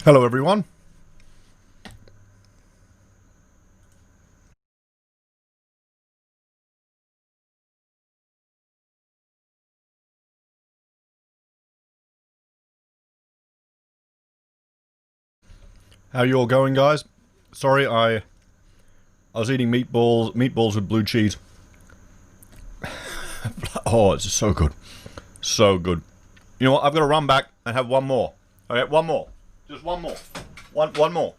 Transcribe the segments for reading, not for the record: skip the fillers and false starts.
Hello everyone. How you all going, guys? Sorry, I was eating meatballs with blue cheese. Oh, it's so good. So good. You know what? I've got to run back and have one more. Okay, one more. Just one more. One more.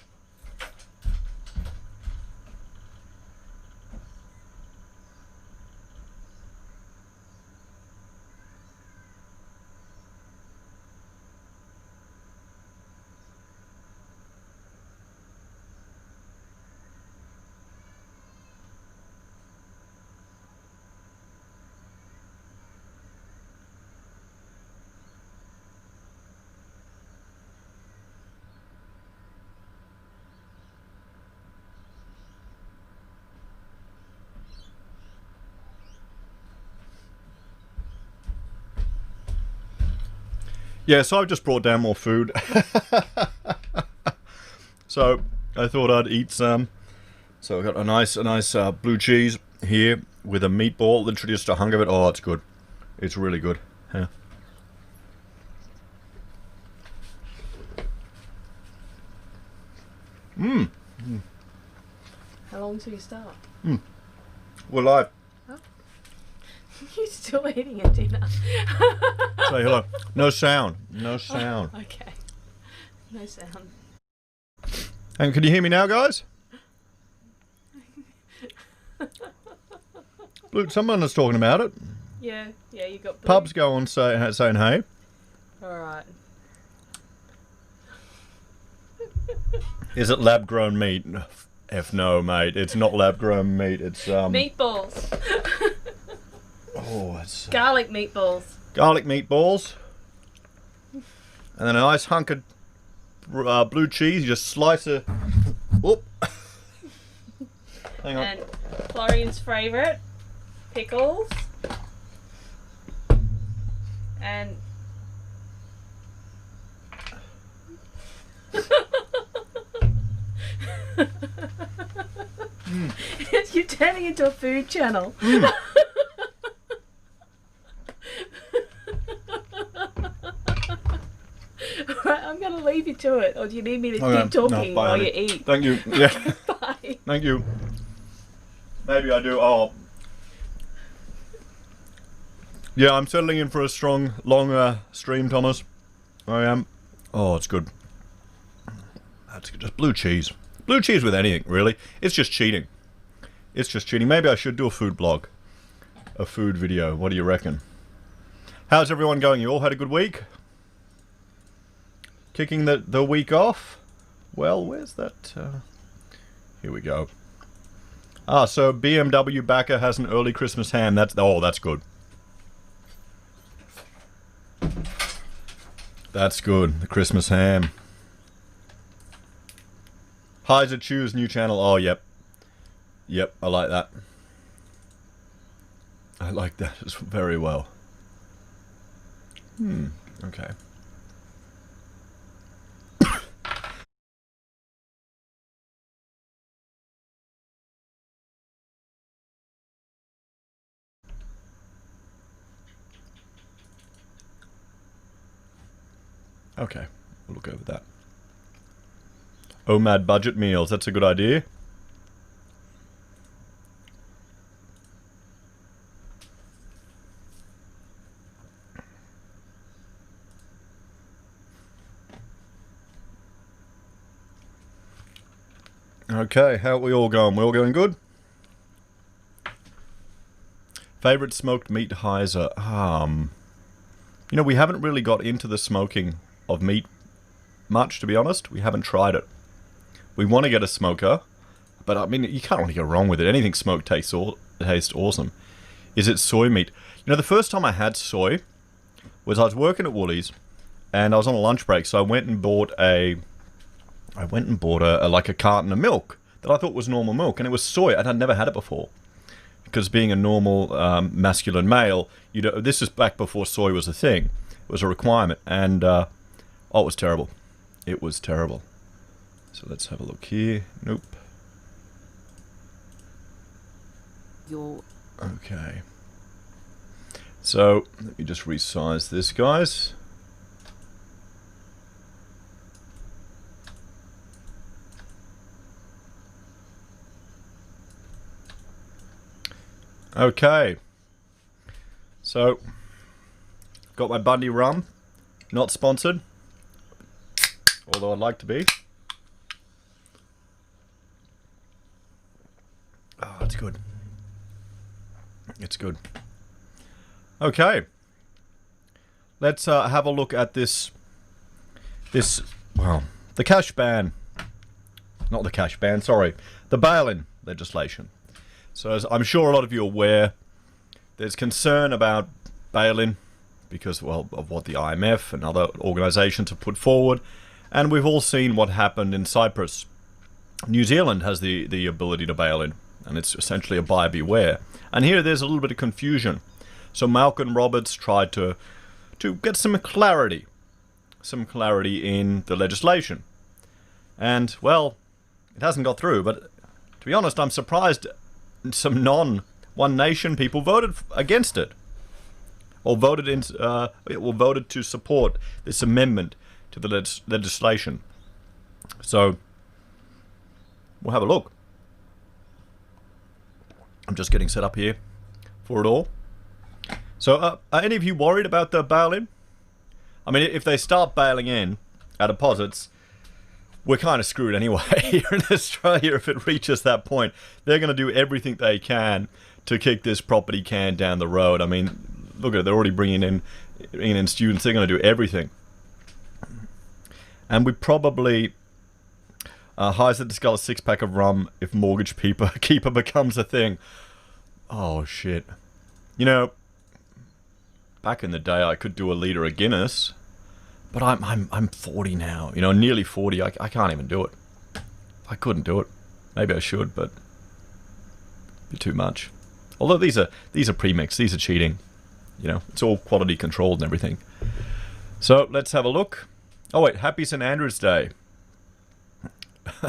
Yeah, so I've just brought down more food. So I thought I'd eat some. So I've got a nice blue cheese here with a meatball. Literally just a hunk of it. Oh, it's good. It's really good. Yeah. How long till you start? We're live. Huh? You're still eating your dinner. Say hello. No sound. No sound. Oh, okay. No sound. And can you hear me now, guys? Blue, someone is talking about it. Yeah, you got blue. Pubs go on saying hey. Alright. Is it lab-grown meat? F no, mate. It's not lab-grown meat. It's Meatballs. Oh, it's Garlic meatballs. garlic meatballs, and then a nice hunk of blue cheese. You just slice it. Whoop. Hang on. And Florian's favourite, pickles. And you're turning into a food channel. Alright, I'm going to leave you to it. Or do you need me to keep talking while you eat? Thank you. Yeah. Bye. Thank you. Maybe I do. Oh. Yeah, I'm settling in for a strong, long stream, Thomas. I am. Oh, it's good. That's just blue cheese. Blue cheese with anything, really. It's just cheating. It's just cheating. Maybe I should do a food blog. A food video. What do you reckon? How's everyone going? You all had a good week? Kicking the week off? Well, where's that? Here we go. Ah, so BMW backer has an early Christmas ham. That's good. That's good. The Christmas ham. Heise choose new channel. Oh, yep. Yep, I like that. I like that as very well. Okay. Okay, we'll look over that. OMAD budget meals, that's a good idea. Okay, how are we all going? We all going good? Favorite smoked meat Heise? You know, we haven't really got into the smoking of meat much, to be honest. We haven't tried it. We want to get a smoker, but I mean, you can't really go wrong with it. Anything smoked tastes awesome. Is it soy meat? You know, the first time I had soy was I was working at Woolies, and I was on a lunch break, so I went and bought a like a carton of milk that I thought was normal milk, and it was soy, and I'd never had it before. Because being a normal masculine male, this is back before soy was a thing. It was a requirement, and oh, it was terrible. It was terrible. So let's have a look here. Nope. Okay. So let me just resize this, guys. Okay. So got my Bundy rum. Not sponsored, although I'd like to be. Oh, it's good. It's good. Okay. Let's have a look at this, well, the cash ban. Not the cash ban, sorry. The bail-in legislation. So as I'm sure a lot of you are aware, there's concern about bail-in because, well, of what the IMF and other organisations have put forward. And we've all seen what happened in Cyprus. New Zealand has the ability to bail in, and it's essentially a buyer beware. And here there's a little bit of confusion. So Malcolm Roberts tried to get some clarity in the legislation. And, well, it hasn't got through, but to be honest, I'm surprised some non-One Nation people voted against it. Or voted to support this amendment to the legislation. So, we'll have a look. I'm just getting set up here for it all. So, are any of you worried about the bail-in? I mean, if they start bailing in our deposits, we're kind of screwed anyway here in Australia if it reaches that point. They're going to do everything they can to kick this property can down the road. I mean, look at it, they're already bringing in students. They're going to do everything. And we probably... Heise to discuss a six-pack of rum if mortgage keeper becomes a thing. Oh, shit. You know, back in the day, I could do a litre of Guinness, but I'm 40 now. You know, nearly 40. I can't even do it. I couldn't do it. Maybe I should, but it'd be too much. Although these are premixed. These are cheating. You know, it's all quality controlled and everything. So let's have a look. Oh wait, happy St. Andrew's Day.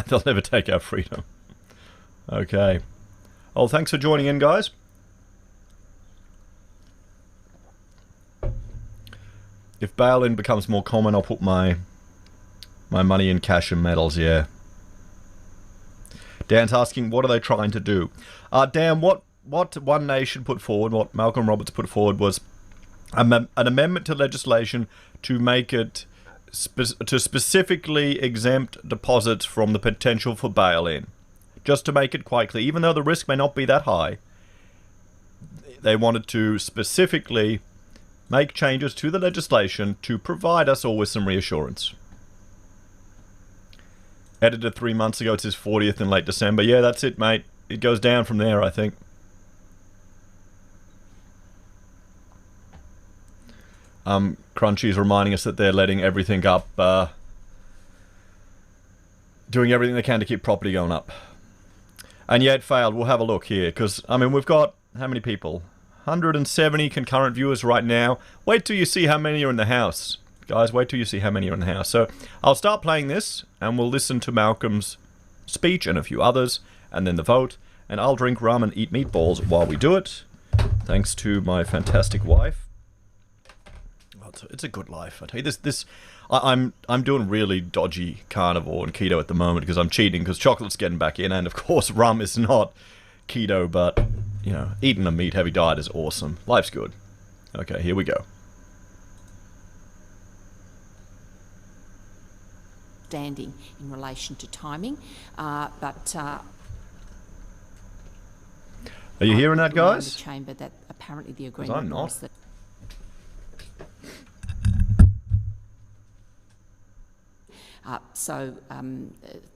They'll never take our freedom. Okay. Oh, thanks for joining in, guys. If bail-in becomes more common, I'll put my money in cash and medals, yeah. Dan's asking, what are they trying to do? Dan, what One Nation put forward, what Malcolm Roberts put forward was an amendment to legislation to make it to specifically exempt deposits from the potential for bail-in. Just to make it quite clear, even though the risk may not be that high, they wanted to specifically make changes to the legislation to provide us all with some reassurance. Edited 3 months ago, it's his 40th in late December. Yeah, that's it, mate. It goes down from there, I think. Crunchy's reminding us that they're letting everything up, doing everything they can to keep property going up. And yeah, it failed. We'll have a look here, because, I mean, we've got, how many people? 170 concurrent viewers right now. Wait till you see how many are in the house. Guys, wait till you see how many are in the house. So, I'll start playing this, and we'll listen to Malcolm's speech and a few others, and then the vote, and I'll drink rum and eat meatballs while we do it. Thanks to my fantastic wife. It's a good life, I tell you. I'm doing really dodgy carnivore and keto at the moment because I'm cheating because chocolate's getting back in, and of course rum is not keto, but you know, eating a meat-heavy diet is awesome. Life's good. Okay, here we go. Standing in relation to timing, Are you hearing that, guys? The chamber that apparently the agreement I'm not. was that.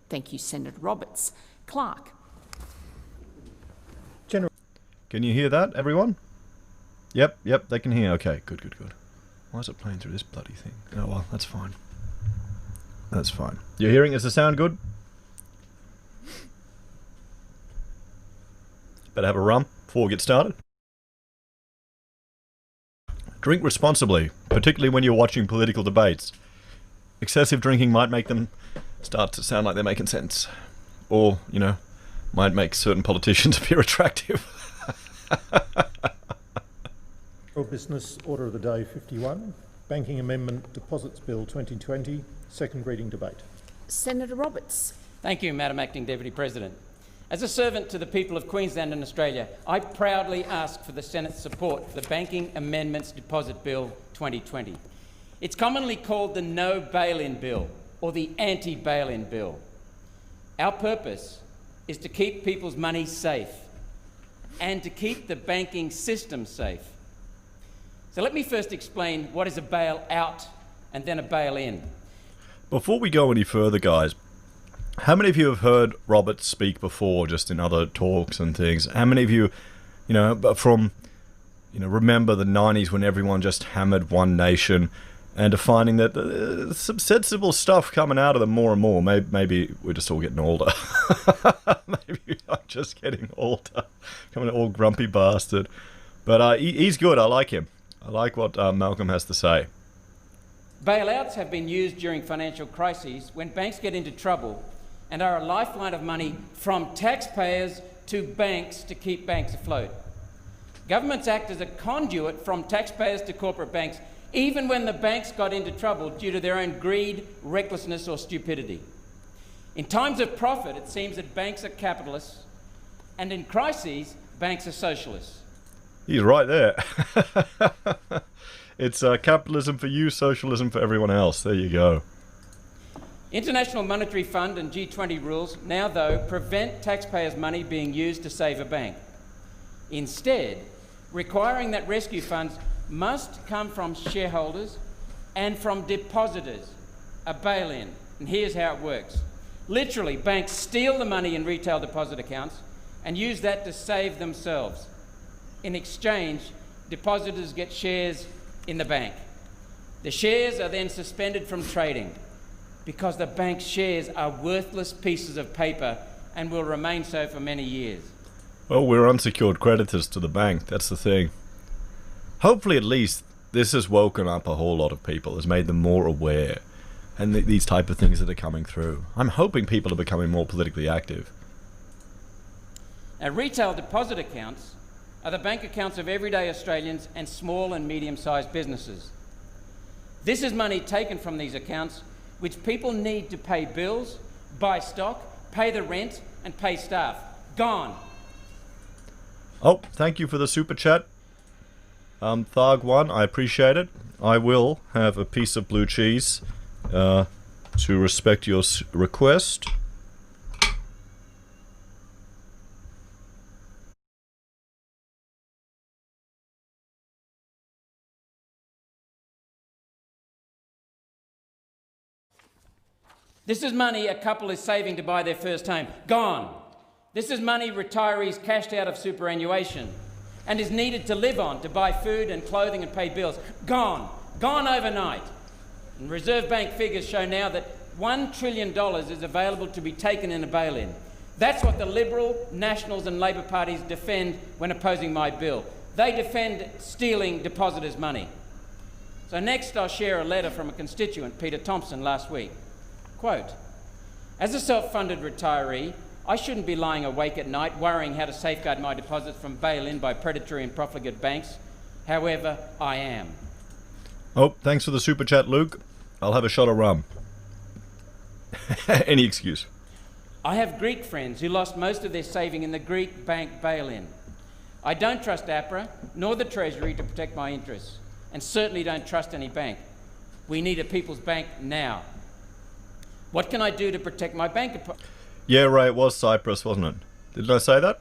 Thank you, Senator Roberts. Clark. Can you hear that, everyone? Yep, they can hear. Okay, good. Why is it playing through this bloody thing? Oh, well, that's fine. That's fine. You're hearing? Is the sound good? Better have a rum before we get started. Drink responsibly, particularly when you're watching political debates. excessive drinking might make them start to sound like they're making sense. Or, might make certain politicians appear attractive. Business Order of the Day 51, Banking Amendment Deposits Bill 2020, second reading debate. Senator Roberts. Thank you, Madam Acting Deputy President. As a servant to the people of Queensland and Australia, I proudly ask for the Senate's support for the Banking Amendments Deposit Bill 2020. It's commonly called the No Bail-In Bill or the Anti-Bail-In Bill. Our purpose is to keep people's money safe and to keep the banking system safe. So let me first explain what is a bail-out and then a bail-in. Before we go any further, guys, how many of you have heard Robert speak before, just in other talks and things? How many of you, remember the 90s when everyone just hammered One Nation, and are finding that some sensible stuff coming out of them more and more? Maybe we're just all getting older. Maybe I'm just getting older. Coming all grumpy bastard. But he's good. I like him. I like what Malcolm has to say. Bailouts have been used during financial crises when banks get into trouble and are a lifeline of money from taxpayers to banks to keep banks afloat. Governments act as a conduit from taxpayers to corporate banks, even when the banks got into trouble due to their own greed, recklessness or stupidity. In times of profit, it seems that banks are capitalists, and in crises, banks are socialists. He's right there. It's capitalism for you, socialism for everyone else. There you go. International Monetary Fund and G20 rules now, though, prevent taxpayers' money being used to save a bank. Instead, requiring that rescue funds must come from shareholders and from depositors, a bail-in. And here's how it works. Literally, banks steal the money in retail deposit accounts and use that to save themselves. In exchange, depositors get shares in the bank. The shares are then suspended from trading because the bank's shares are worthless pieces of paper and will remain so for many years. Well, we're unsecured creditors to the bank, that's the thing. Hopefully at least this has woken up a whole lot of people, has made them more aware, and these type of things that are coming through. I'm hoping people are becoming more politically active. Now, retail deposit accounts are the bank accounts of everyday Australians and small and medium-sized businesses. This is money taken from these accounts which people need to pay bills, buy stock, pay the rent and pay staff. Gone. Oh, thank you for the super chat. Tharg1, I appreciate it. I will have a piece of blue cheese to respect your request. This is money a couple is saving to buy their first home. Gone. This is money retirees cashed out of superannuation and is needed to live on to buy food and clothing and pay bills. Gone. Gone overnight. And Reserve Bank figures show now that $1 trillion is available to be taken in a bail-in. That's what the Liberal, Nationals and Labor parties defend when opposing my bill. They defend stealing depositors' money. So next I'll share a letter from a constituent, Peter Thompson, last week. Quote, as a self-funded retiree, I shouldn't be lying awake at night worrying how to safeguard my deposits from bail-in by predatory and profligate banks. However, I am. Oh, thanks for the super chat, Luke. I'll have a shot of rum. Any excuse. I have Greek friends who lost most of their saving in the Greek bank bail-in. I don't trust APRA nor the Treasury to protect my interests, and certainly don't trust any bank. We need a people's bank now. What can I do to protect my bank? Yeah, right, it was Cyprus, wasn't it? Didn't I say that?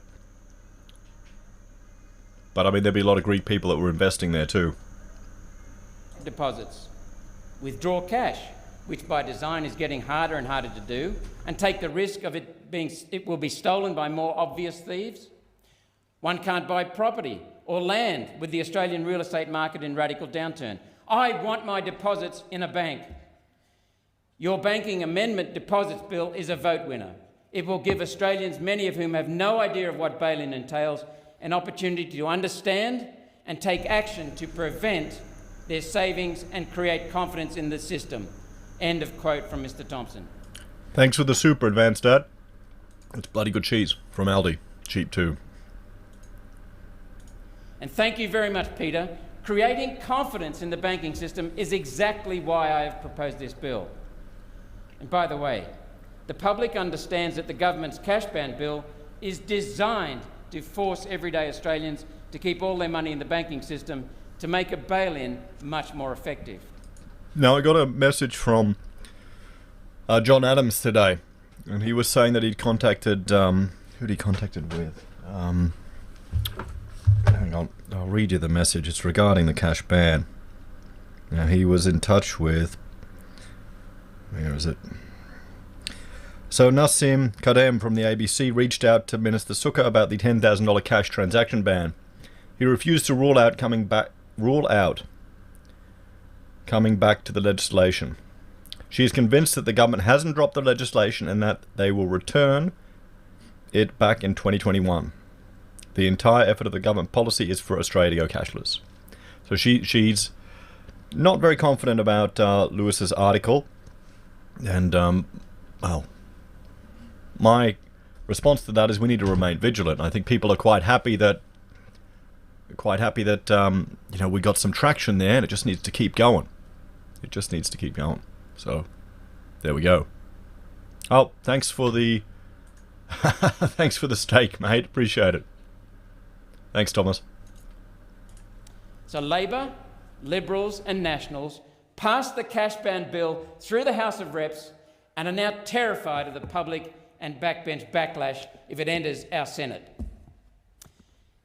But I mean, there'd be a lot of Greek people that were investing there too. Deposits. Withdraw cash, which by design is getting harder and harder to do, and take the risk of it will be stolen by more obvious thieves. One can't buy property or land with the Australian real estate market in radical downturn. I want my deposits in a bank. Your Banking Amendment Deposits Bill is a vote winner. It will give Australians, many of whom have no idea of what bail-in entails, an opportunity to understand and take action to prevent their savings and create confidence in the system. End of quote from Mr. Thompson. Thanks for the super, Advanced Dad. It's bloody good cheese from Aldi. Cheap too. And thank you very much, Peter. Creating confidence in the banking system is exactly why I have proposed this bill. And by the way, the public understands that the government's cash ban bill is designed to force everyday Australians to keep all their money in the banking system to make a bail-in much more effective. Now, I got a message from John Adams today, and he was saying that he'd contacted, who'd he contacted with? Hang on, I'll read you the message. It's regarding the cash ban. Now, he was in touch with, where is it? So Nassim Kadem from the ABC reached out to Minister Sukkar about the $10,000 cash transaction ban. He refused to rule out coming back to the legislation. She is convinced that the government hasn't dropped the legislation and that they will return it back in 2021. The entire effort of the government policy is for Australia to go cashless. So she's not very confident about Lewis's article, and well, my response to that is we need to remain vigilant. I think people are quite happy that you know, we got some traction there, and it just needs to keep going. It just needs to keep going. So there we go. Oh, thanks for the thanks for the steak, mate. Appreciate it. Thanks, Thomas. So Labor, Liberals and Nationals passed the cash ban bill through the House of Reps and are now terrified of the public and backbench backlash if it enters our Senate.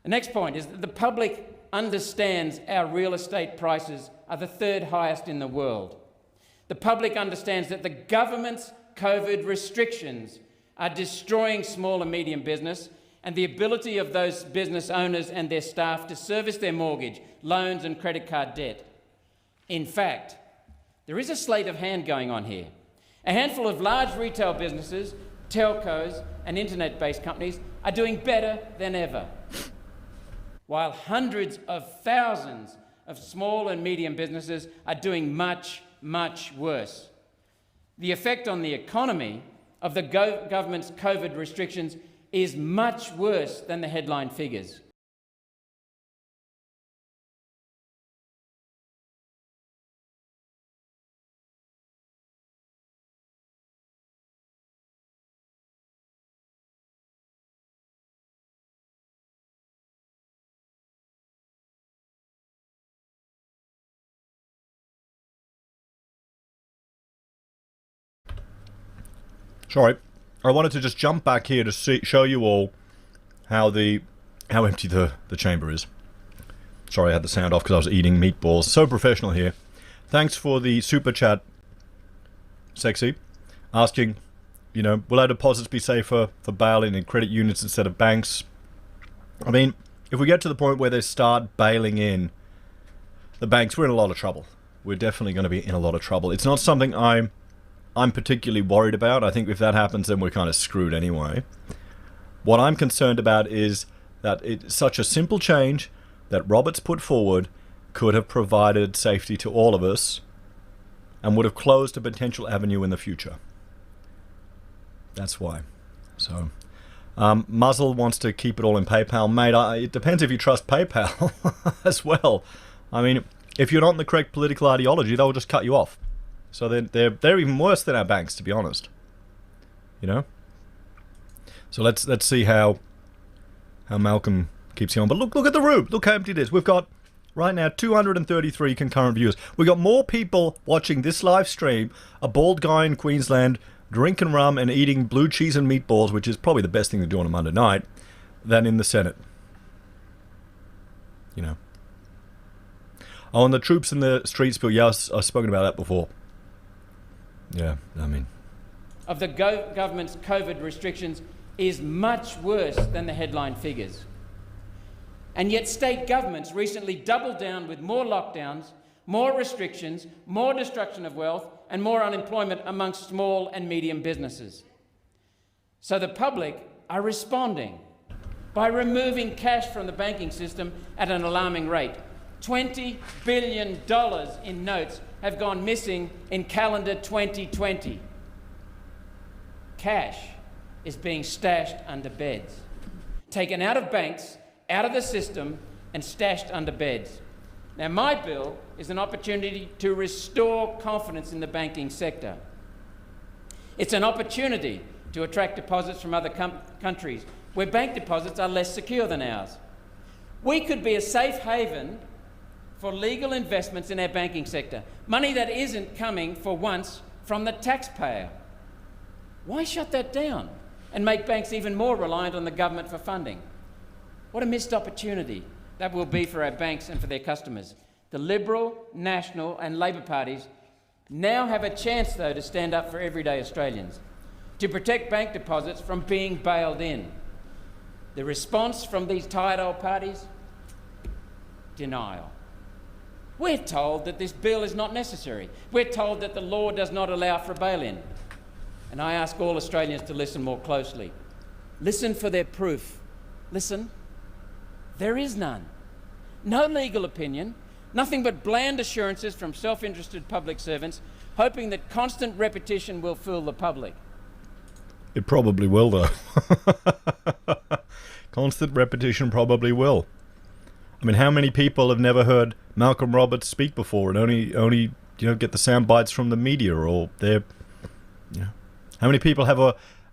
The next point is that the public understands our real estate prices are the third highest in the world. The public understands that the government's COVID restrictions are destroying small and medium business and the ability of those business owners and their staff to service their mortgage, loans and credit card debt. In fact, there is a sleight of hand going on here. A handful of large retail businesses, telcos and internet-based companies are doing better than ever, while hundreds of thousands of small and medium businesses are doing much, much worse. The effect on the economy of the government's COVID restrictions is much worse than the headline figures. Sorry, I wanted to just jump back here to show you all how empty the chamber is. Sorry, I had the sound off because I was eating meatballs. So professional here. Thanks for the super chat, Sexy, asking, you know, will our deposits be safer for bail-in in credit units instead of banks? I mean, if we get to the point where they start bailing in the banks, we're in a lot of trouble. We're definitely going to be in a lot of trouble. It's not something I'm particularly worried about. I think if that happens, then we're kind of screwed anyway. What I'm concerned about is that it's such a simple change that Roberts put forward could have provided safety to all of us and would have closed a potential avenue in the future. That's why. So, Muzzle wants to keep it all in PayPal. Mate, it depends if you trust PayPal as well. I mean, if you're not in the correct political ideology, they'll just cut you off. So they're even worse than our banks, to be honest. You know. So let's see how Malcolm keeps going. But look at the room. Look how empty it is. We've got right now 233 concurrent viewers. We've got more people watching this live stream. A bald guy in Queensland drinking rum and eating blue cheese and meatballs, which is probably the best thing to do on a Monday night, than in the Senate. You know. Oh, and the troops in the streets bill. Yeah, I've spoken about that before. Yeah, I mean, of the government's COVID restrictions is much worse than the headline figures. And yet state governments recently doubled down with more lockdowns, more restrictions, more destruction of wealth and more unemployment amongst small and medium businesses. So the public are responding by removing cash from the banking system at an alarming rate. $20 billion in notes have gone missing in calendar 2020. Cash is being stashed under beds, taken out of banks, out of the system, and stashed under beds. Now, my bill is an opportunity to restore confidence in the banking sector. It's an opportunity to attract deposits from other countries where bank deposits are less secure than ours. We could be a safe haven for legal investments in our banking sector, money that isn't coming for once from the taxpayer. Why shut that down and make banks even more reliant on the government for funding? What a missed opportunity that will be for our banks and for their customers. The Liberal, National and Labor parties now have a chance, though, to stand up for everyday Australians, to protect bank deposits from being bailed in. The response from these tired old parties? Denial. We're told that this bill is not necessary. We're told that the law does not allow for bail-in. And I ask all Australians to listen more closely. Listen for their proof. Listen. There is none. No legal opinion, nothing but bland assurances from self-interested public servants, hoping that constant repetition will fool the public. It probably will, though. Constant repetition probably will. I mean, how many people have never heard Malcolm Roberts speak before and only get the sound bites from the media or their, how many people have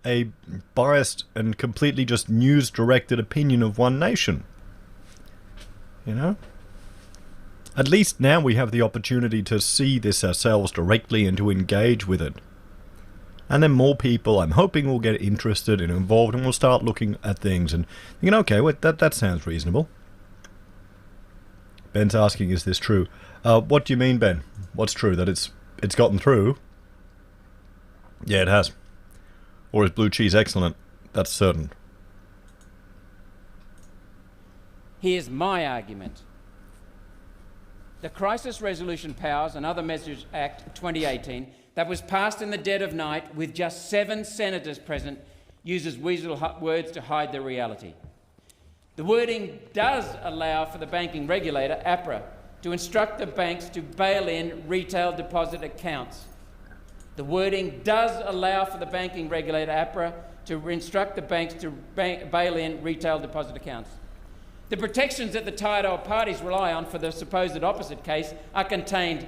a biased and completely just news-directed opinion of one nation? At least now we have the opportunity to see this ourselves directly and to engage with it. And then more people, I'm hoping, will get interested and involved and will start looking at things and thinking, okay, well, that sounds reasonable. Ben's asking, is this true? What do you mean, Ben? What's true? That it's gotten through? Yeah, it has. Or is blue cheese excellent? That's certain. Here's my argument. The Crisis Resolution Powers and Other Measures Act 2018 that was passed in the dead of night with just 7 senators present uses weasel words to hide the reality. The wording does allow for the banking regulator, APRA, to instruct the banks to bail in retail deposit accounts. The wording does allow for the banking regulator, APRA, to instruct the banks to bail in retail deposit accounts. The protections that the tired old parties rely on for the supposed opposite case are contained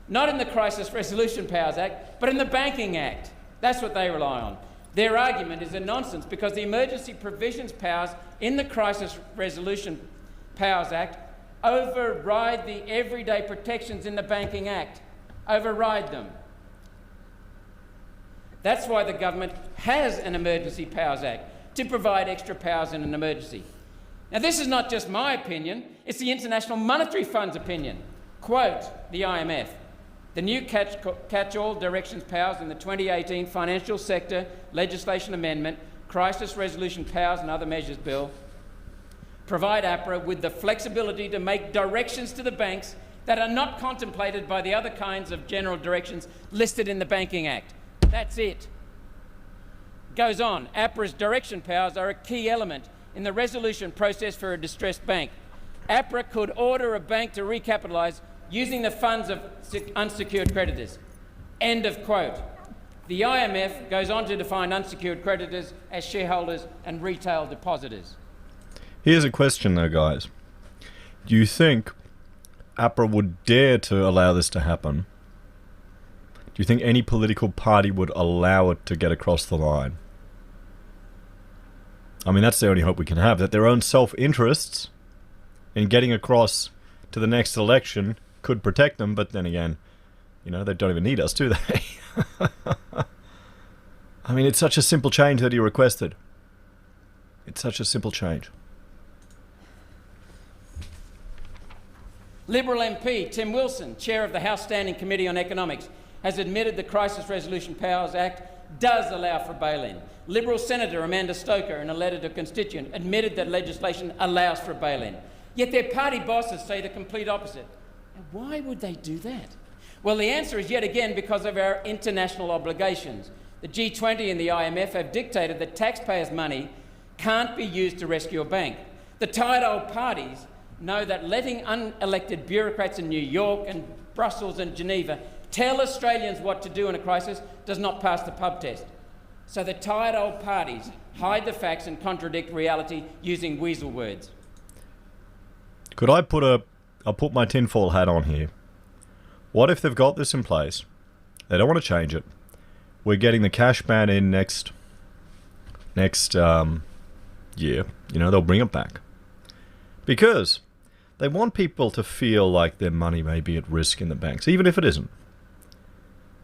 not in the Crisis Resolution Powers Act, but in the Banking Act. That's what they rely on. Their argument is a nonsense because the emergency provisions powers in the Crisis Resolution Powers Act override the everyday protections in the Banking Act. Override them. That's why the government has an Emergency Powers Act, to provide extra powers in an emergency. Now, this is not just my opinion, it's the International Monetary Fund's opinion. Quote the IMF, the new catch-all directions powers in the 2018 Financial Sector Legislation Amendment, Crisis Resolution Powers and Other Measures Bill provide APRA with the flexibility to make directions to the banks that are not contemplated by the other kinds of general directions listed in the Banking Act. That's it. Goes on, APRA's direction powers are a key element in the resolution process for a distressed bank. APRA could order a bank to recapitalise using the funds of unsecured creditors. End of quote. The IMF goes on to define unsecured creditors as shareholders and retail depositors. Here's a question though, guys. Do you think APRA would dare to allow this to happen? Do you think any political party would allow it to get across the line? I mean, that's the only hope we can have, that their own self-interests in getting across to the next election could protect them, but then again, they don't even need us, do they? I mean, it's such a simple change that he requested. It's such a simple change. Liberal MP Tim Wilson, chair of the House Standing Committee on Economics, has admitted the Crisis Resolution Powers Act does allow for bail-in. Liberal Senator Amanda Stoker, in a letter to a constituent, admitted that legislation allows for bail-in. Yet their party bosses say the complete opposite. And why would they do that? Well, the answer is yet again because of our international obligations. The G20 and the IMF have dictated that taxpayers' money can't be used to rescue a bank. The tired old parties know that letting unelected bureaucrats in New York and Brussels and Geneva tell Australians what to do in a crisis does not pass the pub test. So the tired old parties hide the facts and contradict reality using weasel words. Could I I'll put my tinfoil hat on here. What if they've got this in place? They don't want to change it. We're getting the cash ban in next year. You know, they'll bring it back. Because they want people to feel like their money may be at risk in the banks, even if it isn't.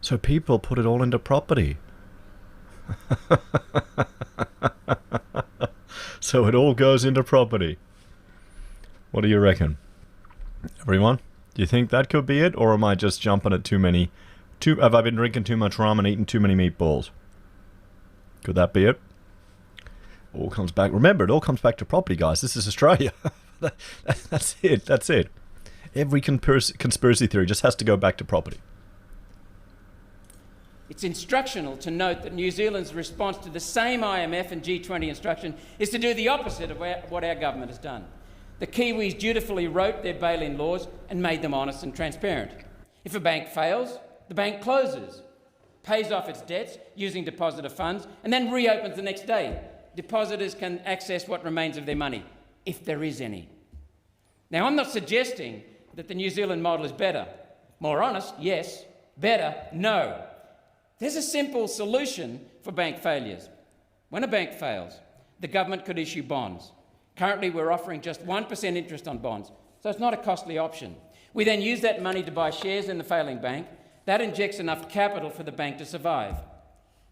So people put it all into property. So it all goes into property. What do you reckon? Everyone? Do you think that could be it? Or am I just jumping at have I been drinking too much rum and eating too many meatballs? Could that be it? All comes back. Remember, it all comes back to property, guys. This is Australia. That's it. That's it. Every conspiracy theory just has to go back to property. It's instructional to note that New Zealand's response to the same IMF and G20 instruction is to do the opposite of what our government has done. The Kiwis dutifully wrote their bail-in laws and made them honest and transparent. If a bank fails, the bank closes, pays off its debts using depositor funds, and then reopens the next day. Depositors can access what remains of their money, if there is any. Now, I'm not suggesting that the New Zealand model is better. More honest, yes. Better, no. There's a simple solution for bank failures. When a bank fails, the government could issue bonds. Currently, we're offering just 1% interest on bonds, so it's not a costly option. We then use that money to buy shares in the failing bank. That injects enough capital for the bank to survive.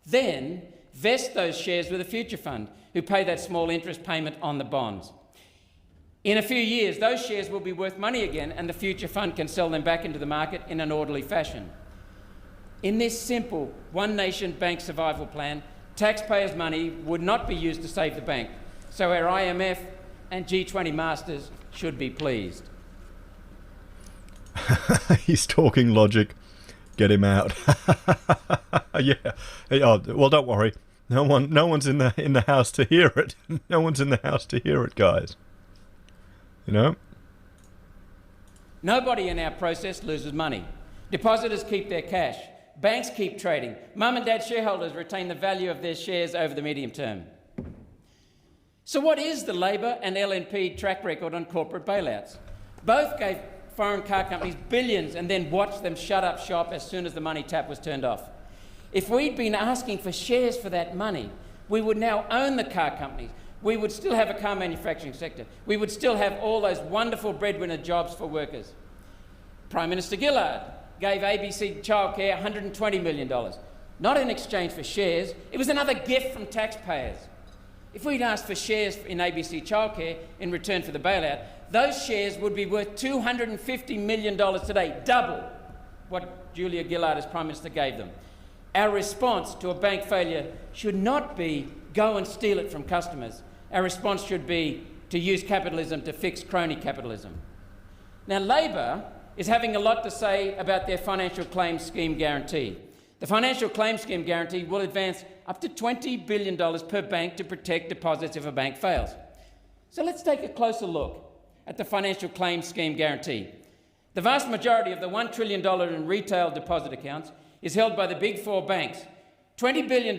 Then, vest those shares with a future fund who pay that small interest payment on the bonds. In a few years, those shares will be worth money again, and the future fund can sell them back into the market in an orderly fashion. In this simple one nation bank survival plan, taxpayers' money would not be used to save the bank, so our IMF and G20 masters should be pleased. He's talking logic. Get him out. Yeah. Oh, well, don't worry. No one's in the house to hear it. No one's in the house to hear it, guys. You know? Nobody in our process loses money. Depositors keep their cash. Banks keep trading. Mum and dad shareholders retain the value of their shares over the medium term. So what is the Labor and LNP track record on corporate bailouts? Both gave foreign car companies billions and then watched them shut up shop as soon as the money tap was turned off. If we'd been asking for shares for that money, we would now own the car companies. We would still have a car manufacturing sector. We would still have all those wonderful breadwinner jobs for workers. Prime Minister Gillard gave ABC Childcare $120 million, not in exchange for shares. It was another gift from taxpayers. If we'd asked for shares in ABC Childcare in return for the bailout, those shares would be worth $250 million today, double what Julia Gillard as Prime Minister gave them. Our response to a bank failure should not be go and steal it from customers. Our response should be to use capitalism to fix crony capitalism. Now, Labor is having a lot to say about their financial claims scheme guarantee. The financial claims scheme guarantee will advance up to $20 billion per bank to protect deposits if a bank fails. So let's take a closer look at the financial claims scheme guarantee. The vast majority of the $1 trillion in retail deposit accounts is held by the big four banks. $20 billion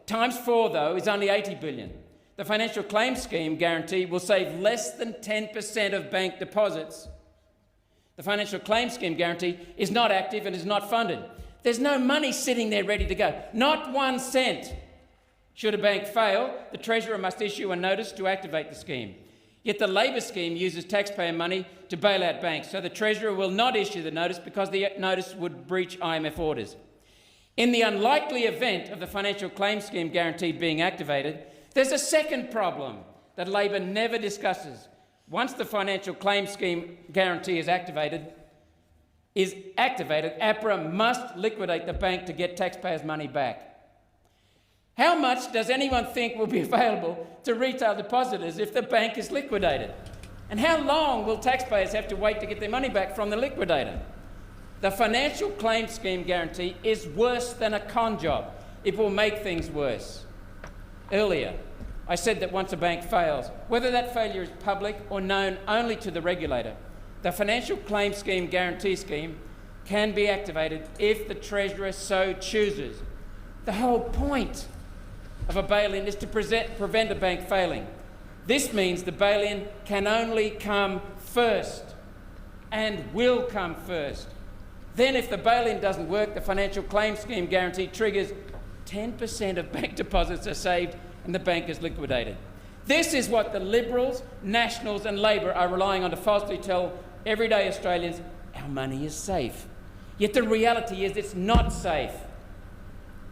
times 4, though, is only $80 billion. The financial claims scheme guarantee will save less than 10% of bank deposits. The financial claims scheme guarantee is not active and is not funded. There's no money sitting there ready to go, not 1 cent. Should a bank fail, the Treasurer must issue a notice to activate the scheme. Yet the Labor scheme uses taxpayer money to bail out banks, so the Treasurer will not issue the notice because the notice would breach IMF orders. In the unlikely event of the financial claims scheme guarantee being activated, there's a second problem that Labor never discusses. Once the financial claims scheme guarantee is activated, APRA must liquidate the bank to get taxpayers' money back. How much does anyone think will be available to retail depositors if the bank is liquidated? And how long will taxpayers have to wait to get their money back from the liquidator? The financial claims scheme guarantee is worse than a con job. It will make things worse. Earlier, I said that once a bank fails, whether that failure is public or known only to the regulator, the Financial Claims Scheme Guarantee Scheme can be activated if the Treasurer so chooses. The whole point of a bail-in is to prevent a bank failing. This means the bail-in can only come first and will come first. Then if the bail-in doesn't work, the Financial Claims Scheme Guarantee triggers. 10% of bank deposits are saved and the bank is liquidated. This is what the Liberals, Nationals and Labor are relying on to falsely tell everyday Australians our money is safe. Yet the reality is it's not safe.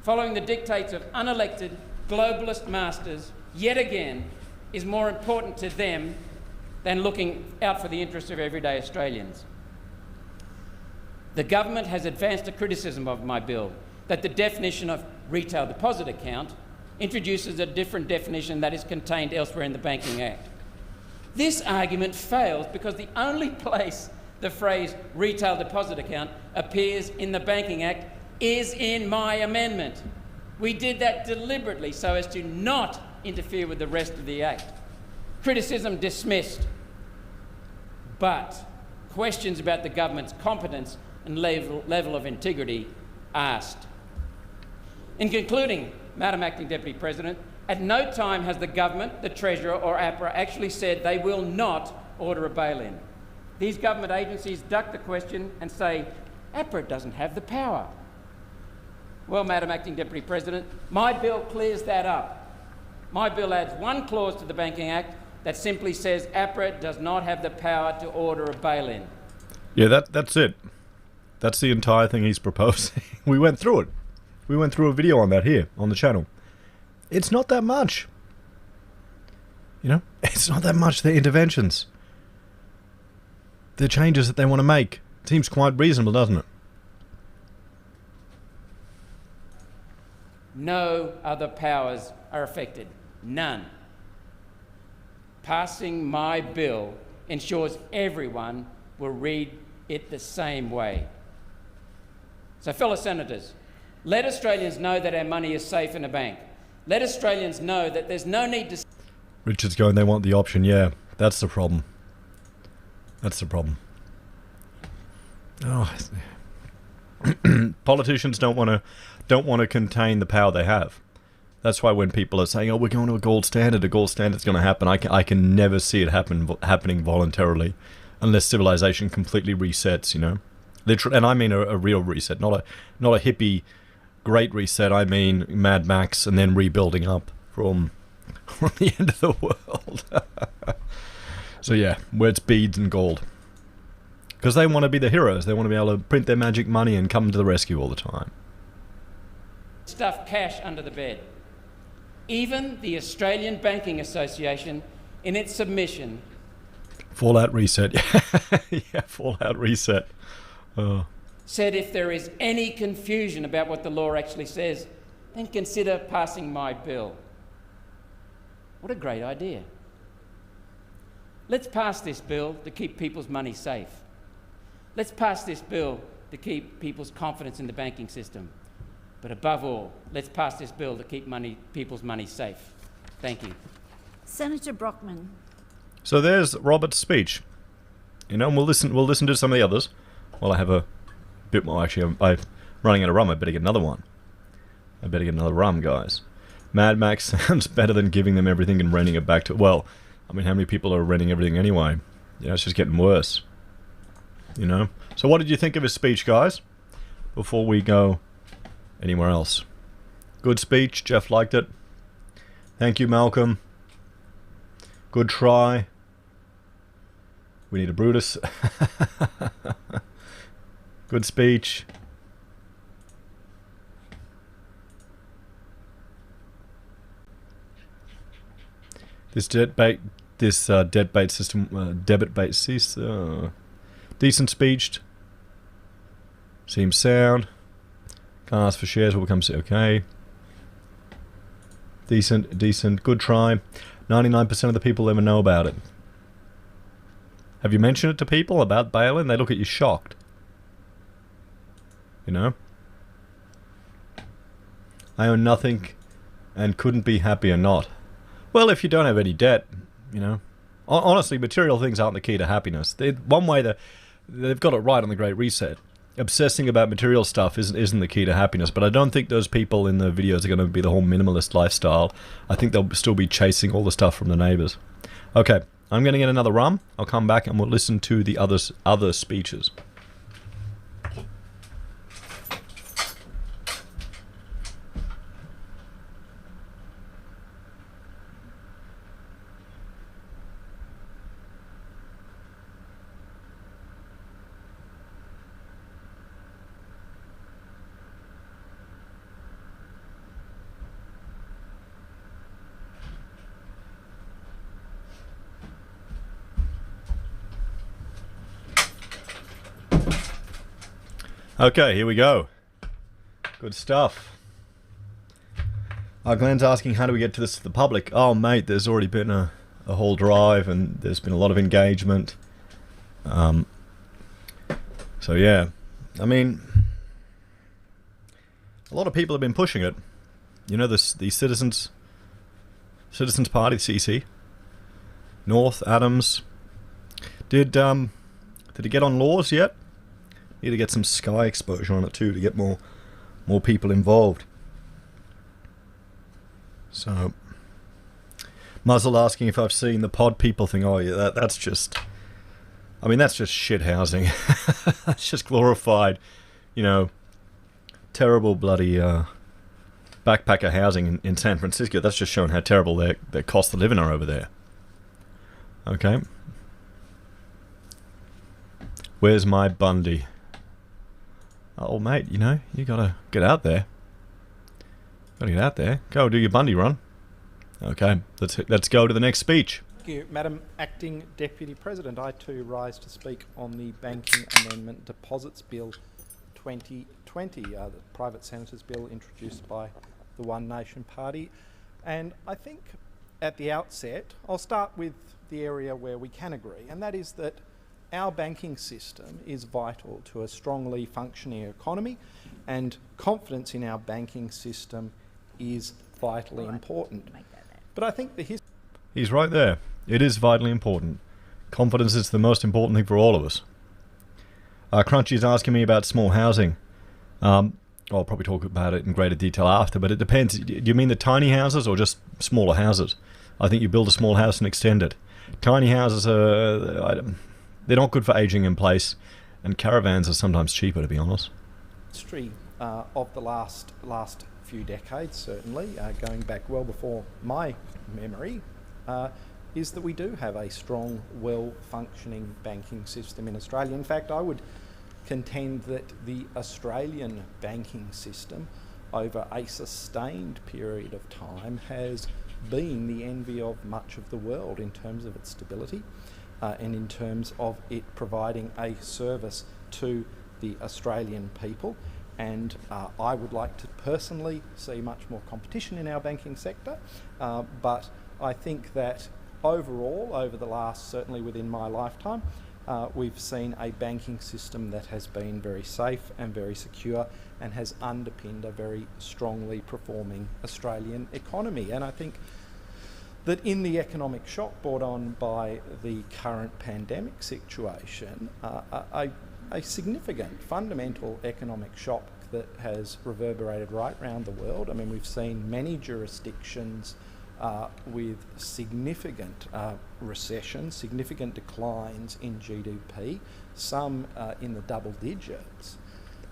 Following the dictates of unelected globalist masters, yet again, is more important to them than looking out for the interests of everyday Australians. The government has advanced a criticism of my bill that the definition of retail deposit account introduces a different definition that is contained elsewhere in the Banking Act. This argument fails because the only place the phrase retail deposit account appears in the Banking Act is in my amendment. We did that deliberately so as to not interfere with the rest of the Act. Criticism dismissed, but questions about the government's competence and level of integrity asked. In concluding, Madam Acting Deputy President, at no time has the government, the Treasurer or APRA actually said they will not order a bail-in. These government agencies duck the question and say, APRA doesn't have the power. Well, Madam Acting Deputy President, my bill clears that up. My bill adds one clause to the Banking Act that simply says APRA does not have the power to order a bail-in. Yeah, that's it. That's the entire thing he's proposing. We went through it. We went through a video on that here, on the channel. It's not that much. You know? It's not that much, their interventions. The changes that they want to make. Seems quite reasonable, doesn't it? No other powers are affected. None. Passing my bill ensures everyone will read it the same way. So, fellow senators, let Australians know that our money is safe in a bank. Let Australians know that there's no need to... Richard's going, they want the option. Yeah, that's the problem. That's the problem. Oh, politicians don't want to contain the power they have. That's why when people are saying, "Oh, we're going to a gold standard's going to happen," I can never see it happening voluntarily, unless civilization completely resets. You know, literally, and I mean a real reset, not a hippie great reset. I mean Mad Max, and then rebuilding up from the end of the world. So yeah, where it's beads and gold. Because they want to be the heroes. They want to be able to print their magic money and come to the rescue all the time. Stuff cash under the bed. Even the Australian Banking Association, in its submission... Fallout reset. Yeah, Fallout reset. Said if there is any confusion about what the law actually says, then consider passing my bill. What a great idea. Let's pass this bill to keep people's money safe. Let's pass this bill to keep people's confidence in the banking system. But above all, let's pass this bill to keep people's money safe. Thank you. Senator Brockman. So there's Robert's speech. You know, and we'll listen to some of the others. Well, I have a bit more. Actually, I'm running out of rum. I better get another one. I better get another rum, guys. Mad Max sounds better than giving them everything and renting it back to... Well, I mean, how many people are renting everything anyway? Yeah, it's just getting worse. You know? So what did you think of his speech, guys? Before we go anywhere else. Good speech. Jeff liked it. Thank you, Malcolm. Good try. We need a Brutus. Good speech. This debit system, debit base, decent speech. Seems sound. Can't ask for shares. Will become okay. Decent. Good try. 99% of the people ever know about it. Have you mentioned it to people about bail-in? They look at you shocked. You know? I own nothing and couldn't be happier not. Well, if you don't have any debt, you know, honestly, material things aren't the key to happiness. One way that they've got it right on the Great Reset. Obsessing about material stuff isn't the key to happiness, but I don't think those people in the videos are going to be the whole minimalist lifestyle. I think they'll still be chasing all the stuff from the neighbors. Okay, I'm going to get another rum. I'll come back and we'll listen to the other speeches. Okay, here we go. Good stuff. Glenn's asking, how do we get to this to the public? Oh, mate, there's already been a whole drive and there's been a lot of engagement. So, yeah. I mean, a lot of people have been pushing it. You know, the Citizens Party, CC. North, Adams. Did it get on laws yet? Need to get some Sky exposure on it too to get more people involved. So, Muzzle asking if I've seen the pod people thing. Oh yeah, that's just, I mean, that's just shit housing. That's just glorified, you know, terrible bloody backpacker housing in San Francisco. That's just showing how terrible their cost of living are over there. Okay. Where's my Bundy? Oh, mate, you know, you gotta get out there. Gotta get out there. Go do your Bundy run. Okay, let's go to the next speech. Thank you, Madam Acting Deputy President. I too rise to speak on the Banking Amendment Deposits Bill 2020, the private senators' bill introduced by the One Nation Party. And I think at the outset, I'll start with the area where we can agree, and that is that our banking system is vital to a strongly functioning economy, and confidence in our banking system is vitally important. But I think he's right there. It is vitally important. Confidence is the most important thing for all of us. Crunchy's asking me about small housing. I'll probably talk about it in greater detail after, but it depends. Do you mean the tiny houses or just smaller houses? I think you build a small house and extend it. Tiny houses are... they're not good for aging in place, and caravans are sometimes cheaper, to be honest. History of the last few decades, certainly, going back well before my memory, is that we do have a strong, well-functioning banking system in Australia. In fact, I would contend that the Australian banking system, over a sustained period of time, has been the envy of much of the world in terms of its stability. And in terms of it providing a service to the Australian people. And I would like to personally see much more competition in our banking sector, but I think that overall, over the last, certainly within my lifetime, we've seen a banking system that has been very safe and very secure and has underpinned a very strongly performing Australian economy. And I think that in the economic shock brought on by the current pandemic situation, a significant fundamental economic shock that has reverberated right around the world. I mean, we've seen many jurisdictions with significant recession, significant declines in GDP, some in the double digits.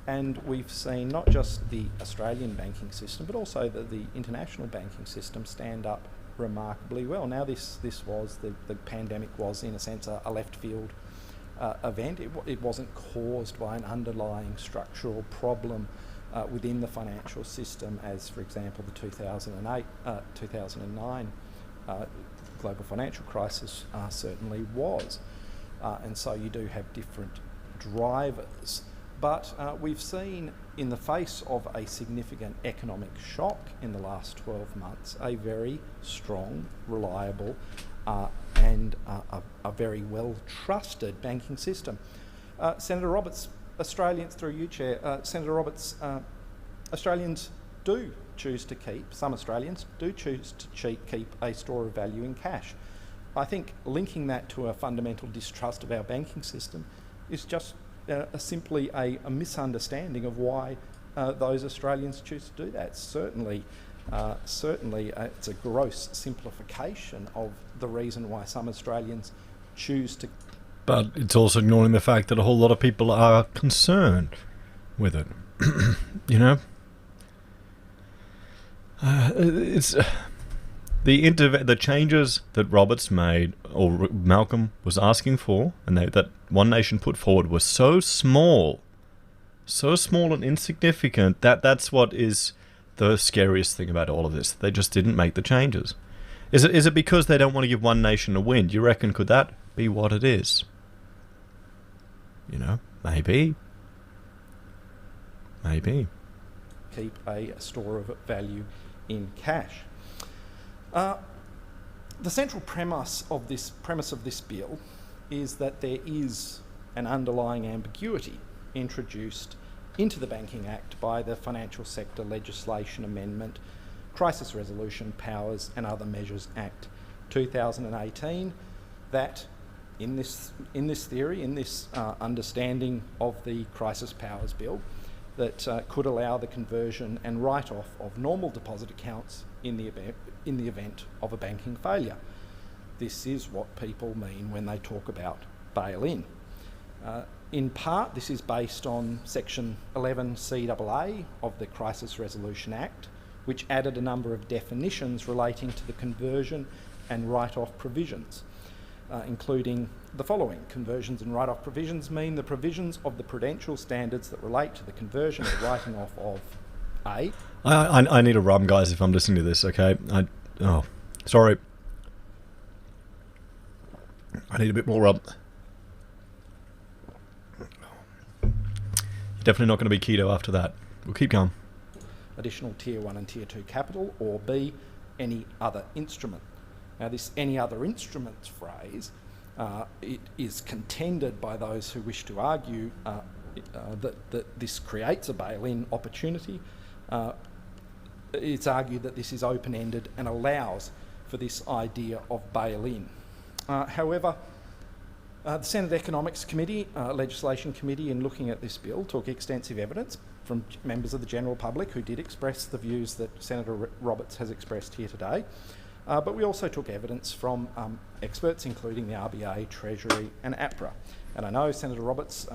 And we've seen not just the Australian banking system, but also the international banking system stand up remarkably well. Now this was, the pandemic was in a sense a left field event. It wasn't caused by an underlying structural problem within the financial system, as for example the 2009 global financial crisis certainly was. And so you do have different drivers. But we've seen, in the face of a significant economic shock in the last 12 months, a very strong, reliable and a very well-trusted banking system. Senator Roberts, Australians, through you, Chair, Senator Roberts, Australians do choose to keep, some Australians do choose to keep a store of value in cash. I think linking that to a fundamental distrust of our banking system is just simply a misunderstanding of why those Australians choose to do that. Certainly it's a gross simplification of the reason why some Australians choose to. But it's also ignoring the fact that a whole lot of people are concerned with it. You know? It's the changes that Roberts made, or Malcolm was asking for, and that One Nation put forward were so small and insignificant that's what is the scariest thing about all of this. They just didn't make the changes. Is it because they don't want to give One Nation a win? Do you reckon could that be what it is? You know, maybe. Keep a store of value in cash. The central premise of this bill is that there is an underlying ambiguity introduced into the Banking Act by the Financial Sector Legislation Amendment, Crisis Resolution Powers and Other Measures Act 2018, that in this theory, in this understanding of the Crisis Powers Bill, that could allow the conversion and write-off of normal deposit accounts in the event of a banking failure. This is what people mean when they talk about bail-in. In part, this is based on Section 11CAA of the Crisis Resolution Act, which added a number of definitions relating to the conversion and write-off provisions, including the following. Conversions and write-off provisions mean the provisions of the prudential standards that relate to the conversion or writing off of A. I need a rum, guys, if I'm listening to this, okay? Sorry. I need a bit more rum. Definitely not going to be keto after that. We'll keep going. Additional Tier 1 and Tier 2 capital, or B, any other instrument. Now, this any other instruments phrase, it is contended by those who wish to argue that this creates a bail-in opportunity. It's argued that this is open-ended and allows for this idea of bail-in. However, the Senate Economics Committee, Legislation Committee, in looking at this bill, took extensive evidence from members of the general public who did express the views that Senator Roberts has expressed here today. But we also took evidence from experts, including the RBA, Treasury and APRA. And I know Senator Roberts...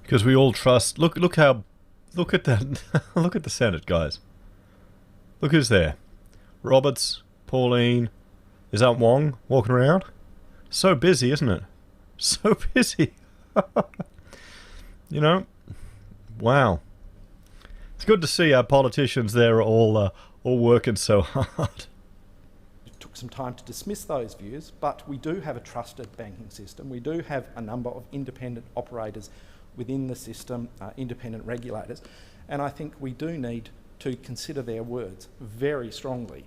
because we all trust... Look at that. Look at the Senate, guys. Look who's there. Roberts, Pauline... Is that Wong walking around? So busy, isn't it? So busy. You know? Wow. It's good to see our politicians there are all working so hard. It took some time to dismiss those views, but we do have a trusted banking system. We do have a number of independent operators within the system, independent regulators, and I think we do need to consider their words very strongly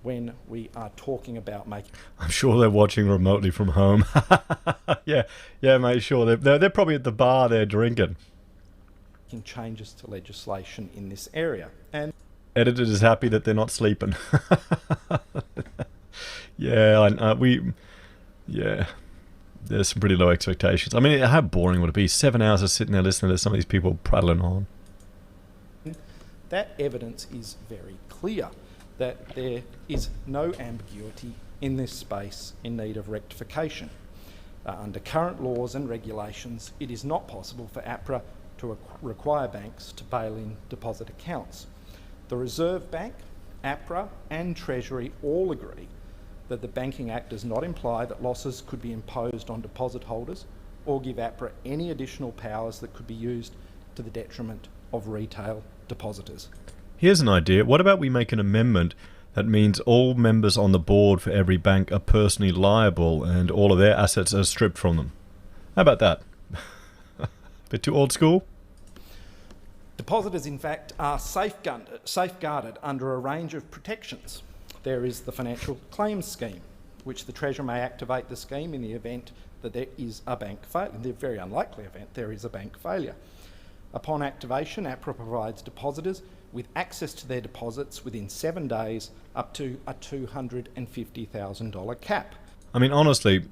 when we are talking about making... I'm sure they're watching remotely from home. yeah, mate, sure. They're probably at the bar there drinking. Changes to legislation in this area. And editor is happy that they're not sleeping. There's some pretty low expectations. I mean, how boring would it be? 7 hours of sitting there listening to some of these people prattling on. That evidence is very clear, that there is no ambiguity in this space in need of rectification. Under current laws and regulations, it is not possible for APRA to require banks to bail in deposit accounts. The Reserve Bank, APRA and Treasury all agree that the Banking Act does not imply that losses could be imposed on deposit holders or give APRA any additional powers that could be used to the detriment of retail depositors. Here's an idea. What about we make an amendment that means all members on the board for every bank are personally liable and all of their assets are stripped from them? How about that? Bit too old school? Depositors, in fact, are safeguarded under a range of protections. There is the Financial Claims Scheme, which the Treasurer may activate the scheme in the event that there is a bank failure. In the very unlikely event there is a bank failure. Upon activation, APRA provides depositors with access to their deposits within 7 days up to a $250,000 cap. I mean, honestly,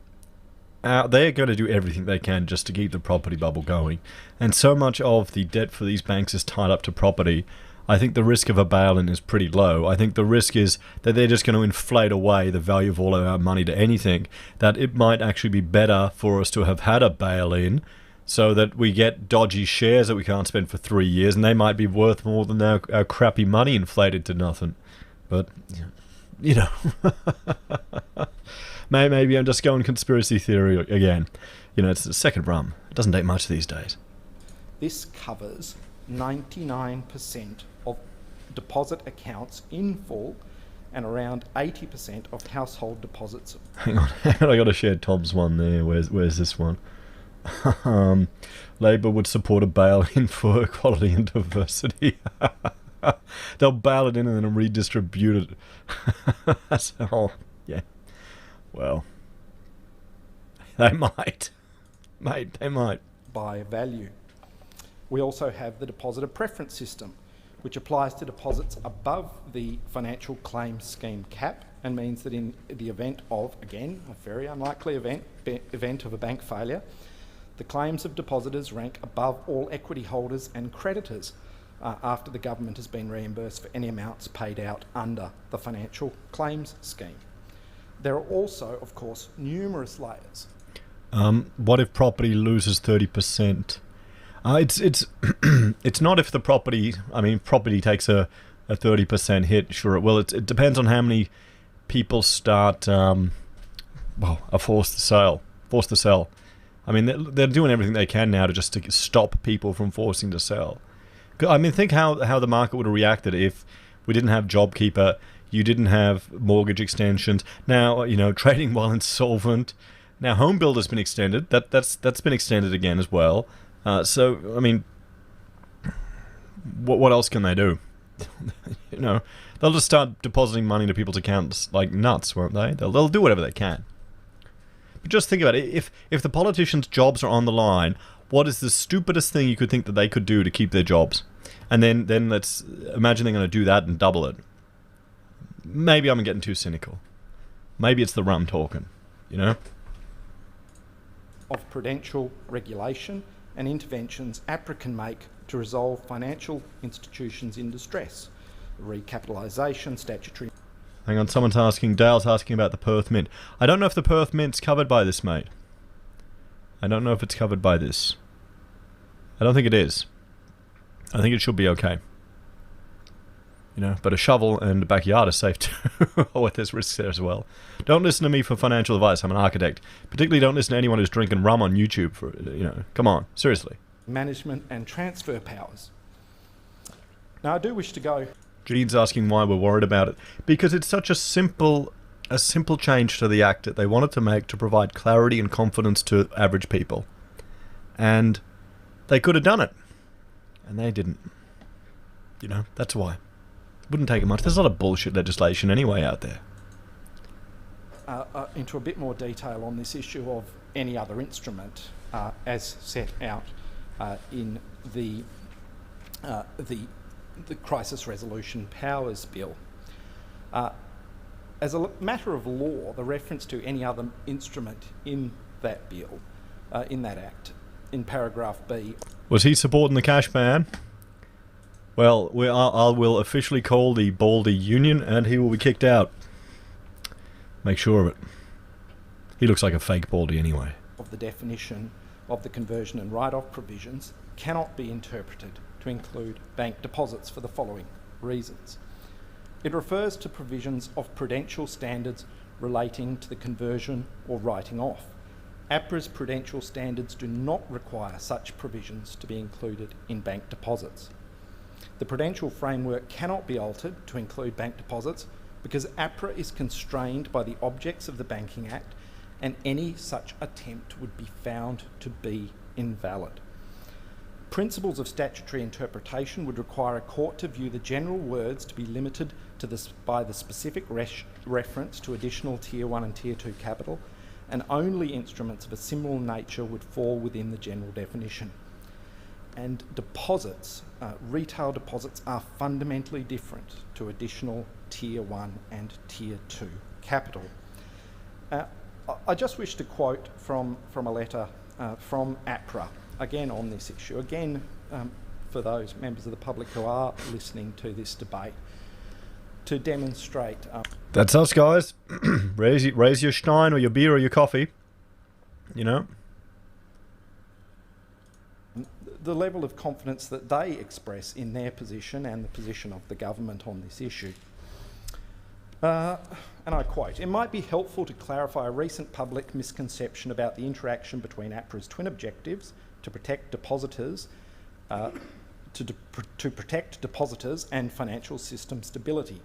they're going to do everything they can just to keep the property bubble going. And so much of the debt for these banks is tied up to property. I think the risk of a bail-in is pretty low. I think the risk is that they're just going to inflate away the value of all of our money to anything, that it might actually be better for us to have had a bail-in so that we get dodgy shares that we can't spend for 3 years, and they might be worth more than our crappy money inflated to nothing. But, you know, maybe I'm just going conspiracy theory again. You know, it's the second rum. It doesn't take much these days. This covers 99% of deposit accounts in full and around 80% of household deposits. Hang on, I got to share Tom's one there. Where's this one? Labor would support a bail-in for equality and diversity. They'll bail it in and then redistribute it. So, yeah. Well, they might. Mate, they might. By value. We also have the depositor preference system, which applies to deposits above the financial claims scheme cap and means that in the event of, again, a very unlikely event of a bank failure, the claims of depositors rank above all equity holders and creditors after the government has been reimbursed for any amounts paid out under the financial claims scheme. There are also, of course, numerous layers. What if property loses 30%? It's it's not if the property. I mean, if property takes a 30% hit. Sure, it will. It depends on how many people start. Are forced to sell. Forced to sell. I mean, they're doing everything they can now to stop people from forcing to sell. I mean, think how the market would have reacted if we didn't have JobKeeper, you didn't have mortgage extensions. Now, you know, trading while insolvent. Now, home build has been extended. That's been extended again as well. So, I mean, what else can they do? You know, they'll just start depositing money into people's accounts like nuts, won't they? They'll do whatever they can. But just think about it. If the politicians' jobs are on the line, what is the stupidest thing you could think that they could do to keep their jobs? And then let's imagine they're going to do that and double it. Maybe I'm getting too cynical. Maybe it's the rum talking, you know? Of prudential regulation and interventions APRA can make to resolve financial institutions in distress. Recapitalisation, statutory... Hang on, Dale's asking about the Perth Mint. I don't know if the Perth Mint's covered by this, mate. I don't know if it's covered by this. I don't think it is. I think it should be okay. You know, but a shovel and a backyard is safe too. Oh, there's risks there as well. Don't listen to me for financial advice. I'm an architect. Particularly don't listen to anyone who's drinking rum on YouTube. Come on, seriously. Management and transfer powers. Now, I do wish to go... Jean's asking why we're worried about it. Because it's such a simple change to the Act that they wanted to make to provide clarity and confidence to average people. And they could have done it. And they didn't. You know, that's why. Wouldn't take it much. There's a lot of bullshit legislation anyway out there. Into a bit more detail on this issue of any other instrument as set out in the Crisis Resolution Powers Bill. As a matter of law, the reference to any other instrument in that bill, in that Act, in paragraph B... Was he supporting the cash ban? Well, I will officially call the Baldy union and he will be kicked out. Make sure of it. He looks like a fake Baldy anyway. Of the definition of the conversion and write-off provisions cannot be interpreted to include bank deposits for the following reasons. It refers to provisions of prudential standards relating to the conversion or writing off. APRA's prudential standards do not require such provisions to be included in bank deposits. The prudential framework cannot be altered to include bank deposits because APRA is constrained by the objects of the Banking Act and any such attempt would be found to be invalid. Principles of statutory interpretation would require a court to view the general words to be limited to by the specific reference to additional Tier 1 and Tier 2 capital, and only instruments of a similar nature would fall within the general definition. And deposits, retail deposits, are fundamentally different to additional Tier 1 and Tier 2 capital. I just wish to quote from a letter from APRA, again on this issue, again for those members of the public who are listening to this debate, to demonstrate... That's us, guys. raise your stein or your beer or your coffee, you know. The level of confidence that they express in their position and the position of the government on this issue. And I quote, "It might be helpful to clarify a recent public misconception about the interaction between APRA's twin objectives to protect depositors, to protect depositors and financial system stability.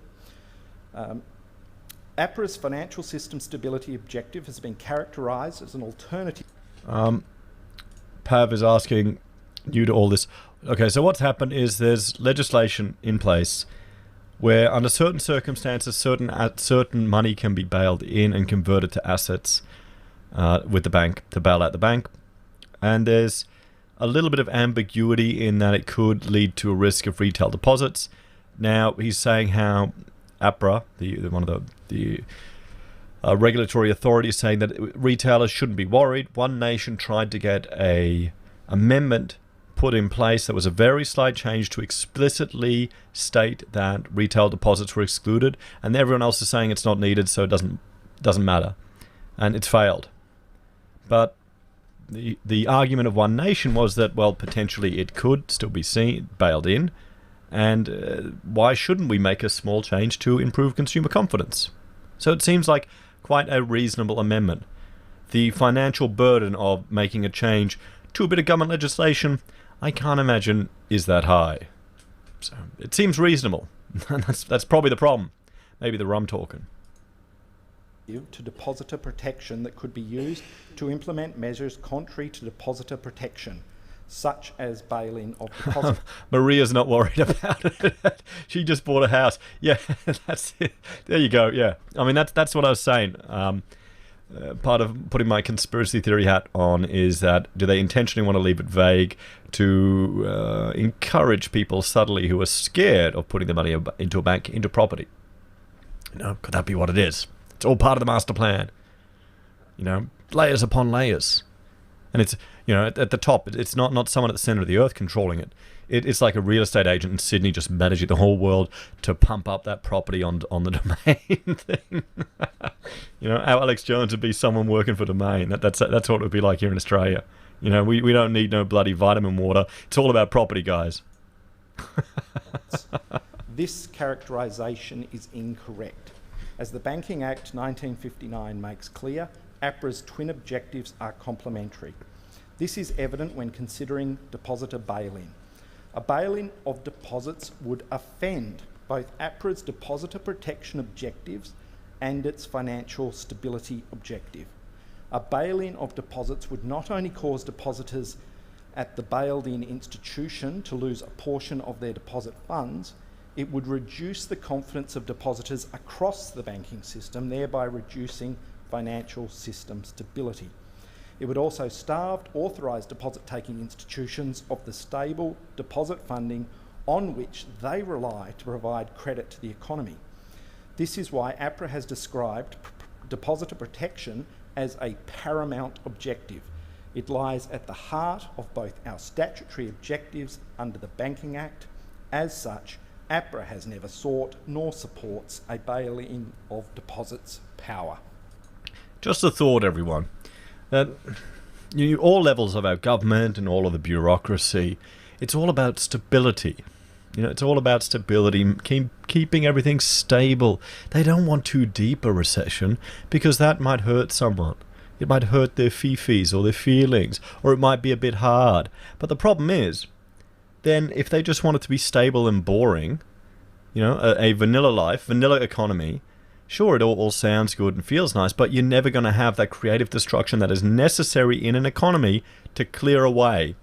APRA's financial system stability objective has been characterised as an alternative..." Pav is asking you to all this. Okay, so what's happened is there's legislation in place where under certain circumstances, certain money can be bailed in and converted to assets with the bank to bail out the bank. And there's a little bit of ambiguity in that it could lead to a risk of retail deposits. Now, he's saying how APRA, one of the regulatory authorities, saying that retailers shouldn't be worried. One Nation tried to get a amendment put in place that was a very slight change to explicitly state that retail deposits were excluded, and everyone else is saying it's not needed, so it doesn't matter, and it's failed. But the argument of One Nation was that, well, potentially it could still be bailed in, and why shouldn't we make a small change to improve consumer confidence? So it seems like quite a reasonable amendment. The financial burden of making a change to a bit of government legislation, I can't imagine is that high. So it seems reasonable. That's probably the problem. Maybe the rum talking. To depositor protection that could be used to implement measures contrary to depositor protection, such as bail-in of deposits. Maria's not worried about it. She just bought a house. Yeah, that's it. There you go. Yeah, I mean that's what I was saying. Part of putting my conspiracy theory hat on is that do they intentionally want to leave it vague to encourage people subtly who are scared of putting the money into a bank, into property? You know, could that be what it is? It's all part of the master plan. You know, layers upon layers. And it's, you know, at the top, it's not someone at the center of the earth controlling it. It's like a real estate agent in Sydney just managing the whole world to pump up that property on the Domain thing. You know, how Alex Jones would be someone working for Domain. That's what it would be like here in Australia. You know, we don't need no bloody vitamin water. It's all about property, guys. This characterisation is incorrect. As the Banking Act 1959 makes clear, APRA's twin objectives are complementary. This is evident when considering depositor bail-in. A bail-in of deposits would offend both APRA's depositor protection objectives and its financial stability objective. A bail-in of deposits would not only cause depositors at the bailed-in institution to lose a portion of their deposit funds, it would reduce the confidence of depositors across the banking system, thereby reducing financial system stability. It would also starve authorised deposit-taking institutions of the stable deposit funding on which they rely to provide credit to the economy. This is why APRA has described depositor protection as a paramount objective. It lies at the heart of both our statutory objectives under the Banking Act. As such, APRA has never sought nor supports a bail-in of deposits power. Just a thought, everyone. That all levels of our government and all of the bureaucracy, it's all about stability. You know, it's all about stability, keeping everything stable. They don't want too deep a recession because that might hurt someone. It might hurt their fifis or their feelings, or it might be a bit hard. But the problem is, then if they just want it to be stable and boring, you know, a vanilla life, vanilla economy, sure, it all sounds good and feels nice, but you're never going to have that creative destruction that is necessary in an economy to clear away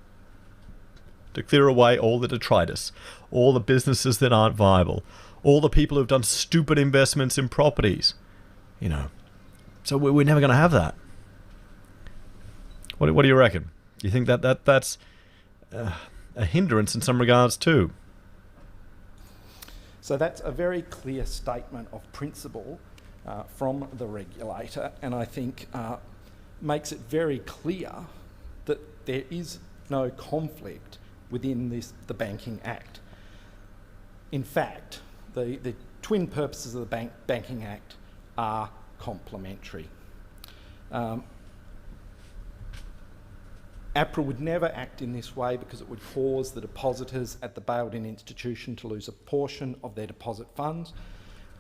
all the detritus, all the businesses that aren't viable, all the people who've done stupid investments in properties, you know. So we're never going to have that. What do you reckon? You think that's a hindrance in some regards too. So that's a very clear statement of principle from the regulator, and I think makes it very clear that there is no conflict within the Banking Act. In fact, the twin purposes of the Banking Act are complementary. APRA would never act in this way because it would cause the depositors at the bailed-in institution to lose a portion of their deposit funds,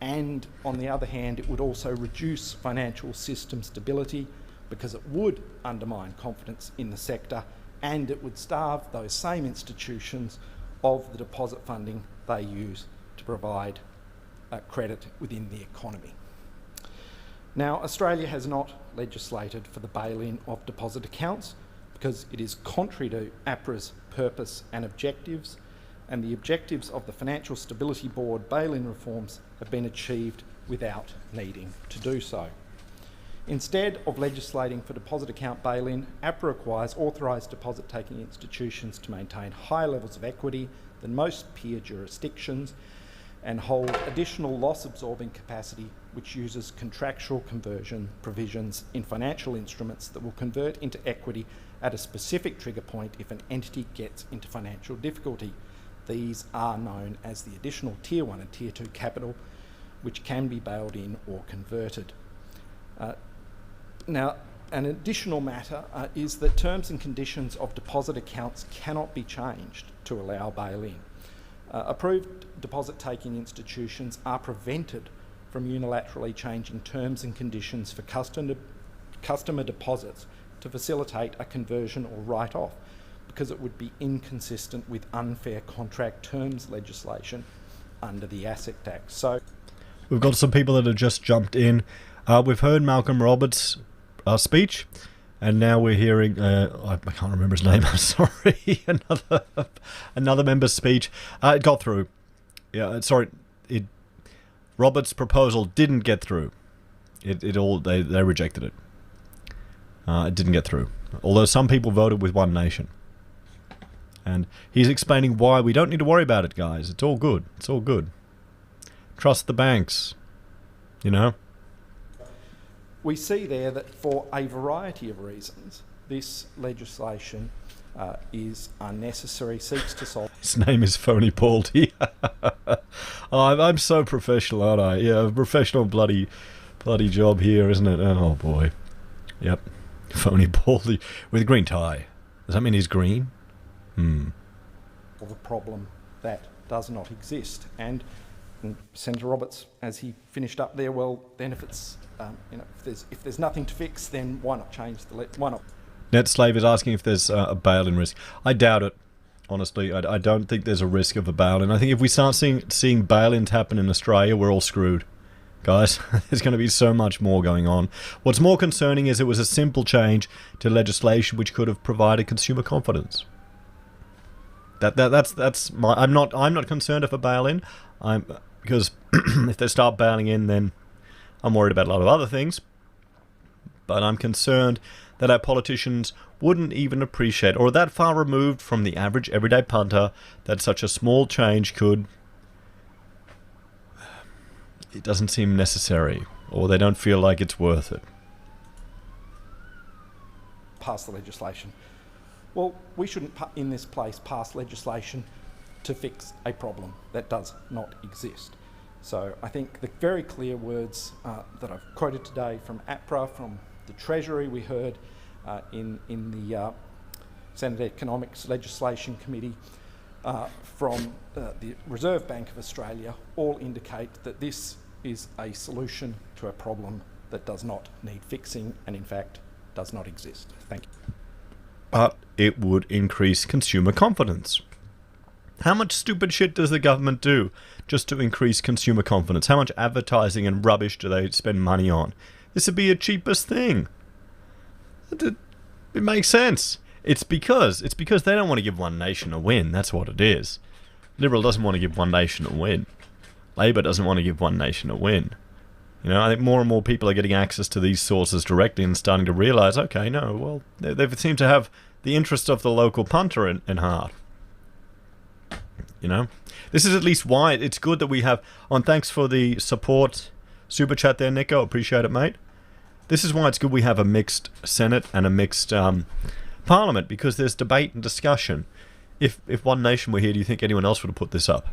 and on the other hand, it would also reduce financial system stability because it would undermine confidence in the sector, and it would starve those same institutions of the deposit funding they use to provide credit within the economy. Now, Australia has not legislated for the bail-in of deposit accounts because it is contrary to APRA's purpose and objectives, and the objectives of the Financial Stability Board bail-in reforms have been achieved without needing to do so. Instead of legislating for deposit account bail-in, APRA requires authorised deposit-taking institutions to maintain higher levels of equity than most peer jurisdictions and hold additional loss-absorbing capacity, which uses contractual conversion provisions in financial instruments that will convert into equity at a specific trigger point if an entity gets into financial difficulty. These are known as the additional Tier 1 and Tier 2 capital, which can be bailed in or converted. Now, an additional matter is that terms and conditions of deposit accounts cannot be changed to allow bail-in. Approved deposit-taking institutions are prevented from unilaterally changing terms and conditions for customer deposits to facilitate a conversion or write-off, because it would be inconsistent with unfair contract terms legislation under the Asset Act. So, we've got some people that have just jumped in. We've heard Malcolm Roberts' speech, and now we're hearing I can't remember his name. I'm sorry. another member's speech. It got through. Yeah, sorry. Roberts' proposal didn't get through. They rejected it. It didn't get through. Although some people voted with One Nation. And he's explaining why we don't need to worry about it, guys. It's all good. It's all good. Trust the banks. You know? We see there that for a variety of reasons, this legislation is unnecessary, seeks to solve... His name is Phony Baldy. I'm so professional, aren't I? Yeah, a professional bloody job here, isn't it? Oh, boy. Yep. Phony Baldy with a green tie. Does that mean he's green? Of a problem that does not exist. And Senator Roberts, as he finished up there, well, then if it's if there's nothing to fix, then why not change why not? Netslave is asking if there's a bail-in risk. I doubt it. Honestly, I don't think there's a risk of a bail-in. I think if we start seeing bail-ins happen in Australia, we're all screwed. Guys, there's going to be so much more going on. What's more concerning is it was a simple change to legislation which could have provided consumer confidence. That's my... I'm not concerned if a bail-in. Because if they start bailing in, then I'm worried about a lot of other things. But I'm concerned that our politicians wouldn't even appreciate, or that far removed from the average everyday punter, that such a small change could... It doesn't seem necessary, or they don't feel like it's worth it. Pass the legislation. Well, we shouldn't, in this place, pass legislation to fix a problem that does not exist. So I think the very clear words that I've quoted today from APRA, from the Treasury we heard in the Senate Economics Legislation Committee, from the Reserve Bank of Australia, all indicate that this is a solution to a problem that does not need fixing and in fact does not exist. Thank you. But it would increase consumer confidence. How much stupid shit does the government do just to increase consumer confidence? How much advertising and rubbish do they spend money on? This would be the cheapest thing. It makes sense. It's because they don't want to give One Nation a win. That's what it is. Liberal doesn't want to give One Nation a win. Labor doesn't want to give One Nation a win. You know, I think more and more people are getting access to these sources directly and starting to realise, okay, no, well, they seem to have the interest of the local punter in heart. you know. This is at least why it's good that we have... And thanks for the support super chat there, Nico. Appreciate it, mate. This is why it's good we have a mixed Senate and a mixed Parliament, because there's debate and discussion. If One Nation were here, do you think anyone else would have put this up?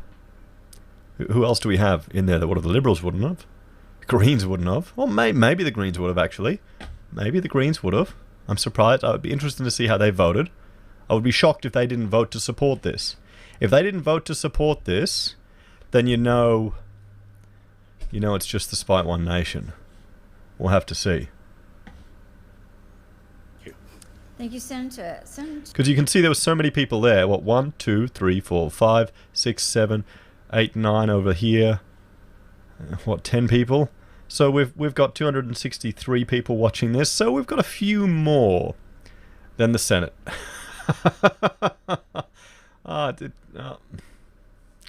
Who else do we have in there that would have? The Liberals wouldn't have. The Greens wouldn't have. Well, maybe the Greens would have, actually. Maybe the Greens would have. I'm surprised. I would be interested to see how they voted. I would be shocked if they didn't vote to support this. If they didn't vote to support this, then you know it's just despite One Nation. We'll have to see. Thank you, Senator. Because you can see there were so many people there. What, 1, 2, 3, 4, 5, 6, 7, 8, 9 over here. What, 10 people? So we've got 263 people watching this. So we've got a few more than the Senate.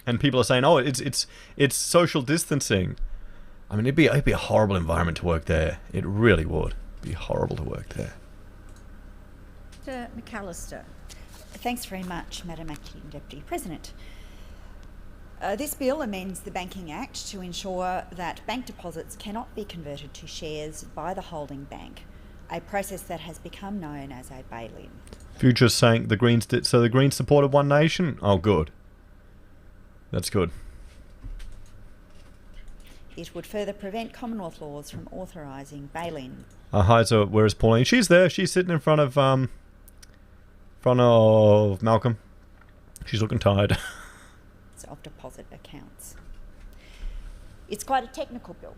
And people are saying, "Oh, it's social distancing." I mean, it'd be a horrible environment to work there. It really would be horrible to work there. McAllister. Thanks very much, Madam Acting Deputy President. This bill amends the Banking Act to ensure that bank deposits cannot be converted to shares by the holding bank, a process that has become known as a bail-in. Future's saying the Greens did, so the Greens supported One Nation? Oh, good. That's good. It would further prevent Commonwealth laws from authorising bail-in. Heise, where is Pauline? She's there. She's sitting in front of Malcolm. She's looking tired. Of deposit accounts. It's quite a technical bill,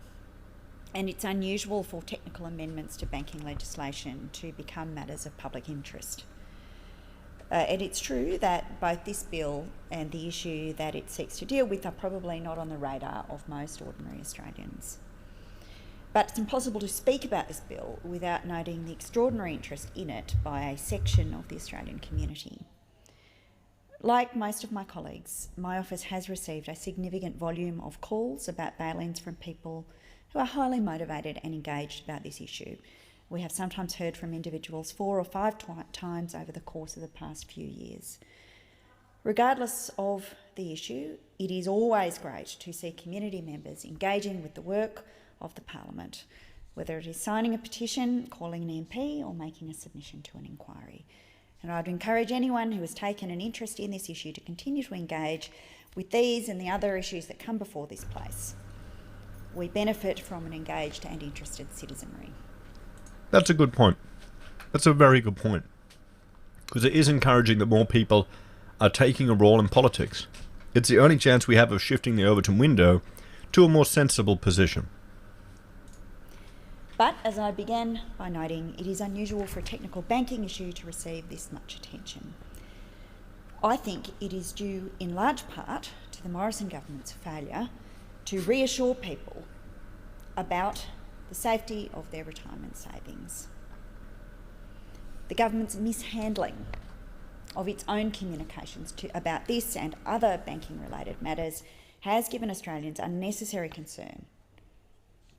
and it's unusual for technical amendments to banking legislation to become matters of public interest. And it's true that both this bill and the issue that it seeks to deal with are probably not on the radar of most ordinary Australians. But it's impossible to speak about this bill without noting the extraordinary interest in it by a section of the Australian community. Like most of my colleagues, my office has received a significant volume of calls about bail-ins from people who are highly motivated and engaged about this issue. We have sometimes heard from individuals 4 or 5 times over the course of the past few years. Regardless of the issue, it is always great to see community members engaging with the work of the Parliament, whether it is signing a petition, calling an MP or making a submission to an inquiry. And I'd encourage anyone who has taken an interest in this issue to continue to engage with these and the other issues that come before this place. We benefit from an engaged and interested citizenry. That's a good point. That's a very good point. Because it is encouraging that more people are taking a role in politics. It's the only chance we have of shifting the Overton window to a more sensible position. But, as I began by noting, it is unusual for a technical banking issue to receive this much attention. I think it is due in large part to the Morrison government's failure to reassure people about the safety of their retirement savings. The government's mishandling of its own communications about this and other banking-related matters has given Australians unnecessary concern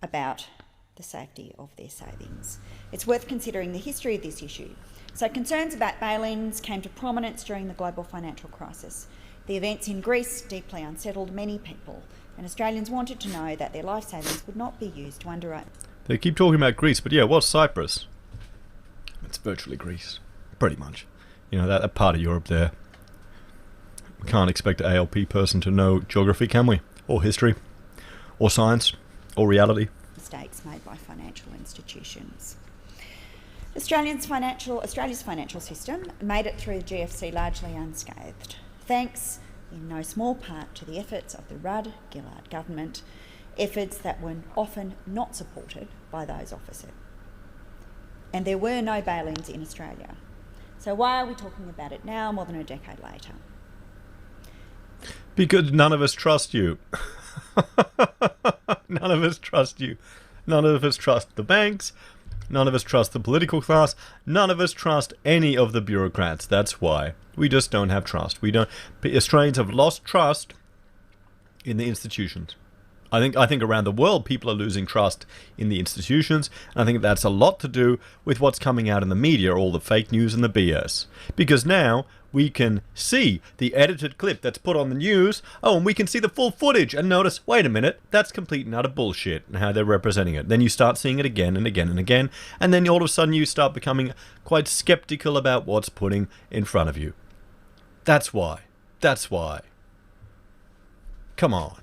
about the safety of their savings. It's worth considering the history of this issue. So concerns about bail-ins came to prominence during the global financial crisis. The events in Greece deeply unsettled many people, and Australians wanted to know that their life savings would not be used to underwrite. They keep talking about Greece, but yeah, what's Cyprus? It's virtually Greece, pretty much. You know, that part of Europe there. We can't expect an ALP person to know geography, can we? Or history, or science, or reality. Mistakes made by financial institutions. Australia's financial system made it through the GFC largely unscathed, thanks in no small part to the efforts of the Rudd-Gillard government, efforts that were often not supported by those opposite. And there were no bail-ins in Australia. So why are we talking about it now, more than a decade later? Because none of us trust you. None of us trust you. None of us trust the banks. None of us trust the political class. None of us trust any of the bureaucrats. That's why. We just don't have trust. Australians have lost trust in the institutions. I think around the world people are losing trust in the institutions, and I think that's a lot to do with what's coming out in the media, all the fake news and the BS. Because now we can see the edited clip that's put on the news, and we can see the full footage and notice, wait a minute, that's complete and utter bullshit, and how they're representing it. Then you start seeing it again and again and again, and then all of a sudden you start becoming quite skeptical about what's putting in front of you. That's why. Come on.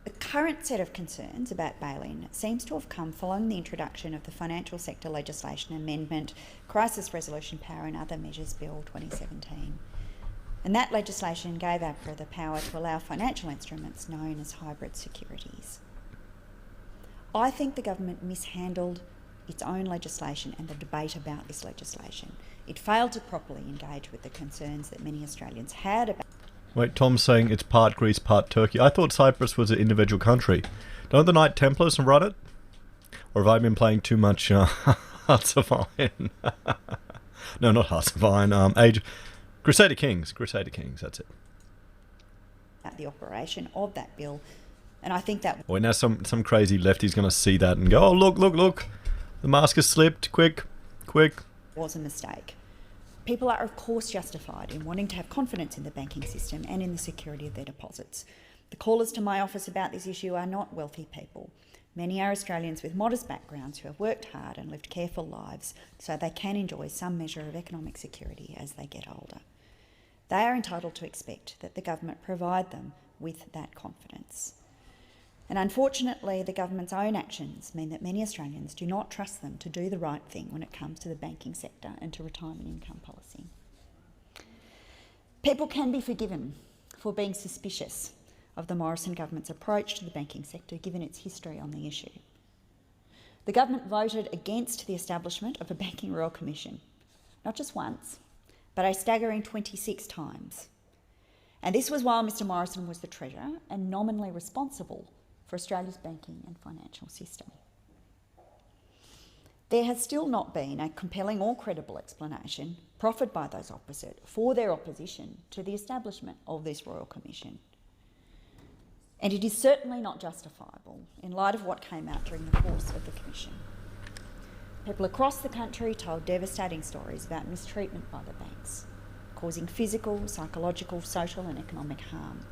The current set of concerns about bail-in seems to have come following the introduction of the Financial Sector Legislation Amendment, Crisis Resolution Power and Other Measures Bill 2017. And that legislation gave APRA the power to allow financial instruments known as hybrid securities. I think the government mishandled its own legislation and the debate about this legislation. It failed to properly engage with the concerns that many Australians had about... Wait, Tom's saying it's part Greece, part Turkey. I thought Cyprus was an individual country. Don't the Knight Templars run it? Or have I been playing too much Hearts of Iron? No, not Hearts of Iron. Crusader Kings, that's it. At the operation of that bill, and I think that... Wait, now some crazy lefty's going to see that and go, oh, look, the mask has slipped, quick. ...was a mistake. People are, of course, justified in wanting to have confidence in the banking system and in the security of their deposits. The callers to my office about this issue are not wealthy people. Many are Australians with modest backgrounds who have worked hard and lived careful lives so they can enjoy some measure of economic security as they get older. They are entitled to expect that the government provide them with that confidence. And unfortunately, the government's own actions mean that many Australians do not trust them to do the right thing when it comes to the banking sector and to retirement income policy. People can be forgiven for being suspicious of the Morrison government's approach to the banking sector, given its history on the issue. The government voted against the establishment of a Banking Royal Commission, not just once, but a staggering 26 times. And this was while Mr Morrison was the Treasurer and nominally responsible for Australia's banking and financial system. There has still not been a compelling or credible explanation proffered by those opposite for their opposition to the establishment of this Royal Commission. And it is certainly not justifiable in light of what came out during the course of the Commission. People across the country told devastating stories about mistreatment by the banks, causing physical, psychological, social and economic harm.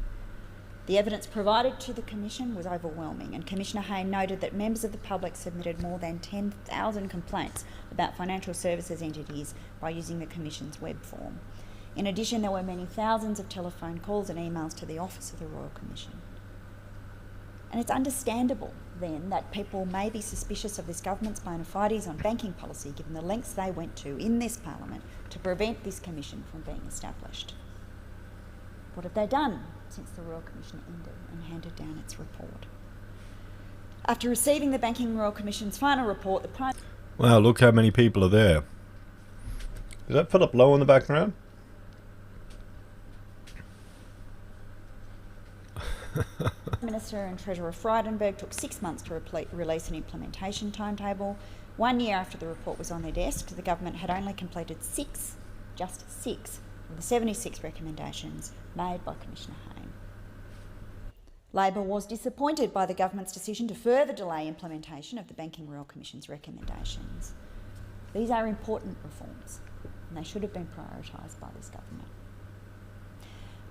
The evidence provided to the Commission was overwhelming, and Commissioner Hayne noted that members of the public submitted more than 10,000 complaints about financial services entities by using the Commission's web form. In addition, there were many thousands of telephone calls and emails to the Office of the Royal Commission. And it's understandable, then, that people may be suspicious of this government's bona fides on banking policy, given the lengths they went to in this Parliament to prevent this Commission from being established. What have they done since the Royal Commission ended and handed down its report? After receiving the Banking Royal Commission's final report, the Prime... Wow, look how many people are there. Is that Philip Lowe in the background? Minister and Treasurer Frydenberg took 6 months to release an implementation timetable. 1 year after the report was on their desk, the government had only completed just six of the 76 recommendations made by Commissioner Hayne. Labor was disappointed by the government's decision to further delay implementation of the Banking Royal Commission's recommendations. These are important reforms, and they should have been prioritised by this government.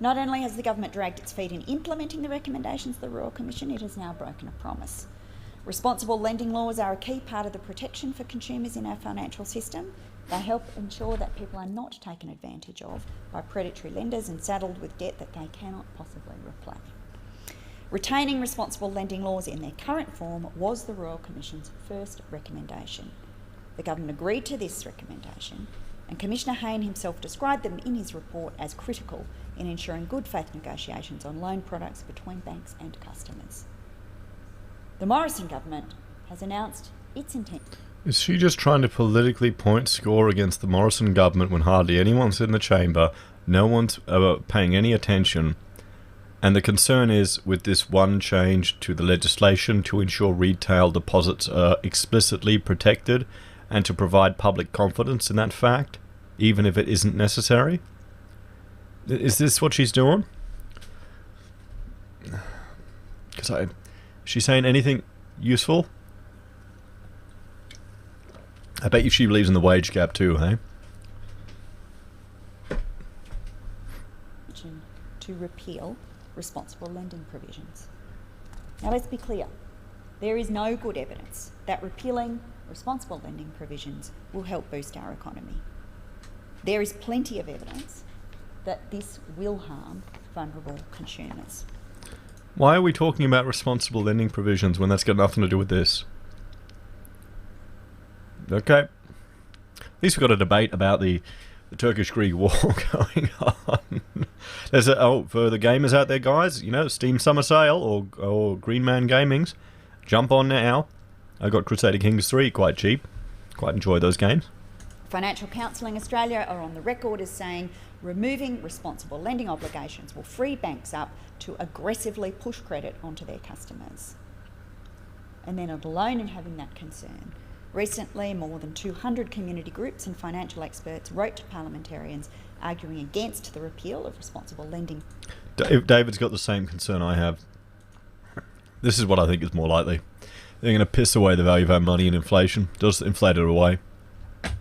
Not only has the government dragged its feet in implementing the recommendations of the Royal Commission, it has now broken a promise. Responsible lending laws are a key part of the protection for consumers in our financial system. They help ensure that people are not taken advantage of by predatory lenders and saddled with debt that they cannot possibly repay. Retaining responsible lending laws in their current form was the Royal Commission's first recommendation. The government agreed to this recommendation, and Commissioner Hayne himself described them in his report as critical in ensuring good faith negotiations on loan products between banks and customers. The Morrison government has announced its intent. Is she just trying to politically point score against the Morrison government when hardly anyone's in the chamber, no one's paying any attention, and the concern is with this one change to the legislation to ensure retail deposits are explicitly protected and to provide public confidence in that fact, even if it isn't necessary? Is this what she's doing? Is she saying anything useful? I bet you she believes in the wage gap too, hey? To repeal responsible lending provisions. Now let's be clear. There is no good evidence that repealing responsible lending provisions will help boost our economy. There is plenty of evidence that this will harm vulnerable consumers. Why are we talking about responsible lending provisions when that's got nothing to do with this? Okay. At least we've got a debate about the Turkish-Greek war going on. There's for the gamers out there, guys, you know, Steam Summer Sale or Green Man Gaming's, jump on now. I got Crusader Kings 3 quite cheap. Quite enjoy those games. Financial Counselling Australia are on the record as saying removing responsible lending obligations will free banks up to aggressively push credit onto their customers. And they're not alone in having that concern. Recently, more than 200 community groups and financial experts wrote to parliamentarians arguing against the repeal of responsible lending. David's got the same concern I have. This is what I think is more likely. They're going to piss away the value of our money in inflation, just inflate it away.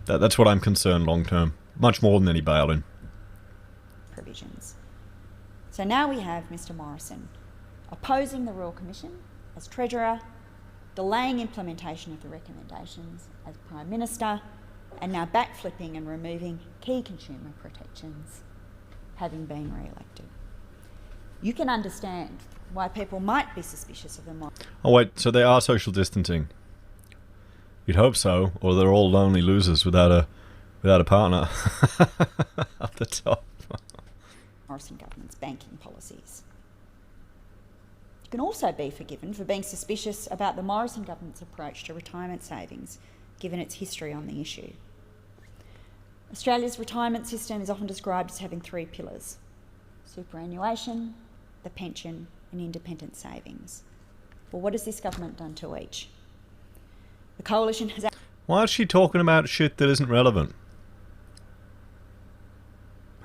That's what I'm concerned long term, much more than any bail-in. Provisions. So now we have Mr Morrison opposing the Royal Commission as Treasurer, delaying implementation of the recommendations as Prime Minister, and now backflipping and removing key consumer protections, having been re-elected. You can understand why people might be suspicious of them. Oh wait, so they are social distancing? You'd hope so, or they're all lonely losers without a partner up the top. Morrison government's banking policies. You can also be forgiven for being suspicious about the Morrison government's approach to retirement savings, given its history on the issue. Australia's retirement system is often described as having three pillars: superannuation, the pension, and independent savings. Well, what has this government done to each? The Coalition has... Why is she talking about shit that isn't relevant?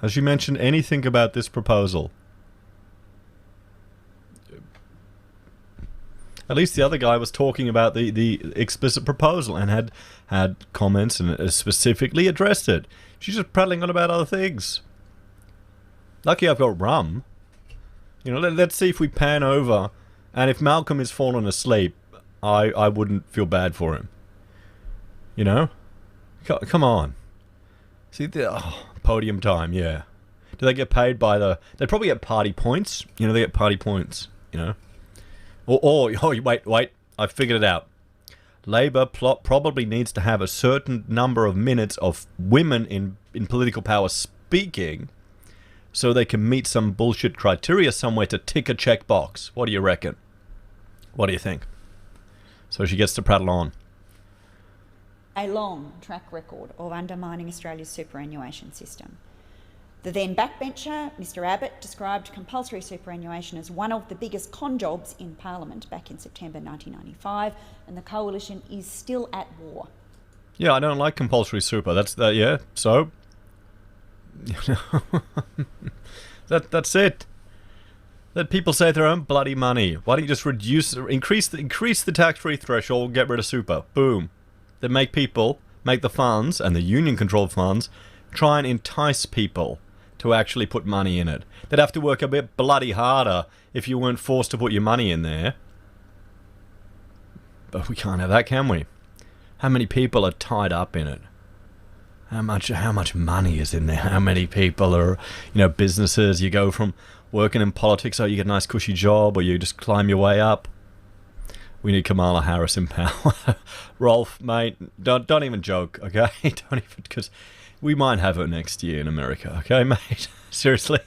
Has she mentioned anything about this proposal? At least the other guy was talking about the explicit proposal and had comments and specifically addressed it. She's just prattling on about other things. Lucky I've got rum. You know, let's see if we pan over, and if Malcolm is fallen asleep, I wouldn't feel bad for him. You know? Come on. See, podium time, yeah. Do they get paid by they probably get party points. You know, they get party points, you know? Oh, wait, I figured it out. Labour probably needs to have a certain number of minutes of women in political power speaking so they can meet some bullshit criteria somewhere to tick a checkbox. What do you reckon? What do you think? So she gets to prattle on. A long track record of undermining Australia's superannuation system. The then backbencher, Mr Abbott, described compulsory superannuation as one of the biggest con jobs in Parliament back in September 1995, and the Coalition is still at war. Yeah, I don't like compulsory super. Yeah, so... that's it. Let people save their own bloody money. Why don't you just increase the tax-free threshold, get rid of super. Boom. Then make the funds, and the union-controlled funds, try and entice people to actually put money in it. They'd have to work a bit bloody harder if you weren't forced to put your money in there. But we can't have that, can we? How many people are tied up in it? How much money is in there? How many people are, businesses? You go from working in politics, you get a nice cushy job, or you just climb your way up. We need Kamala Harris in power. Rolf, mate, don't even joke, okay? Don't even, because we might have her next year in America, okay, mate? Seriously,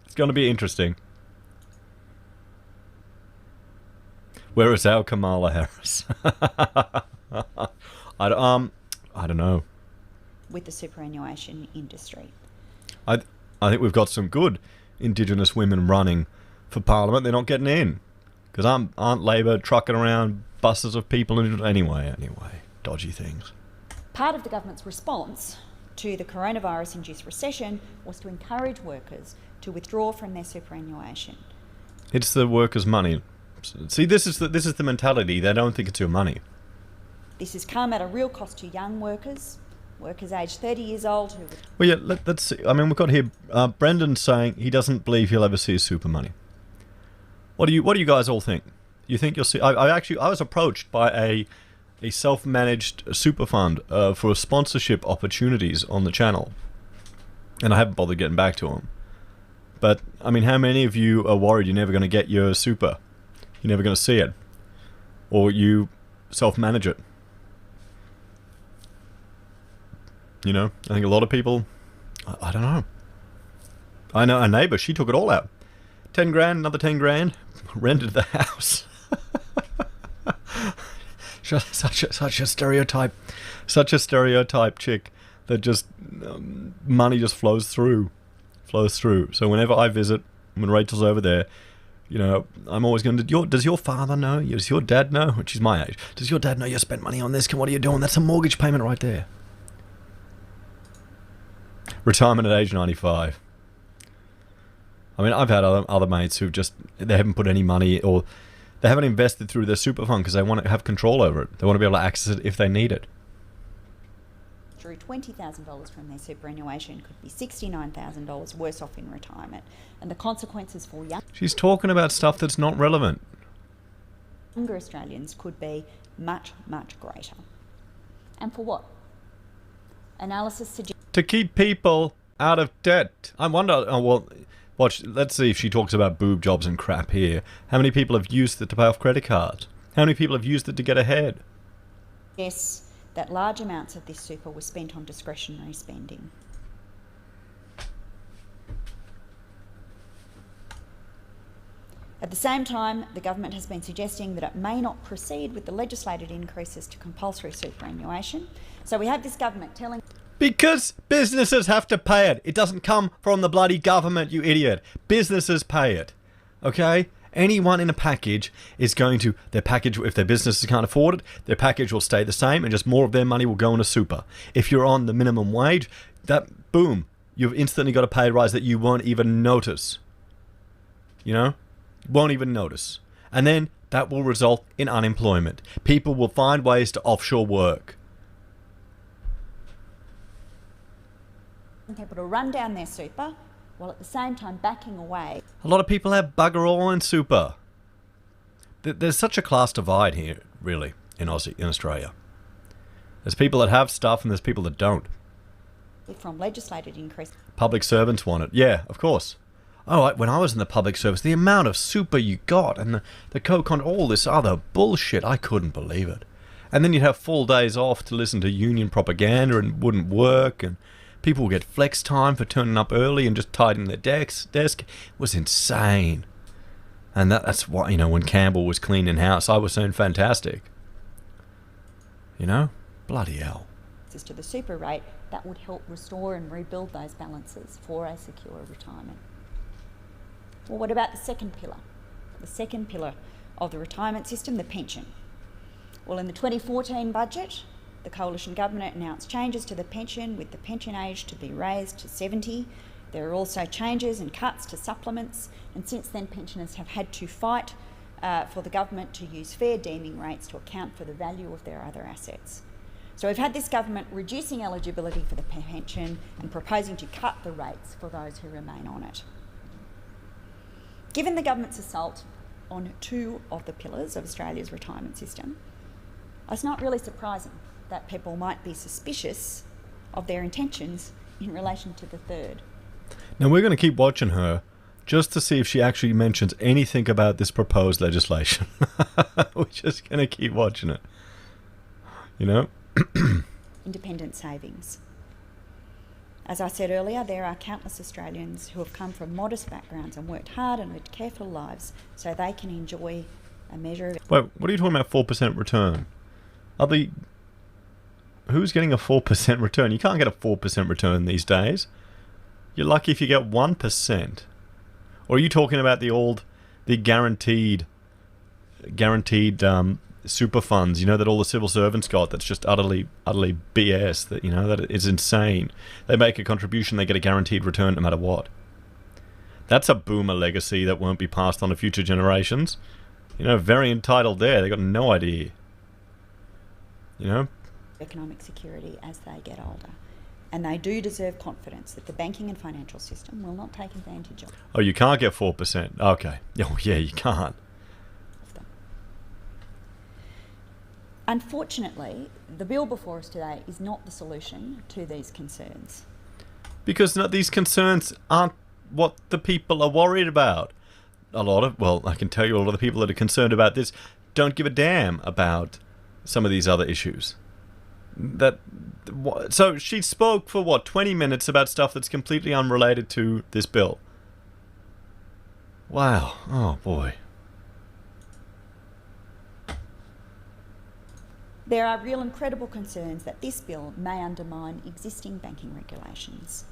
it's going to be interesting. Where is our Kamala Harris? I don't know. With the superannuation industry. I think we've got some good Indigenous women running for Parliament. They're not getting in. Because aren't Labor trucking around buses of people anyway, dodgy things. Part of the government's response to the coronavirus-induced recession was to encourage workers to withdraw from their superannuation. It's the workers' money. See, this is the mentality. They don't think it's your money. This has come at a real cost to young workers aged 30 years old who... Well, yeah, let's see. I mean, we've got here Brendan saying he doesn't believe he'll ever see his super money. What do you guys all think? You think you'll see... I was approached by a self-managed super fund for sponsorship opportunities on the channel. And I haven't bothered getting back to them. But, I mean, how many of you are worried you're never going to get your super? You're never going to see it. Or you self-manage it. You know, I think a lot of people... I don't know. I know a neighbour, she took it all out. 10 grand, another 10 grand. Rented the house. Such a stereotype. Such a stereotype chick that just... money just flows through. So whenever I visit, when Rachel's over there, you know, I'm always going to... Does your father know? Does your dad know? Which is my age. Does your dad know you spent money on this? What are you doing? That's a mortgage payment right there. Retirement at age 95. I mean, I've had other mates who just... They haven't put any money or... They haven't invested through their super fund because they want to have control over it. They want to be able to access it if they need it. Drew $20,000 from their superannuation could be $69,000 worse off in retirement. And the consequences for She's talking about stuff that's not relevant. Younger Australians could be much, much greater. And for what? Analysis suggests... To keep people out of debt. I wonder... Oh, well, watch. Let's see if she talks about boob jobs and crap here. How many people have used it to pay off credit cards? How many people have used it to get ahead? Yes. That large amounts of this super were spent on discretionary spending. At the same time, the government has been suggesting that it may not proceed with the legislated increases to compulsory superannuation. So we have this government telling... Because businesses have to pay it. It doesn't come from the bloody government, you idiot. Businesses pay it. Okay? Anyone in a package is going to... Their package, if their businesses can't afford it, their package will stay the same and just more of their money will go into super. If you're on the minimum wage, that, boom, you've instantly got a pay rise that you won't even notice. You know? Won't even notice. And then that will result in unemployment. People will find ways to offshore work. People to run down their super while at the same time backing away. A lot of people have bugger all in super. There's such a class divide here, really, in Australia. There's people that have stuff and there's people that don't. From legislated increase. Public servants want it. Yeah, of course. Oh, when I was in the public service, the amount of super you got and the Kucoin, all this other bullshit, I couldn't believe it. And then you'd have full days off to listen to union propaganda and it wouldn't work, and people would get flex time for turning up early and just tidying their desk. It was insane. And that's why, you know, when Campbell was cleaning house, I was saying fantastic. You know? Bloody hell. To the super rate, that would help restore and rebuild those balances for a secure retirement. Well, what about the second pillar? The second pillar of the retirement system, the pension. Well, in the 2014 budget, the coalition government announced changes to the pension, with the pension age to be raised to 70. There are also changes and cuts to supplements, and since then pensioners have had to fight for the government to use fair deeming rates to account for the value of their other assets. So we've had this government reducing eligibility for the pension and proposing to cut the rates for those who remain on it. Given the government's assault on two of the pillars of Australia's retirement system, it's not really surprising that people might be suspicious of their intentions in relation to the third. Now we're going to keep watching her just to see if she actually mentions anything about this proposed legislation. We're just going to keep watching it. You know? Independent savings. As I said earlier, there are countless Australians who have come from modest backgrounds and worked hard and lived careful lives so they can enjoy a measure of... Wait, what are you talking about 4% return? Who's getting a 4% return? You can't get a 4% return these days. You're lucky if you get 1%. Or are you talking about the guaranteed super funds, you know, that all the civil servants got, that's just utterly BS, that, you know, that is insane. They make a contribution, they get a guaranteed return no matter what. That's a boomer legacy that won't be passed on to future generations. You know, very entitled there. They got no idea. You know? Economic security as they get older. And they do deserve confidence that the banking and financial system will not take advantage of Oh, you can't get 4%. Okay. Oh, yeah, you can't. them. Unfortunately, the bill before us today is not the solution to these concerns. Because these concerns aren't what the people are worried about. I can tell you a lot of the people that are concerned about this don't give a damn about some of these other issues. So she spoke for 20 minutes about stuff that's completely unrelated to this bill. Wow. Oh boy. There are real and credible concerns that this bill may undermine existing banking regulations.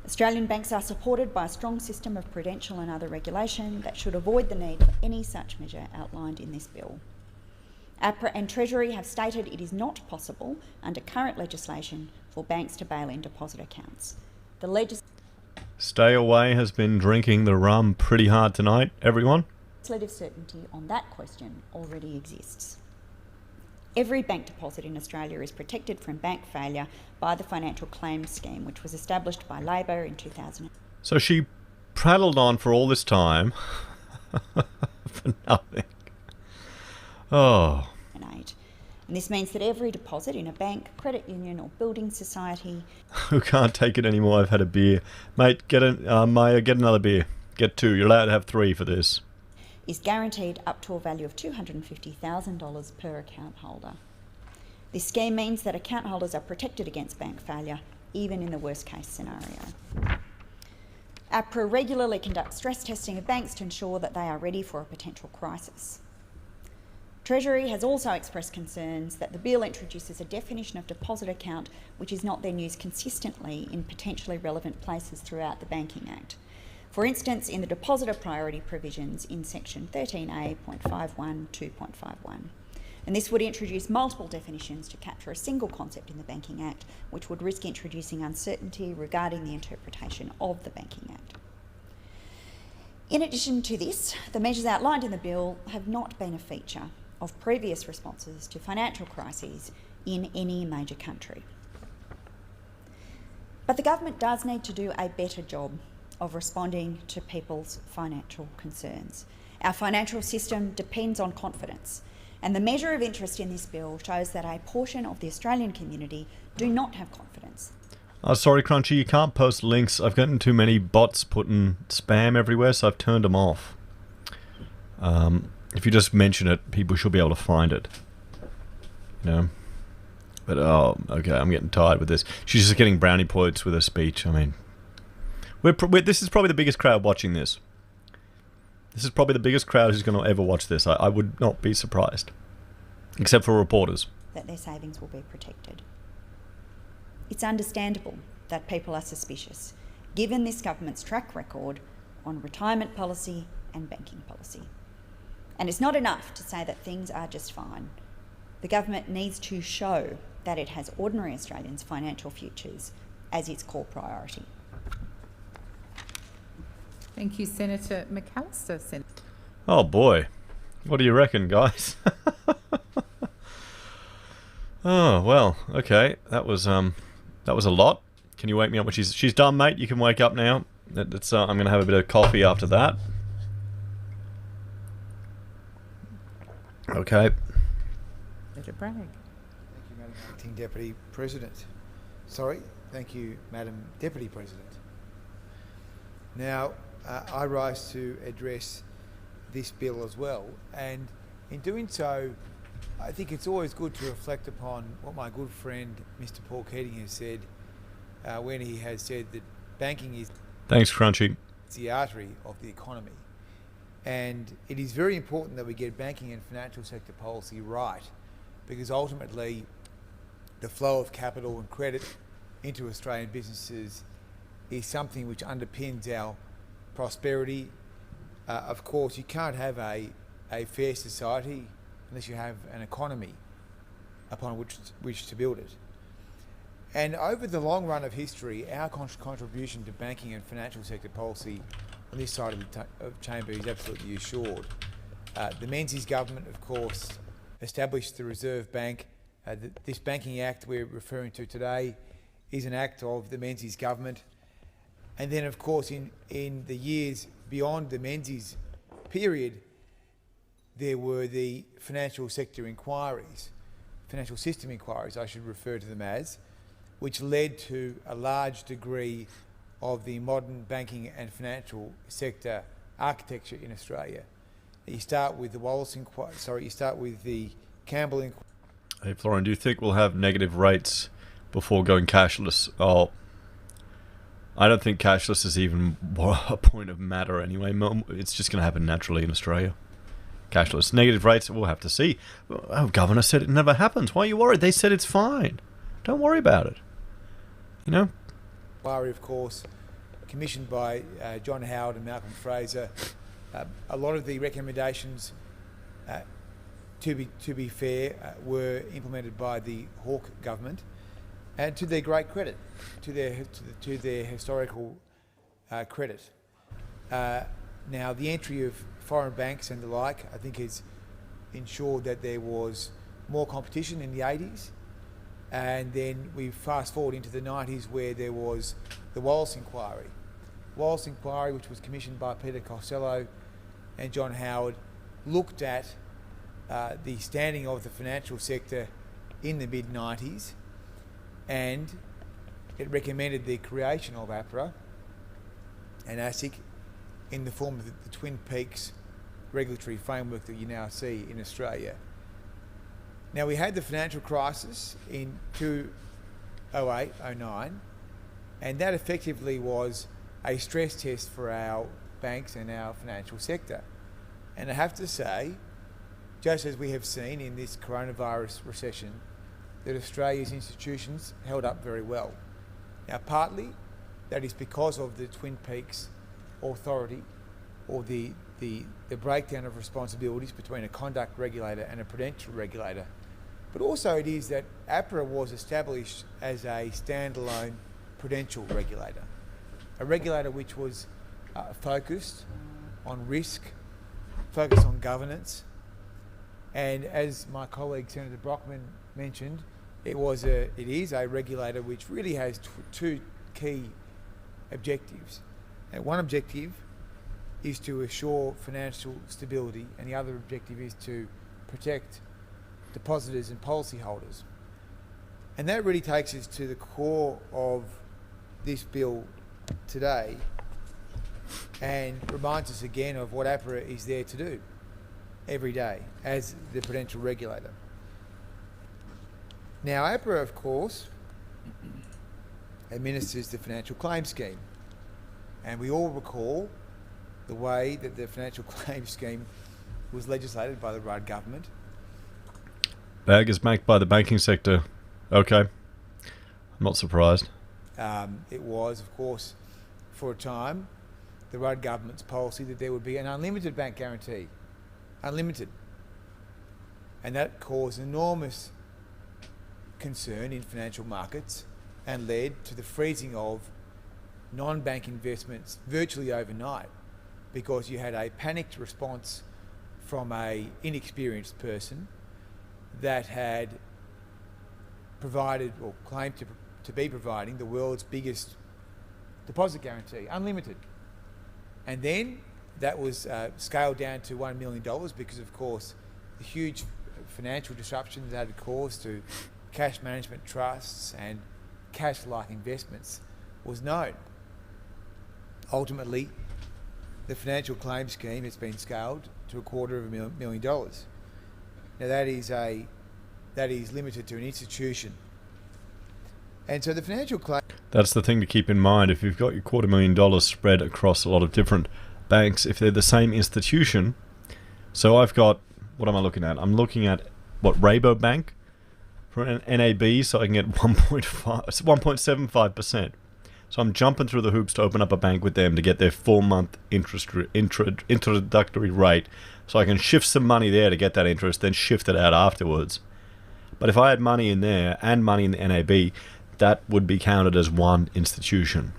Australian banks are supported by a strong system of prudential and other regulation that should avoid the need for any such measure outlined in this bill. APRA and Treasury have stated it is not possible under current legislation for banks to bail in deposit accounts. The Stay Away has been drinking the rum pretty hard tonight, everyone. legislative certainty on that question already exists. Every bank deposit in Australia is protected from bank failure by the Financial Claims Scheme, which was established by Labor in 2000. So she prattled on for all this time for nothing. Oh. And this means that every deposit in a bank, credit union or building society... Who can't take it anymore? I've had a beer. Mate, Maya, get another beer. Get 2. You're allowed to have 3 for this. ...is guaranteed up to a value of $250,000 per account holder. This scheme means that account holders are protected against bank failure, even in the worst case scenario. APRA regularly conducts stress testing of banks to ensure that they are ready for a potential crisis. Treasury has also expressed concerns that the bill introduces a definition of deposit account which is not then used consistently in potentially relevant places throughout the Banking Act. For instance, in the depositor priority provisions in section 13A.51(2.51. And this would introduce multiple definitions to capture a single concept in the Banking Act, which would risk introducing uncertainty regarding the interpretation of the Banking Act. In addition to this, the measures outlined in the bill have not been a feature of previous responses to financial crises in any major country. But the government does need to do a better job of responding to people's financial concerns. Our financial system depends on confidence, and the measure of interest in this bill shows that a portion of the Australian community do not have confidence. Oh, sorry, Crunchy, you can't post links. I've gotten too many bots putting spam everywhere, so I've turned them off. If you just mention it, people should be able to find it. You know? But, oh, okay, I'm getting tired with this. She's just getting brownie points with her speech. I mean, this is probably the biggest crowd watching this. This is probably the biggest crowd who's going to ever watch this. I would not be surprised. Except for reporters. That their savings will be protected. It's understandable that people are suspicious, given this government's track record on retirement policy and banking policy. And it's not enough to say that things are just fine. The government needs to show that it has ordinary Australians' financial futures as its core priority. Thank you, Senator McAllister. Oh boy, what do you reckon, guys? Oh well, okay, that was a lot. Can you wake me up when she's done, mate? You can wake up now. I'm gonna have a bit of coffee after that. Okay. Senator Bragg. Thank you, Madam Acting Deputy President. Thank you, Madam Deputy President. Now, I rise to address this bill as well, and in doing so, I think it's always good to reflect upon what my good friend Mr. Paul Keating has said when he has said that banking is Thanks, Crunchy. the artery of the economy. And it is very important that we get banking and financial sector policy right, because ultimately the flow of capital and credit into Australian businesses is something which underpins our prosperity. Of course, you can't have a fair society unless you have an economy upon which to build it. And over the long run of history, our contribution to banking and financial sector policy on this side of the chamber is absolutely assured. The Menzies government, of course, established the Reserve Bank. This Banking Act we're referring to today is an act of the Menzies government. And then, of course, in the years beyond the Menzies period, there were the financial sector inquiries, financial system inquiries, I should refer to them as, which led to a large degree of the modern banking and financial sector architecture in Australia. You start with the Wallace inquiry, you start with the Campbell inquiry. Hey, Florian, do you think we'll have negative rates before going cashless? Oh, I don't think cashless is even a point of matter anyway. It's just going to happen naturally in Australia. Cashless. Negative rates, we'll have to see. Our governor said it never happens. Why are you worried? They said it's fine. Don't worry about it. You know? Inquiry, of course, commissioned by John Howard and Malcolm Fraser. A lot of the recommendations, to be fair, were implemented by the Hawke government, and to their great credit, to their historical credit. Now, the entry of foreign banks and the like, I think, has ensured that there was more competition in the 80s, and then we fast forward into the 90s where there was the Wallace inquiry. Wallace inquiry, which was commissioned by Peter Costello and John Howard, looked at the standing of the financial sector in the mid-90s, and it recommended the creation of APRA and ASIC in the form of the Twin Peaks regulatory framework that you now see in Australia. Now, we had the financial crisis in 2008-09, and that effectively was a stress test for our banks and our financial sector. And I have to say, just as we have seen in this coronavirus recession, that Australia's institutions held up very well. Now, partly that is because of the Twin Peaks authority, or the breakdown of responsibilities between a conduct regulator and a prudential regulator. But also it is that APRA was established as a standalone prudential regulator, a regulator which was focused on risk, focused on governance, and as my colleague Senator Brockman mentioned, it is a regulator which really has two key objectives. And one objective is to assure financial stability, and the other objective is to protect depositors and policyholders. And that really takes us to the core of this bill today and reminds us again of what APRA is there to do every day as the prudential regulator. Now, APRA, of course, administers the financial claims scheme, and we all recall the way that the financial claims scheme was legislated by the Rudd government. Bag is banked by the banking sector. Okay. I'm not surprised. It was, of course, for a time, the Rudd government's policy that there would be an unlimited bank guarantee. Unlimited. And that caused enormous concern in financial markets and led to the freezing of non-bank investments virtually overnight, because you had a panicked response from an inexperienced person that had provided or claimed to be providing the world's biggest deposit guarantee, unlimited. And then that was scaled down to $1 million because, of course, the huge financial disruption that had caused to cash management trusts and cash-like investments was known. Ultimately, the financial claims scheme has been scaled to $250,000. Now that is limited to an institution. And so the financial claim... That's the thing to keep in mind. If you've got your $250,000 spread across a lot of different banks, if they're the same institution, so I've got, what am I looking at? I'm looking at, Rabobank for an NAB, so I can get 1.75%. So I'm jumping through the hoops to open up a bank with them to get their 4-month introductory rate, so I can shift some money there to get that interest, then shift it out afterwards. But if I had money in there and money in the NAB, that would be counted as one institution.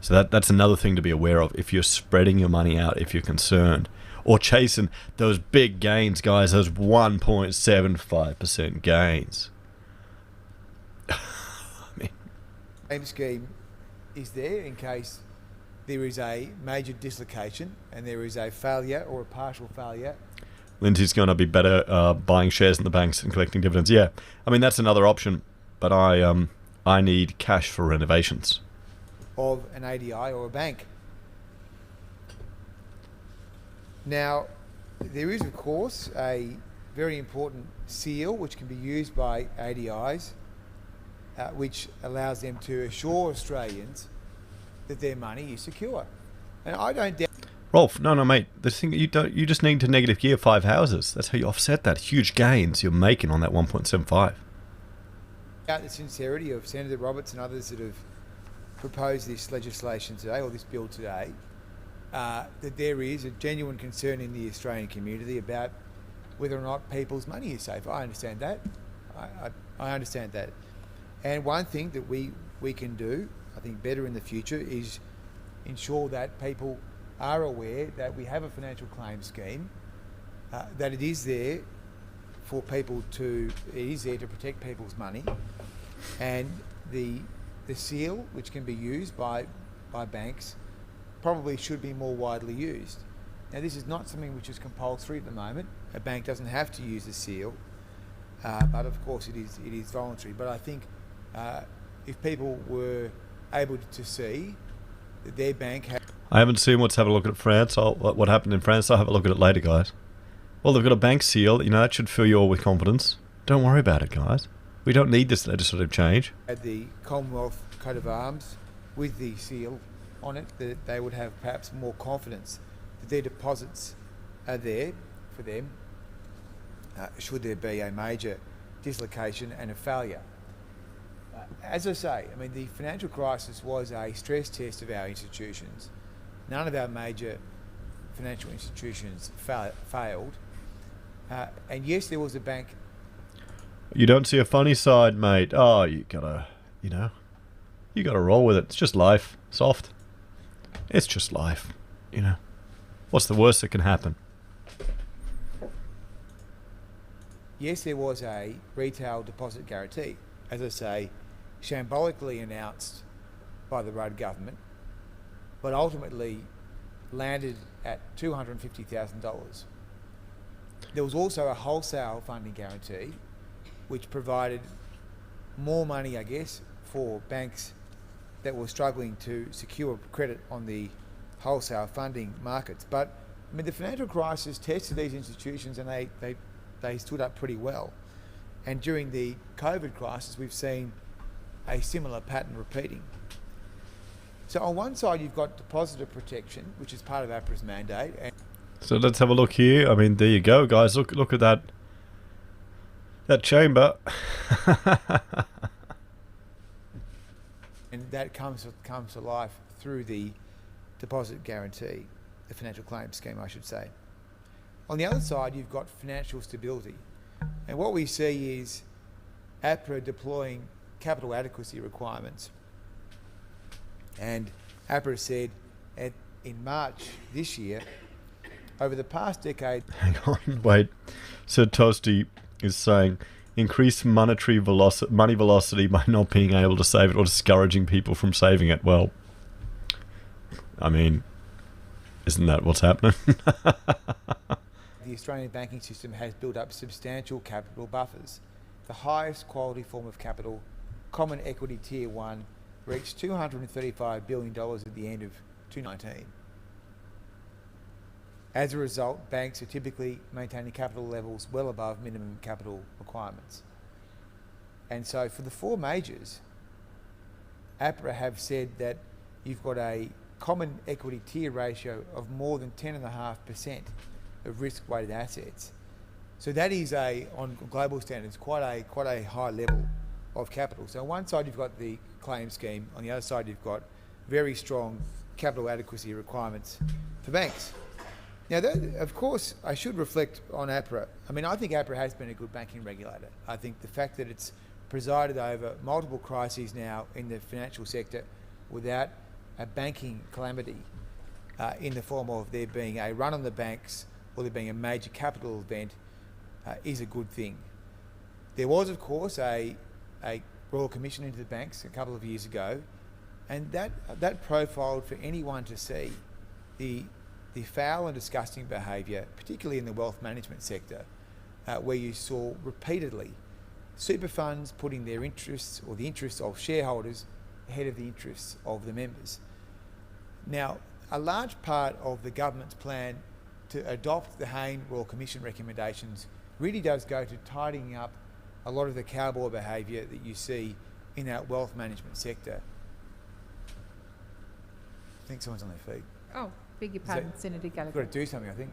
So that's another thing to be aware of if you're spreading your money out, if you're concerned. or chasing those big gains, guys, those 1.75% gains. Claim scheme is there in case there is a major dislocation and there is a failure or a partial failure. Lindsay's going to be better buying shares in the banks and collecting dividends. Yeah, I mean, that's another option, but I need cash for renovations. Of an ADI or a bank. Now, there is, of course, a very important seal which can be used by ADIs, which allows them to assure Australians that their money is secure. And I don't doubt... Rolf, no, mate. The thing you just need to negative gear 5 houses. That's how you offset that huge gains you're making on that 1.75. The sincerity of Senator Roberts and others that have proposed this legislation today, or this bill today, that there is a genuine concern in the Australian community about whether or not people's money is safe. I understand that. I understand that. And one thing that we can do, I think, better in the future is ensure that people are aware that we have a financial claim scheme, that it is there for people to, it is there to protect people's money, and the seal, which can be used by banks, probably should be more widely used. Now, this is not something which is compulsory at the moment. A bank doesn't have to use the seal, but of course it is voluntary. But I think if people were able to see that their bank had... I haven't seen what's having a look at France. What happened in France, I'll have a look at it later, guys. Well, they've got a bank seal. You know, that should fill you all with confidence. Don't worry about it, guys. We don't need this legislative change. Had the Commonwealth coat of arms with the seal on it, that they would have perhaps more confidence that their deposits are there for them should there be a major dislocation and a failure. As I say, I mean, the financial crisis was a stress test of our institutions. None of our major financial institutions failed. And yes, there was a bank. You don't see a funny side, mate. Oh, you gotta roll with it. It's just life. Soft. It's just life, you know. What's the worst that can happen? Yes, there was a retail deposit guarantee, as I say, shambolically announced by the Rudd government, but ultimately landed at $250,000. There was also a wholesale funding guarantee, which provided more money, I guess, for banks that were struggling to secure credit on the wholesale funding markets. But I mean, the financial crisis tested these institutions, and they stood up pretty well. And during the COVID crisis, we've seen a similar pattern repeating. So on one side, you've got depositor protection, which is part of APRA's mandate. And so let's have a look here. I mean, there you go, guys. Look at that chamber. And that comes to life through the deposit guarantee, the financial claims scheme, I should say. On the other side, you've got financial stability. And what we see is APRA deploying capital adequacy requirements. And APRA said in March this year, over the past decade... Hang on, wait. So Toasty is saying, increase money velocity by not being able to save it or discouraging people from saving it. Well, I mean, isn't that what's happening? The Australian banking system has built up substantial capital buffers. The highest quality form of capital, Common Equity Tier 1, reached $235 billion at the end of 2019. As a result, banks are typically maintaining capital levels well above minimum capital requirements. And so for the four majors, APRA have said that you've got a common equity tier ratio of more than 10.5% of risk-weighted assets. So that is on global standards, quite a high level of capital. So on one side you've got the claim scheme, on the other side you've got very strong capital adequacy requirements for banks. Now, of course, I should reflect on APRA. I mean, I think APRA has been a good banking regulator. I think the fact that it's presided over multiple crises now in the financial sector without a banking calamity in the form of there being a run on the banks or there being a major capital event is a good thing. There was, of course, a Royal Commission into the banks a couple of years ago, and that profiled for anyone to see the foul and disgusting behaviour, particularly in the wealth management sector, where you saw repeatedly super funds putting their interests or the interests of shareholders ahead of the interests of the members. Now, a large part of the government's plan to adopt the Hayne Royal Commission recommendations really does go to tidying up a lot of the cowboy behaviour that you see in that wealth management sector. I think someone's on their feet. Oh, beg your pardon, Senator Gallagher. I've got to do something, I think.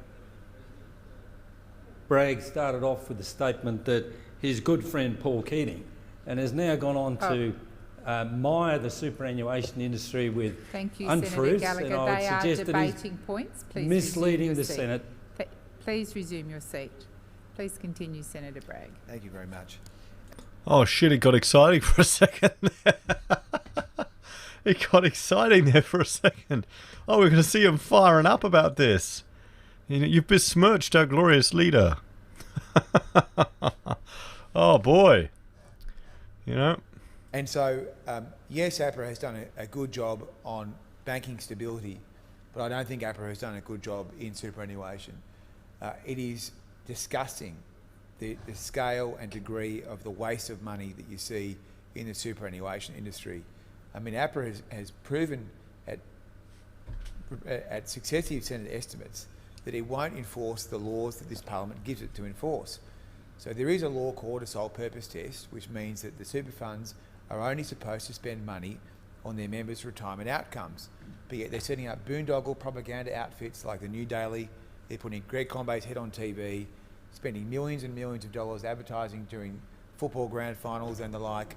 Bragg started off with the statement that his good friend Paul Keating, and has now gone on to mire the superannuation industry with Thank you, untruths, Senator Gallagher. and I would They are suggest that he's debating points. Please misleading resume the your Senate. seat. Please resume your seat. Please continue, Senator Bragg. Thank you very much. Oh shit, it got exciting for a second there. It got exciting there for a second. Oh, we're going to see him firing up about this. You know, you've besmirched our glorious leader. Oh boy. You know. And so, yes, APRA has done a good job on banking stability, but I don't think APRA has done a good job in superannuation. It is disgusting, the scale and degree of the waste of money that you see in the superannuation industry. I mean, APRA has proven at successive Senate estimates that it won't enforce the laws that this Parliament gives it to enforce. So there is a law called a sole purpose test, which means that the super funds are only supposed to spend money on their members' retirement outcomes. But yet they're setting up boondoggle propaganda outfits like the New Daily. They're putting Greg Conbay's head on TV, spending millions and millions of dollars advertising during football grand finals and the like.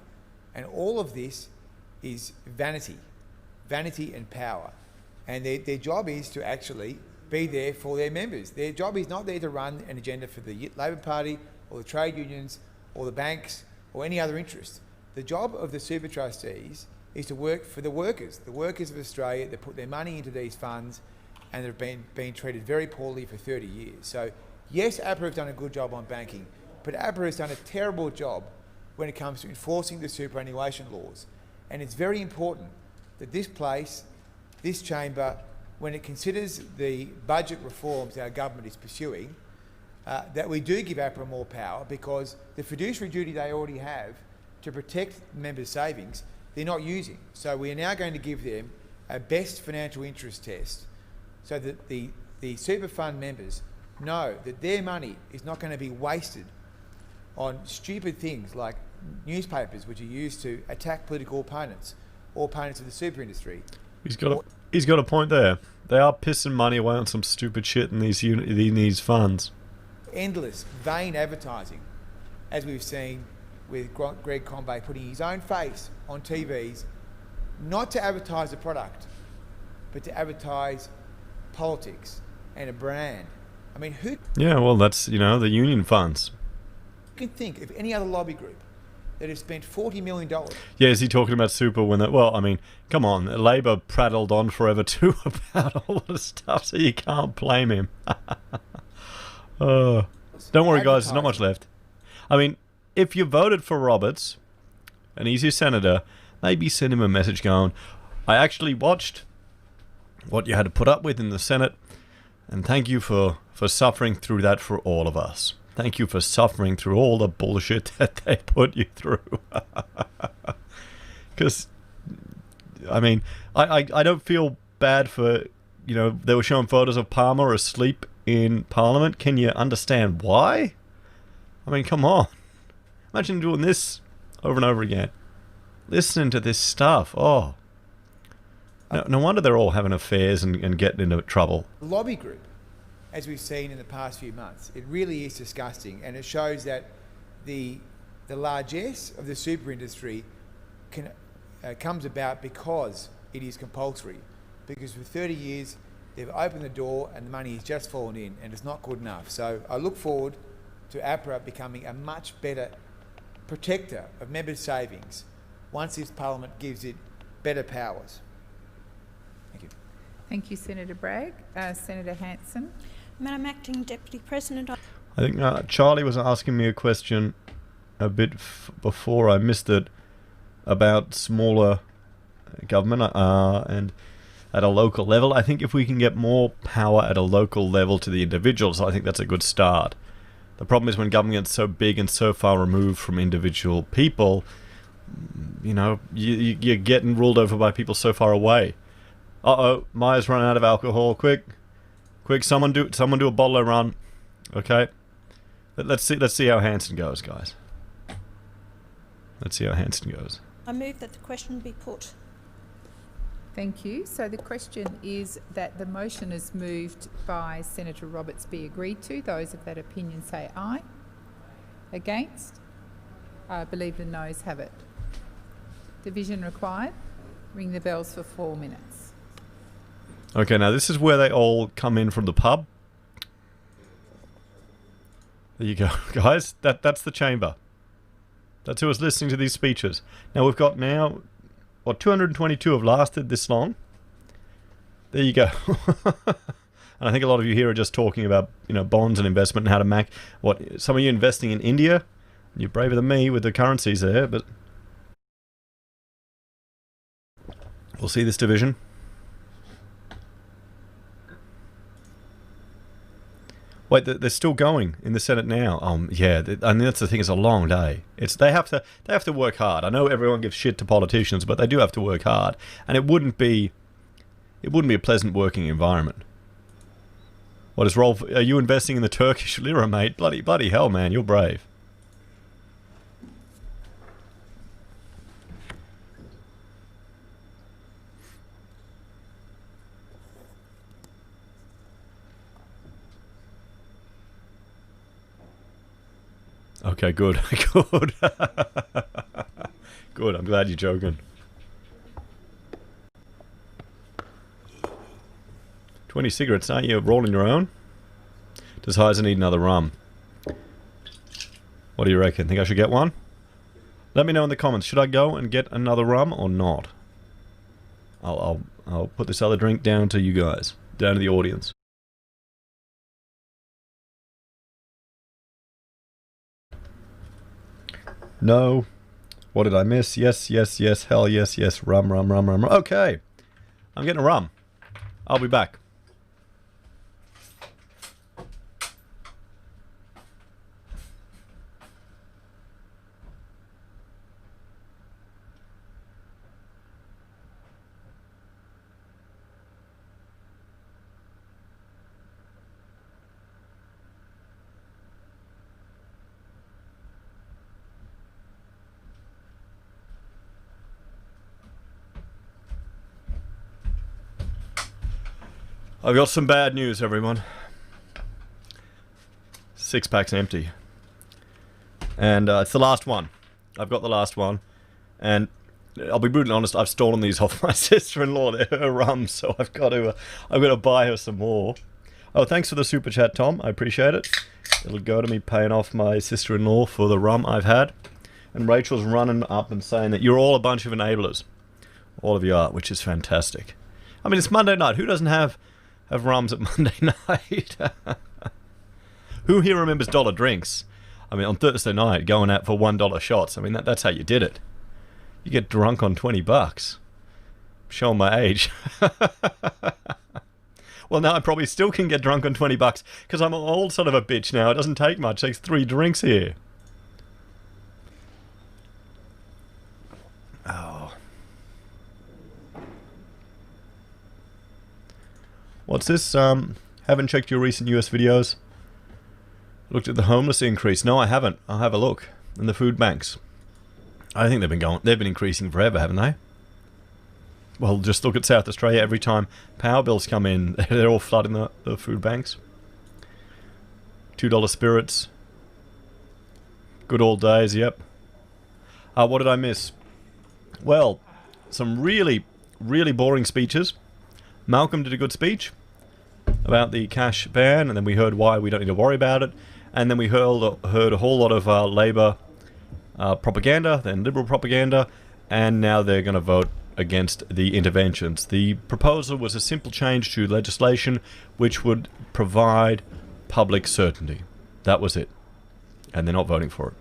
And all of this is vanity and power. And their job is to actually be there for their members. Their job is not there to run an agenda for the Labor Party or the trade unions or the banks or any other interest. The job of the super trustees is to work for the workers of Australia that put their money into these funds and have been treated very poorly for 30 years. So yes, APRA have done a good job on banking, but APRA has done a terrible job when it comes to enforcing the superannuation laws. And it's very important that this chamber, when it considers the budget reforms our government is pursuing, that we do give APRA more power, because the fiduciary duty they already have to protect members' savings, they're not using. So we are now going to give them a best financial interest test so that the super fund members know that their money is not going to be wasted on stupid things like newspapers which are used to attack political opponents or opponents of the super industry. He's got a point there. They are pissing money away on some stupid shit in these funds. Endless, vain advertising, as we've seen with Greg Conbay putting his own face on TVs, not to advertise a product, but to advertise politics and a brand. I mean, who... Yeah, well, that's, the union funds. You can think of any other lobby group that has spent $40 million. Yeah, is he talking about super when that... Well, I mean, come on. Labor prattled on forever too about all this stuff, so you can't blame him. Don't worry, guys. There's not much left. I mean, if you voted for Roberts and he's your senator, maybe send him a message going, I actually watched what you had to put up with in the Senate, and thank you for suffering through that for all of us. Thank you for suffering through all the bullshit that they put you through. Because, I mean, I don't feel bad for, they were showing photos of Palmer asleep in Parliament. Can you understand why? I mean, come on. Imagine doing this over and over again. Listening to this stuff. Oh. No wonder they're all having affairs and getting into trouble. Lobby group, as we've seen in the past few months, it really is disgusting, and it shows that the largesse of the super industry comes about because it is compulsory. Because for 30 years they've opened the door and the money has just fallen in, and it's not good enough. So I look forward to APRA becoming a much better protector of members' savings once this Parliament gives it better powers. Thank you. Thank you, Senator Bragg. Senator Hanson. Madam Acting Deputy President. I think Charlie was asking me a question a bit before. I missed it, about smaller government and at a local level. I think if we can get more power at a local level to the individuals, I think that's a good start. The problem is when government's so big and so far removed from individual people, you know, you're getting ruled over by people so far away. Uh-oh, Maya's running out of alcohol. Quick, someone do a bottle run. Okay, let's see how Hanson goes, guys. Let's see how Hanson goes. I move that the question be put. Thank you. So the question is that the motion is moved by Senator Roberts be agreed to. Those of that opinion say aye. Against? I believe the noes have it. Division required. Ring the bells for 4 minutes. Okay, now this is where they all come in from the pub. There you go, guys. That's the chamber. That's who was listening to these speeches. Now we've got 222 have lasted this long. There you go. And I think a lot of you here are just talking about, you know, bonds and investment and how to some of you investing in India. You're braver than me with the currencies there, but we'll see this division. Wait, they're still going in the Senate now. Yeah, I mean that's the thing. It's a long day. They have to work hard. I know everyone gives shit to politicians, but they do have to work hard, and it wouldn't be a pleasant working environment. What is Rolf? Are you investing in the Turkish lira, mate? Bloody hell, man! You're brave. Okay, good. Good. Good, I'm glad you're joking. 20 cigarettes, aren't you rolling your own? Does Heise need another rum? What do you reckon? Think I should get one? Let me know in the comments. Should I go and get another rum or not? I'll put this other drink down to you guys. Down to the audience. No. What did I miss? Yes, yes, yes. Hell yes, yes. Rum, rum, rum, rum. Okay. I'm getting a rum. I'll be back. I've got some bad news, everyone. 6-pack's empty. And it's the last one. I've got the last one. And I'll be brutally honest, I've stolen these off my sister-in-law. They're her rum, so I've got to buy her some more. Oh, thanks for the super chat, Tom. I appreciate it. It'll go to me paying off my sister-in-law for the rum I've had. And Rachel's running up and saying that you're all a bunch of enablers. All of you are, which is fantastic. I mean, it's Monday night. Who doesn't have rums at Monday night? Who here remembers dollar drinks? I mean, on Thursday night, going out for $1 shots. I mean, that's how you did it. You get drunk on $20. Showing my age. Well, now I probably still can get drunk on $20 because I'm an old son of a bitch now. It doesn't take much. It takes 3 drinks here. Oh. What's this? Haven't checked your recent US videos. Looked at the homeless increase. No, I haven't. I'll have a look. And the food banks. I think they've been increasing forever, haven't they? Well, just look at South Australia. Every time power bills come in, they're all flooding the food banks. $2 spirits. Good old days, yep. What did I miss? Well, some really, really boring speeches. Malcolm did a good speech about the cash ban, and then we heard why we don't need to worry about it. And then we heard a whole lot of Labour propaganda, then Liberal propaganda, and now they're going to vote against the interventions. The proposal was a simple change to legislation which would provide public certainty. That was it. And they're not voting for it.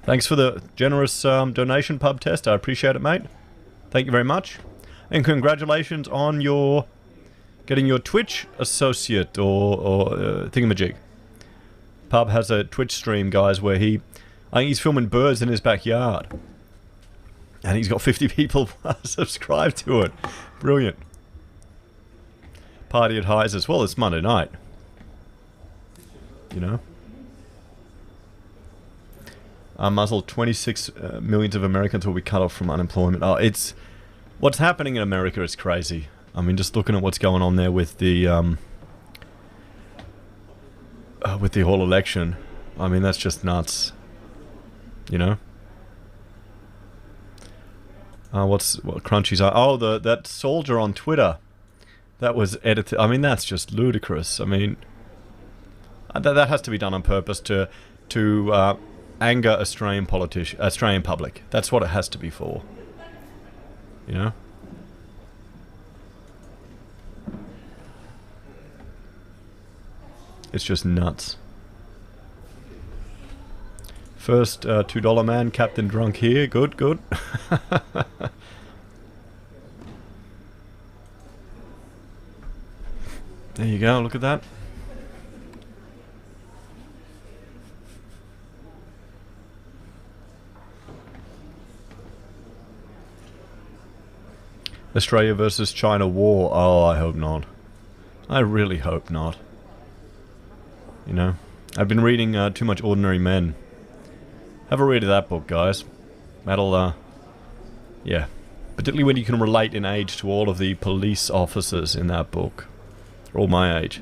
Thanks for the generous donation, Pub Test. I appreciate it, mate. Thank you very much. And congratulations on your getting your Twitch associate or thingamajig. Pub has a Twitch stream, guys, where I think he's filming birds in his backyard. And he's got 50 people subscribed to it. Brilliant. Party at Heise's. Well, it's Monday night. You know? Muzzle, 26 millions of Americans will be cut off from unemployment. Oh, it's... What's happening in America is crazy. I mean, just looking at what's going on there with the whole election. I mean, that's just nuts. You know? What Crunchy's... Oh, that soldier on Twitter. That was edited... I mean, that's just ludicrous. I mean... That has to be done on purpose to anger Australian public. That's what it has to be for. You know? It's just nuts. First $2 man, Captain Drunk here. Good, good. There you go, look at that. Australia versus China war. Oh, I hope not. I really hope not. You know? I've been reading too much Ordinary Men. Have a read of that book, guys. That'll, yeah. Particularly when you can relate in age to all of the police officers in that book. They're all my age.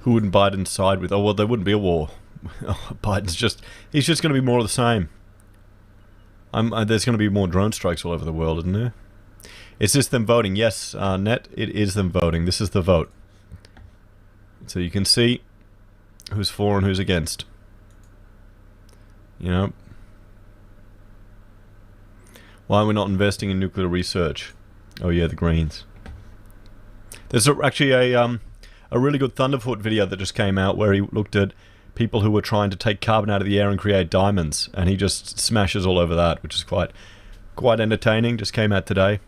Who wouldn't Biden side with? Oh, well, there wouldn't be a war. Biden's just... He's just going to be more of the same. There's going to be more drone strikes all over the world, isn't there? Is this them voting? Yes, Net, it is them voting. This is the vote. So you can see who's for and who's against. You know? Why are we not investing in nuclear research? Oh yeah, the Greens. There's actually a really good Thunderfoot video that just came out where he looked at people who were trying to take carbon out of the air and create diamonds, and he just smashes all over that, which is quite entertaining. Just came out today.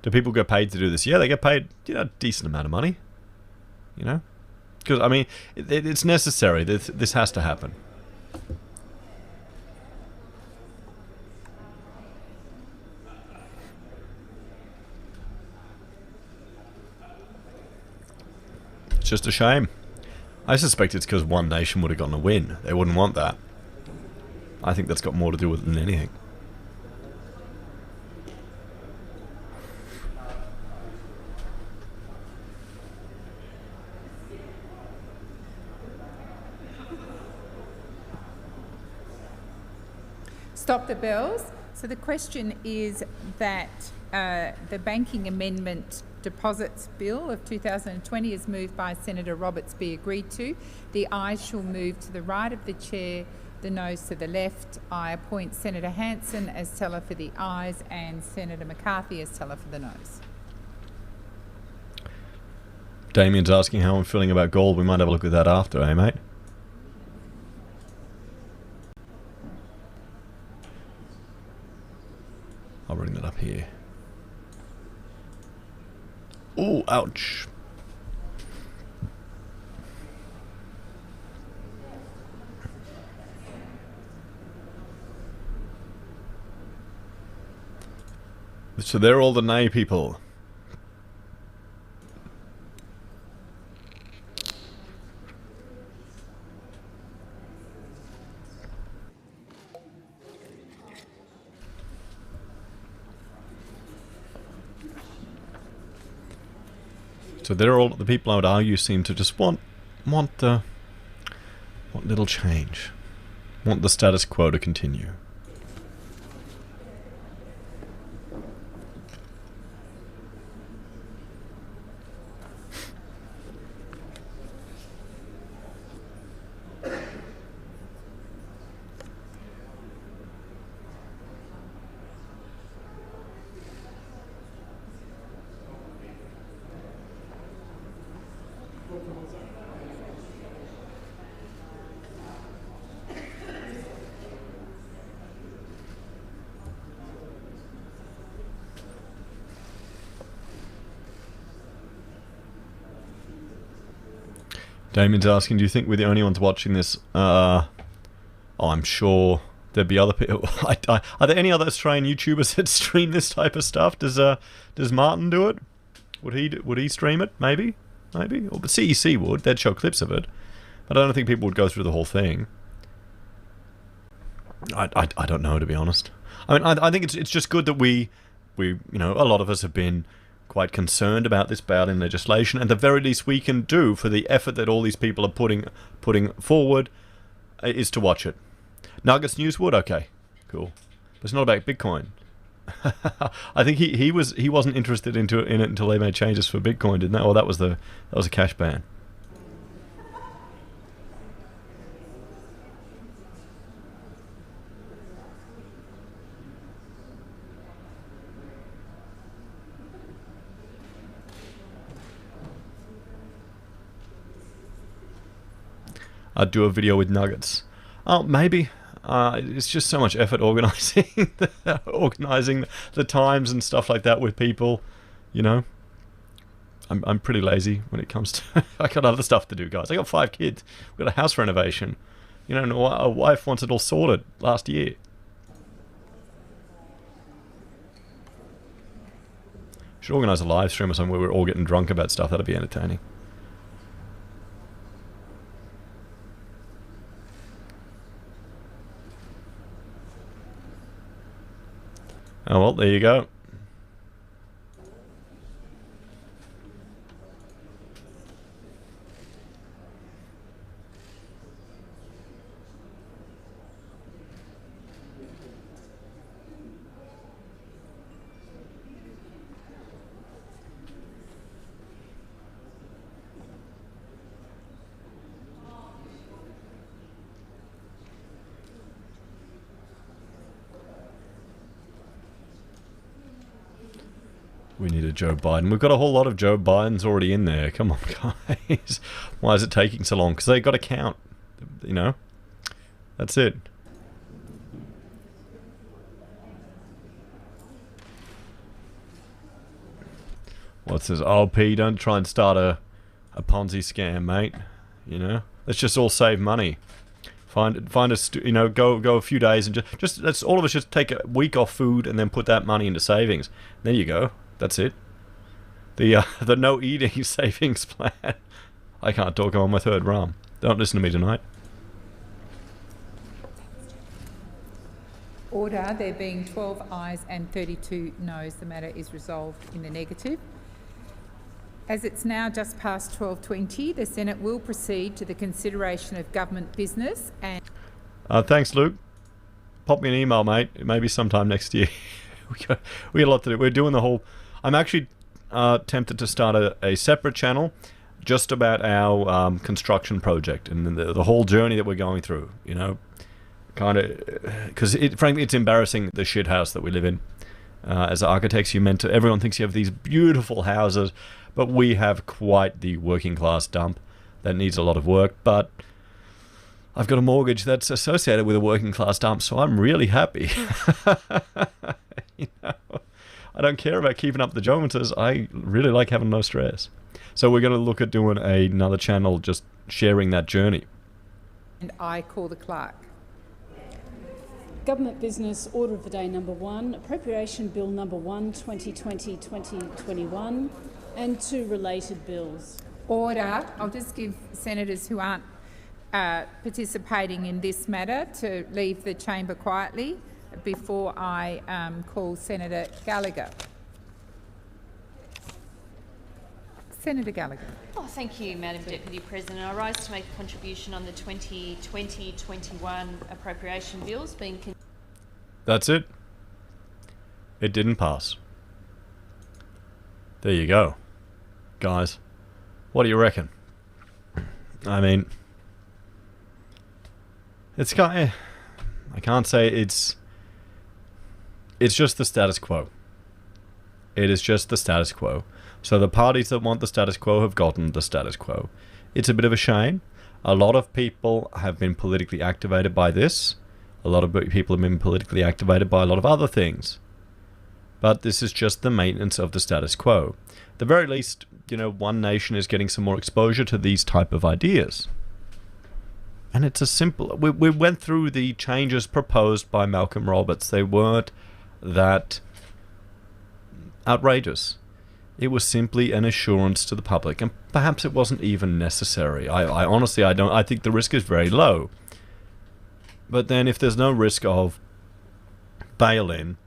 Do people get paid to do this? Yeah, they get paid, you know, a decent amount of money. You know? Because, I mean, it's necessary. This has to happen. It's just a shame. I suspect it's because one nation would have gotten a win. They wouldn't want that. I think that's got more to do with it than anything. Stop the bells. So the question is that the Banking Amendment Deposits Bill of 2020 is moved by Senator Roberts be agreed to. The ayes shall move to the right of the chair, the noes to the left. I appoint Senator Hanson as teller for the ayes and Senator McCarthy as teller for the noes. Damien's asking how I'm feeling about gold. We might have a look at that after, eh, mate? I'll bring that up here. Oh, ouch. So they're all the nay people. So they're all the people I would argue seem to just want What little change? Want the status quo to continue. Damien's asking, do you think we're the only ones watching this? I'm sure there'd be other people. Are there any other Australian YouTubers that stream this type of stuff? Does Martin do it? Would he stream it? Maybe. Or the CEC would. They'd show clips of it. But I don't think people would go through the whole thing. I don't know, to be honest. I mean, I think it's just good that we a lot of us have been quite concerned about this ballot in legislation, and the very least we can do for the effort that all these people are putting forward is to watch it. Nuggets News would, okay, cool. But it's not about Bitcoin. I think he wasn't interested in it until they made changes for Bitcoin, didn't they? Or that was a cash ban. I'd do a video with Nuggets. Oh, maybe. It's just so much effort organising the times and stuff like that with people. You know, I'm pretty lazy when it comes to. I got other stuff to do, guys. I got 5 kids. We got a house renovation. You know, and a wife wants it all sorted last year. Should organise a live stream or something where we're all getting drunk about stuff. That'd be entertaining. Oh, well, there you go. We need a Joe Biden. We've got a whole lot of Joe Bidens already in there. Come on, guys. Why is it taking so long? Because they got to count. You know? That's it. What's this? Oh, P, don't try and start a Ponzi scam, mate. You know? Let's just all save money. Find a go a few days and just let's all of us just take a week off food and then put that money into savings. There you go. That's it. The no eating savings plan. I can't talk. I'm on my 3rd rum. Don't listen to me tonight. Order. There being 12 ayes and 32 noes, the matter is resolved in the negative. As it's now just past 12:20, the Senate will proceed to the consideration of government business and... Thanks, Luke. Pop me an email, mate. Maybe sometime next year. we got a lot to do. We're doing the whole... I'm actually tempted to start a separate channel just about our construction project and the whole journey that we're going through, you know. Kind of... Because, frankly, it's embarrassing, the shit house that we live in. As architects, everyone thinks you have these beautiful houses, but we have quite the working class dump that needs a lot of work. But I've got a mortgage that's associated with a working class dump, so I'm really happy. You know, I don't care about keeping up the Joneses. I really like having no stress. So we're going to look at doing another channel just sharing that journey. And I call the clerk. Government Business Order of the Day number 1, Appropriation Bill number 1, 2020-2021, and 2 related bills. Order. I'll just give senators who aren't participating in this matter to leave the chamber quietly before I call Senator Gallagher. Senator Gallagher. Oh, Thank you, Madam Deputy President. I rise to make a contribution on the 2020-21 appropriation bills being... That's it. It didn't pass. There you go. Guys, what do you reckon? I mean, it's kind of, I can't say it's just the status quo. It is just the status quo. So the parties that want the status quo have gotten the status quo. It's a bit of a shame. A lot of people have been politically activated by this. A lot of people have been politically activated by a lot of other things. But this is just the maintenance of the status quo. At the very least, you know, One Nation is getting some more exposure to these type of ideas. And it's a simple... We went through the changes proposed by Malcolm Roberts. They weren't that outrageous. It was simply an assurance to the public, and perhaps it wasn't even necessary. I honestly, I think the risk is very low. But then if there's no risk of bail-in,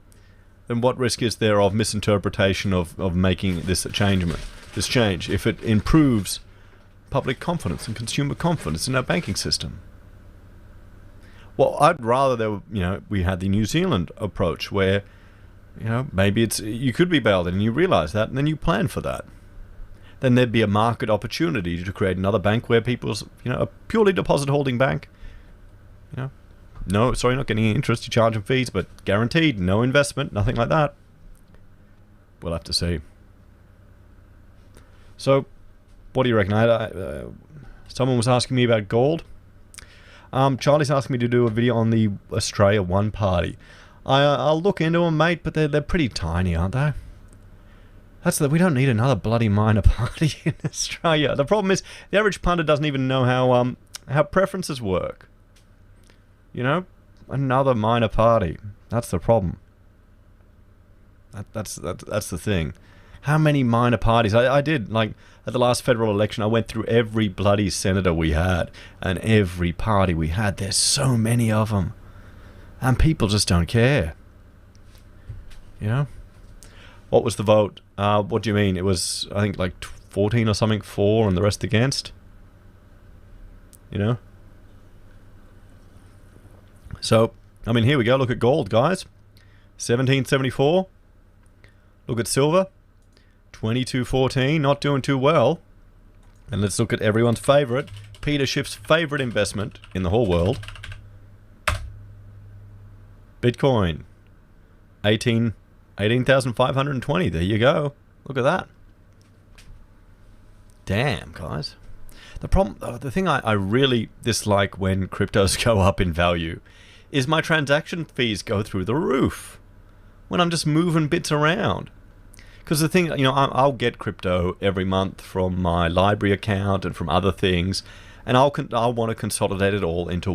then what risk is there of misinterpretation of making this change, if it improves public confidence and consumer confidence in our banking system? Well, I'd rather we had the New Zealand approach where, you know, maybe you could be bailed in and you realize that and then you plan for that. Then there'd be a market opportunity to create another bank where people's, you know, a purely deposit holding bank, you know, no, sorry, not getting any interest, you charge them fees, but guaranteed, no investment, nothing like that. We'll have to see. So, what do you reckon? Someone was asking me about gold. Charlie's asking me to do a video on the Australia One Party. I'll look into them, mate, but they're pretty tiny, aren't they? We don't need another bloody minor party in Australia. The problem is the average punter doesn't even know how preferences work. You know, another minor party. That's the problem. That's the thing. How many minor parties? I did, like, at the last federal election, I went through every bloody senator we had and every party we had. There's so many of them. And people just don't care. You know? What was the vote? What do you mean? It was, I think, like 14 or something for and the rest against. You know? So, I mean, here we go. Look at gold, guys. 1774. Look at silver. 2214. Not doing too well. And let's look at everyone's favorite. Peter Schiff's favorite investment in the whole world. Bitcoin. 18,520. There you go. Look at that. Damn, guys. The thing I really dislike when cryptos go up in value is my transaction fees go through the roof when I'm just moving bits around. Because the thing, you know, I'll get crypto every month from my library account and from other things, and I'll want to consolidate it all into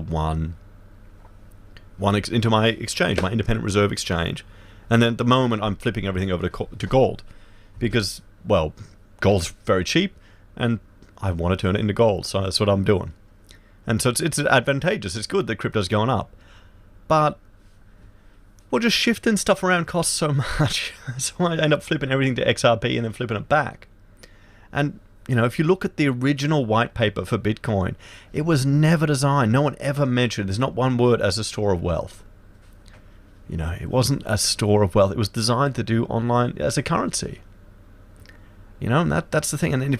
into my exchange, my independent reserve exchange. And then at the moment I'm flipping everything over to gold because, well, gold's very cheap and I want to turn it into gold, so that's what I'm doing. And so it's advantageous. It's good that crypto's going up. But, well, just shifting stuff around costs so much. So I end up flipping everything to XRP and then flipping it back. And, you know, if you look at the original white paper for Bitcoin, it was never designed. No one ever mentioned. There's not one word as a store of wealth. You know, it wasn't a store of wealth. It was designed to do online as a currency. You know, and that's the thing. And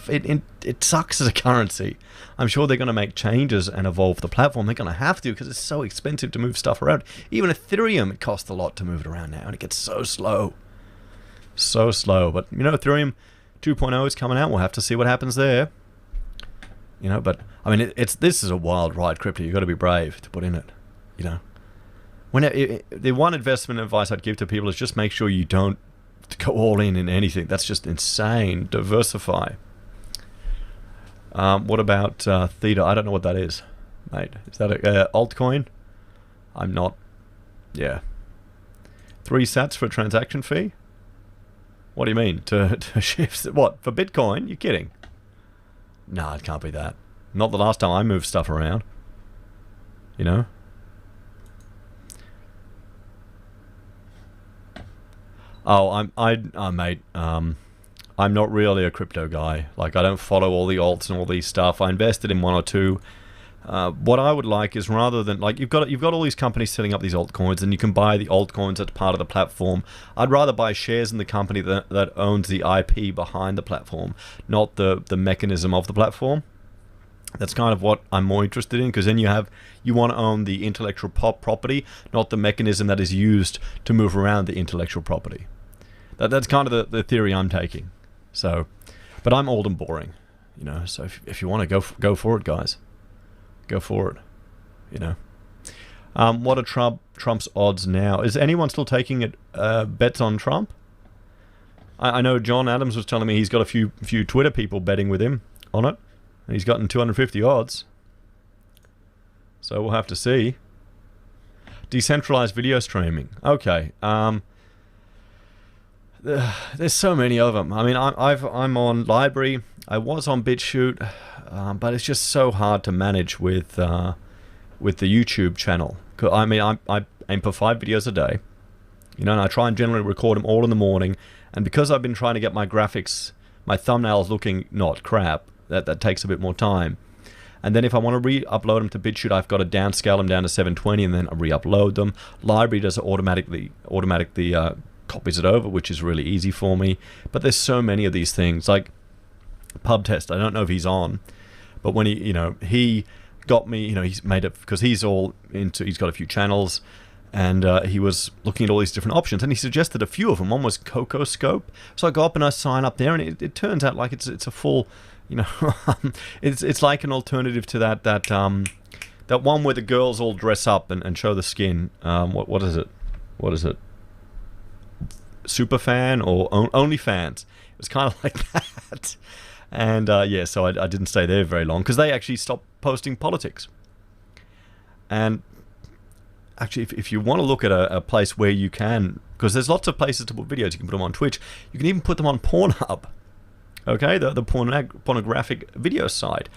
it sucks as a currency. I'm sure they're going to make changes and evolve the platform. They're going to have to because it's so expensive to move stuff around. Even Ethereum, it costs a lot to move it around now, and it gets so slow. So slow. But, you know, Ethereum 2.0 is coming out. We'll have to see what happens there. You know, but, I mean, this is a wild ride, crypto. You've got to be brave to put in it, you know. The one investment advice I'd give to people is just make sure you don't go all in anything. That's just insane. Diversify. What about Theta? I don't know what that is, mate. Is that a altcoin? I'm not. Yeah. 3 sats for a transaction fee? What do you mean? To shift? What? For Bitcoin? You're kidding. No, it can't be that. Not the last time I moved stuff around. You know? Oh, mate. I'm not really a crypto guy. Like, I don't follow all the alts and all these stuff. I invested in one or two. What I would like is, rather than, like, you've got all these companies setting up these altcoins, and you can buy the altcoins as part of the platform. I'd rather buy shares in the company that owns the IP behind the platform, not the mechanism of the platform. That's kind of what I'm more interested in, because then you want to own the intellectual property, not the mechanism that is used to move around the intellectual property. That's kind of the theory I'm taking. So, but I'm old and boring, you know. So if you want to go for it, guys, go for it. You know. What are Trump's odds now? Is anyone still taking it bets on Trump? I know John Adams was telling me he's got a few Twitter people betting with him on it. And he's gotten 250 odds. So we'll have to see. Decentralized video streaming. Okay. There's so many of them. I mean, I'm on Library. I was on BitChute, but it's just so hard to manage with the YouTube channel. I mean, I aim for 5 videos a day. You know, and I try and generally record them all in the morning. And because I've been trying to get my graphics, my thumbnails looking not crap, that takes a bit more time. And then if I want to re-upload them to BitChute, I've got to downscale them down to 720 and then re-upload them. Library does it automatically copies it over, which is really easy for me. But there's so many of these things, like Pub Test. I don't know if he's on, but when he got me, he's made it, because he's got a few channels, and he was looking at all these different options, and he suggested a few of them. One was Cocoscope. So I go up and I sign up there, and it turns out like it's a full, it's like an alternative to that one where the girls all dress up and show the skin. What is it? Superfan or OnlyFans? It was kind of like that. And so I didn't stay there very long, because they actually stopped posting politics. And actually, if you want to look at a place where you can, because there's lots of places to put videos. You can put them on Twitch. You can even put them on Pornhub. Okay, the pornographic video site.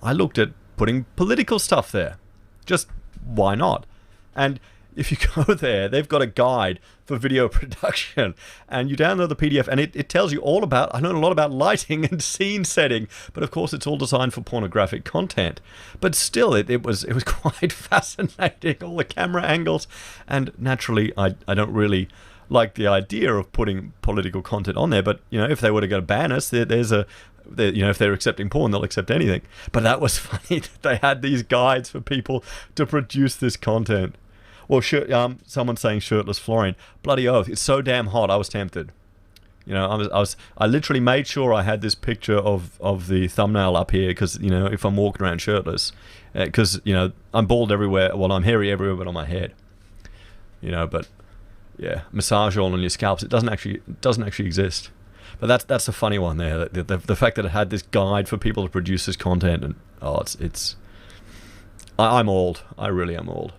I looked at putting political stuff there. Just why not? And if you go there, they've got a guide for video production, and you download the PDF, and it tells you all about, I learned a lot about lighting and scene setting, but of course it's all designed for pornographic content. But still, it was quite fascinating, all the camera angles, and naturally I don't really like the idea of putting political content on there, but if they were to go ban us, if they're accepting porn, they'll accept anything. But that was funny that they had these guides for people to produce this content. Well, someone's saying shirtless Florian. Bloody oath, it's so damn hot. I was tempted. I literally made sure I had this picture of the thumbnail up here, because if I'm walking around shirtless, because I'm bald everywhere. Well, I'm hairy everywhere, but on my head. But yeah, massage oil on your scalps. It doesn't actually exist. But that's a funny one there. The fact that it had this guide for people to produce this content, and I'm old. I really am old.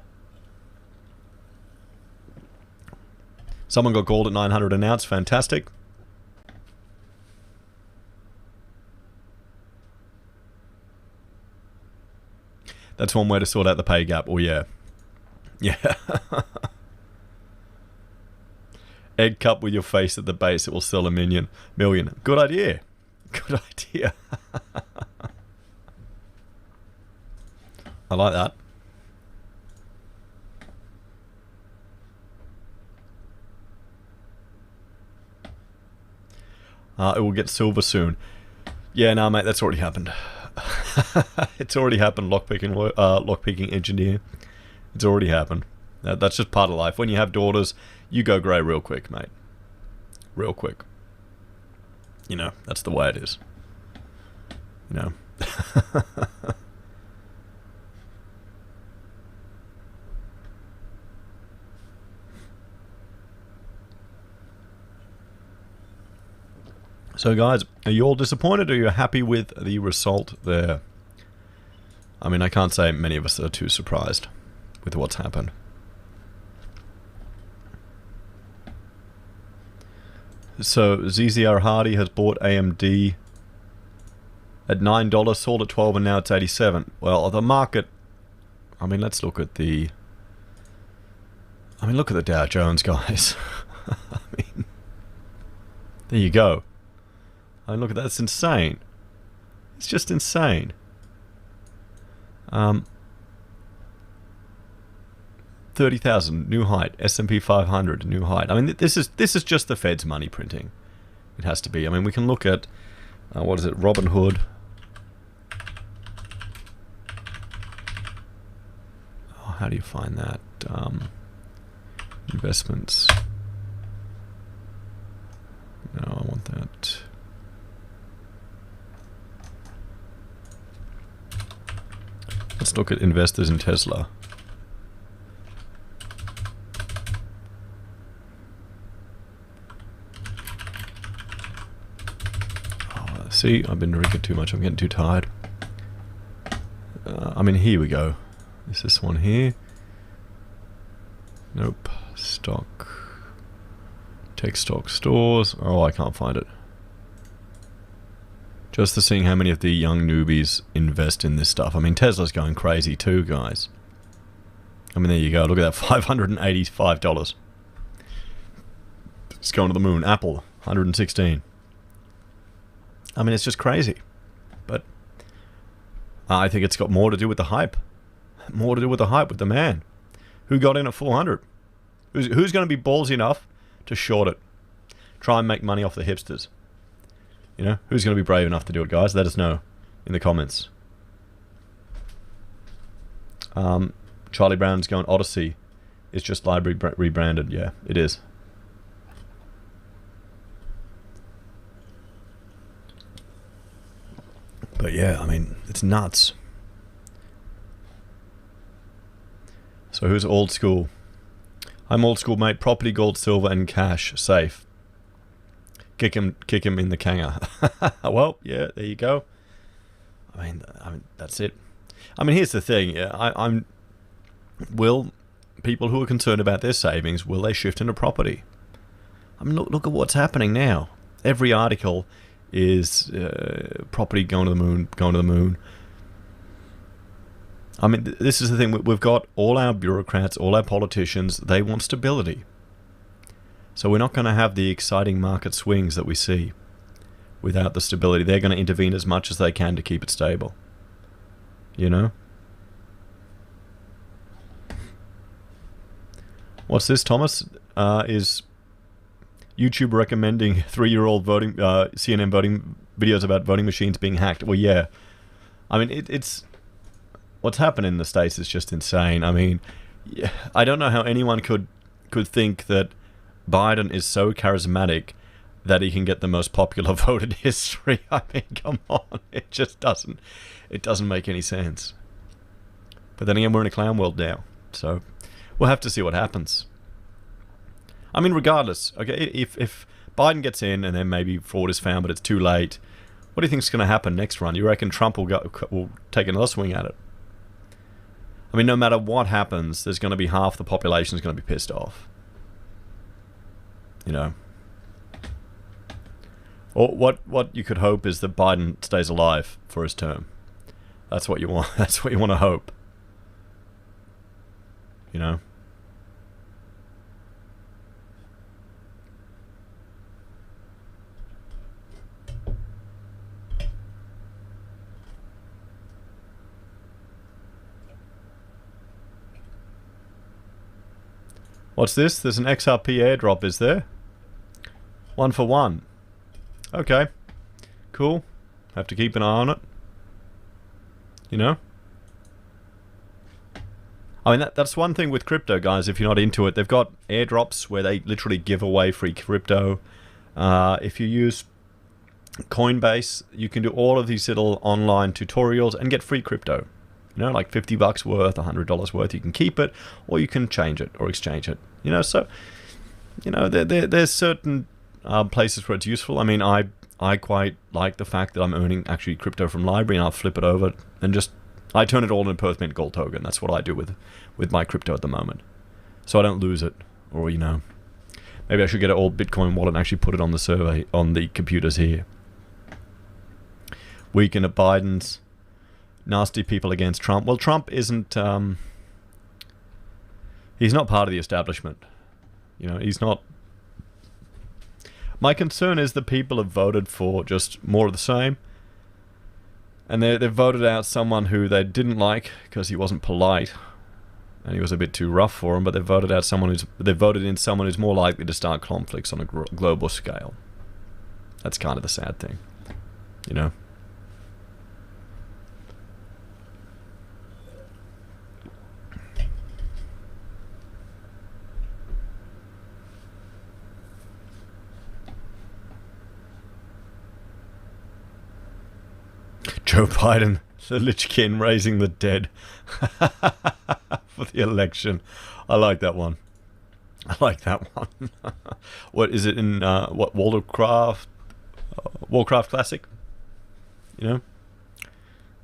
Someone got called at 900 an ounce. Fantastic. That's one way to sort out the pay gap. Oh yeah. Yeah. Egg cup with your face at the base. It will sell a million. Good idea. Good idea. I like that. It will get silver soon. Yeah, no, mate, that's already happened. It's already happened, lockpicking engineer. It's already happened. That's just part of life. When you have daughters, you go grey real quick, mate. Real quick. That's the way it is. So guys, are you all disappointed, or are you happy with the result there? I mean, I can't say many of us are too surprised with what's happened. So ZZR Hardy has bought AMD at $9, sold at 12, and now it's 87. Well, the market, I mean, let's look at the, look at the Dow Jones, guys. I mean, there you go. I mean, look at that. It's insane. It's just insane. 30,000 new height. S&P 500 new height. I mean, this is just the Fed's money printing. It has to be. I mean, we can look at what is it? Robinhood. Oh, how do you find that? Investments. No, I want that. Let's look at investors in Tesla. Oh, see, I've been drinking too much. I'm getting too tired. I mean, here we go. Is this one here? Nope. Stock. Tech stock stores. Oh, I can't find it. Just to seeing how many of the young newbies invest in this stuff. I mean, Tesla's going crazy too, guys. I mean, there you go. Look at that, $585. It's going to the moon. Apple, 116. I mean, it's just crazy. But I think it's got more to do with the hype. More to do with the hype, with the man. Who got in at 400? Who's going to be ballsy enough to short it? Try and make money off the hipsters. You know, who's going to be brave enough to do it, guys? Let us know in the comments. Charlie Brown's going, Odyssey is just library rebranded. Yeah, it is. But yeah, I mean, it's nuts. So who's old school? I'm old school, mate. Property, gold, silver, and cash. Safe. Kick him in the kanga. Well, yeah, there you go. I mean, that's it. I mean, here's the thing. Yeah, will people who are concerned about their savings, will they shift into property? I mean, look at what's happening now. Every article is property going to the moon, going to the moon. I mean, this is the thing. We've got all our bureaucrats, all our politicians, they want stability. So we're not going to have the exciting market swings that we see without the stability. They're going to intervene as much as they can to keep it stable. You know? What's this, Thomas? Is YouTube recommending 3-year-old voting, CNN voting videos about voting machines being hacked? Well, yeah. I mean, it's... What's happened in the States is just insane. I mean, I don't know how anyone could think that Biden is so charismatic that he can get the most popular vote in history. I mean, come on. It just doesn't make any sense. But then again, we're in a clown world now. So we'll have to see what happens. I mean, regardless, okay, if Biden gets in and then maybe fraud is found, but it's too late, what do you think is going to happen next run? You reckon Trump will take another swing at it? I mean, no matter what happens, there's going to be half the population is going to be pissed off. You know. Or what you could hope is that Biden stays alive for his term. That's what you want. That's what you want to hope. You know. What's this? There's an XRP airdrop, is there? 1 for 1. Okay. Cool. Have to keep an eye on it. You know? I mean, that's one thing with crypto, guys, if you're not into it. They've got airdrops where they literally give away free crypto. If you use Coinbase, you can do all of these little online tutorials and get free crypto. You know, like $50 worth, $100 worth. You can keep it, or you can change it or exchange it. You know, so, you know, there's certain places where it's useful. I mean, I quite like the fact that I'm earning actually crypto from library, and I'll flip it over and just, I turn it all into Perth Mint Gold token. That's what I do with my crypto at the moment. So I don't lose it, or, you know, maybe I should get an old Bitcoin wallet and actually put it on the server, on the computers here. Weekend at Biden's. Nasty people against Trump. Well, Trump isn't, he's not part of the establishment. You know, he's not. My concern is that people have voted for just more of the same. And they've voted out someone who they didn't like because he wasn't polite. And he was a bit too rough for them, but they voted in someone who's more likely to start conflicts on a global scale. That's kind of the sad thing, you know. Joe Biden, the Lich King raising the dead for the election. I like that one. I like that one. What is it in Warcraft Classic? You know,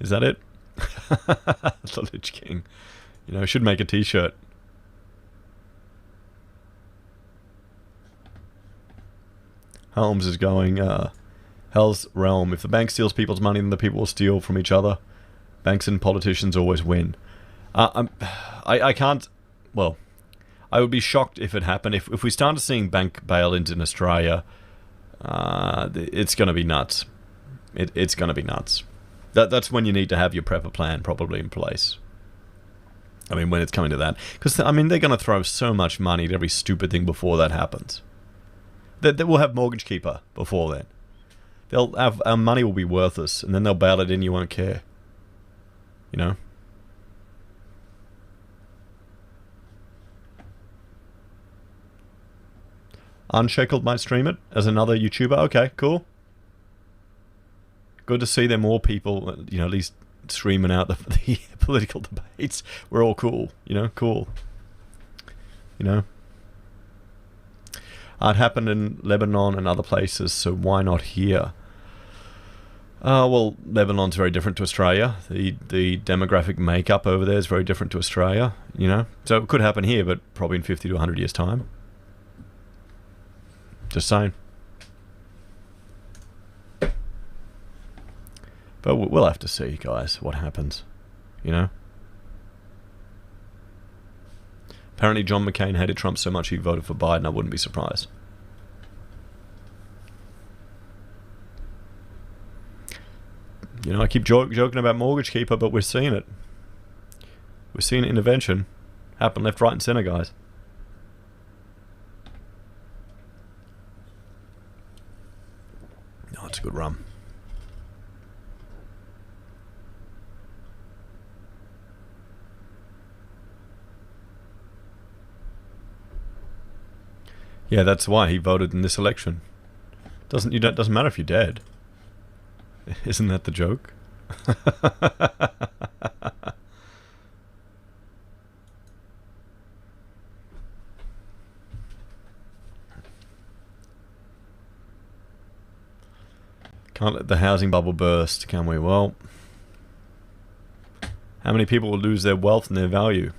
is that it? The Lich King. You know, should make a T-shirt. Holmes is going. Hell's realm. If the bank steals people's money, then the people will steal from each other. Banks and politicians always win. I can't. Well, I would be shocked if it happened. If we started seeing bank bail-ins in Australia, it's going to be nuts. It's going to be nuts. That's when you need to have your prepper plan probably in place. I mean, when it's coming to that, because I mean they're going to throw so much money at every stupid thing before that happens. They will have Mortgage Keeper before then. They'll have, our money will be worthless, and then they'll bail it in. You won't care. You know. Unshackled might stream it as another YouTuber. Okay, cool. Good to see there more people, you know, at least streaming out the political debates. We're all cool, you know, cool. You know. It happened in Lebanon and other places, so why not here? Well, Lebanon's very different to Australia. The demographic makeup over there is very different to Australia, you know. So it could happen here, but probably in 50 to 100 years' time. Just saying. But we'll have to see, guys, what happens, you know. Apparently John McCain hated Trump so much he voted for Biden. I wouldn't be surprised. You know, I keep joking about Mortgage Keeper, but we're seeing it. We're seeing intervention happen left, right, and center, guys. Oh, it's a good run. Yeah, that's why he voted in this election. Doesn't matter if you're dead. Isn't that the joke? Can't let the housing bubble burst, can we? Well, how many people will lose their wealth and their value?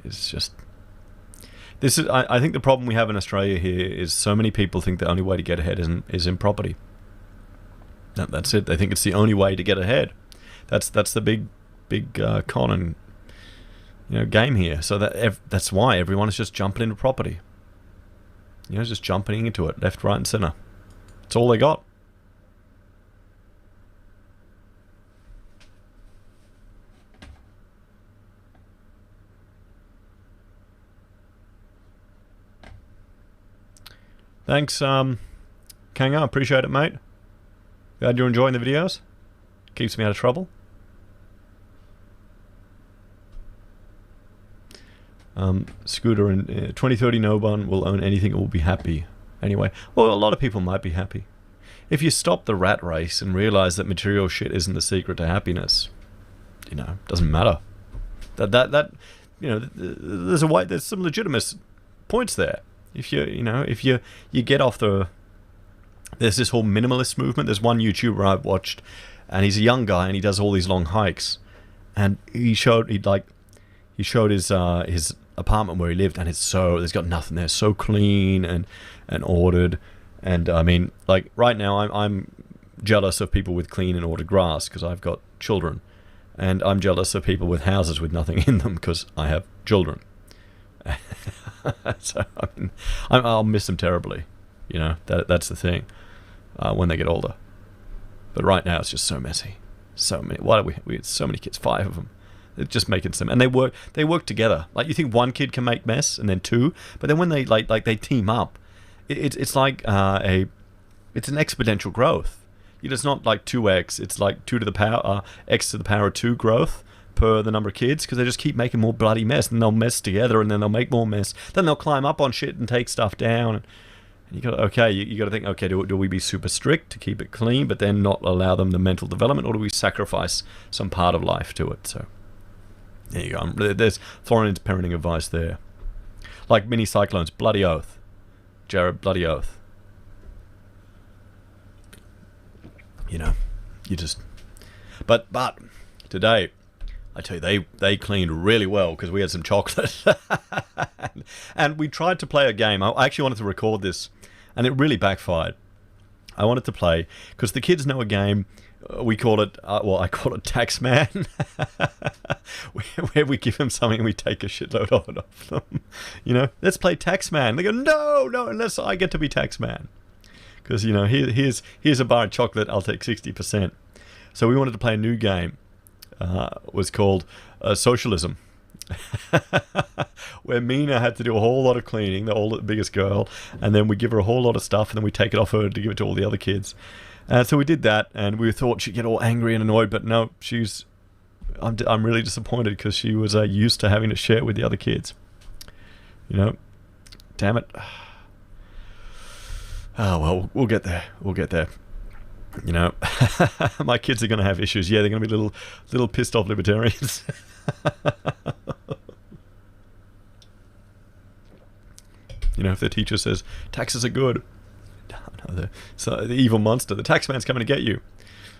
It's just... This is, I think the problem we have in Australia here is so many people think the only way to get ahead is in property. That's it. They think it's the only way to get ahead. That's the big con and, you know, game here. So that's why everyone is just jumping into property. You know, just jumping into it left, right, and center. That's all they got. Thanks, Kanga. Appreciate it, mate. Glad you're enjoying the videos. Keeps me out of trouble. Scooter, in 2030 no one will own anything and will be happy. Anyway, well, a lot of people might be happy. If you stop the rat race and realize that material shit isn't the secret to happiness, you know, doesn't matter. That you know, there's some legitimate points there. If you get off there's this whole minimalist movement. There's one YouTuber I've watched, and he's a young guy, and he does all these long hikes, and he showed his apartment where he lived, and there's got nothing there, so clean and ordered, and I mean, like right now I'm jealous of people with clean and ordered grass because I've got children, and I'm jealous of people with houses with nothing in them because I have children. So I mean, I'll miss them terribly. You know, that's the thing when they get older. But right now it's just so messy. So many. Why do we had so many kids? 5 of them. It's just making some, and they work together. Like you think one kid can make mess, and then 2, but then when they like they team up, it's like it's an exponential growth. You know, it's not like 2x. It's like 2 to the power x to the power of 2 growth per the number of kids, because they just keep making more bloody mess, and they'll mess together, and then they'll make more mess. Then they'll climb up on shit and take stuff down. And you got you got to think, okay, do we be super strict to keep it clean, but then not allow them the mental development, or do we sacrifice some part of life to it? So there you go. There's Florian's parenting advice there. Like mini cyclones, bloody oath. Jared, bloody oath. You know, you just. But today, I tell you, they cleaned really well because we had some chocolate, and we tried to play a game. I actually wanted to record this, and it really backfired. I wanted to play because the kids know a game. We call it, I call it Taxman, where we give them something and we take a shitload of it off them. You know, let's play Taxman. They go, no, unless I get to be Taxman. Because, you know, here's a bar of chocolate, I'll take 60%. So we wanted to play a new game. It was called Socialism. Where Mina had to do a whole lot of cleaning, the biggest girl, and then we give her a whole lot of stuff, and then we take it off her to give it to all the other kids. So we did that, and we thought she'd get all angry and annoyed, but no, I'm really disappointed because she was used to having to share with the other kids. You know, damn it. Oh well, we'll get there. You know, my kids are going to have issues. Yeah, they're going to be little pissed off libertarians. You know, if their teacher says taxes are good, so the evil monster, the tax man's coming to get you.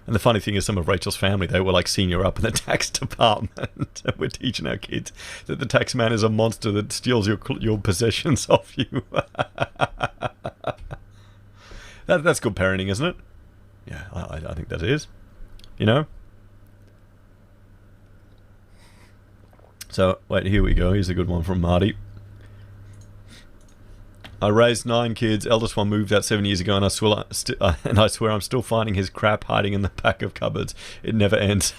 And the funny thing is, some of Rachel's family, they were like senior up in the tax department. We're teaching our kids that the tax man is a monster that steals your possessions off you. That's good parenting, isn't it? Yeah, I think that is. You know? So, wait, here we go. Here's a good one from Marty. I raised 9 kids. Eldest one moved out 7 years ago, and I swear I'm still finding his crap hiding in the back of cupboards. It never ends.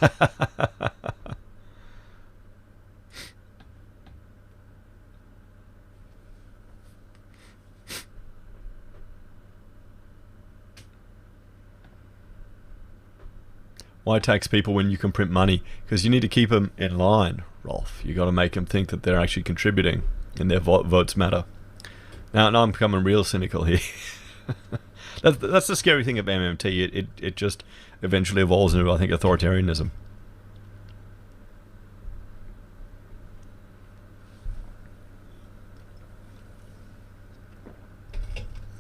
Why tax people when you can print money? Because you need to keep them in line, Rolf. You got to make them think that they're actually contributing and their votes matter. Now I'm becoming real cynical here. That's the scary thing of MMT. It just eventually evolves into, I think, authoritarianism.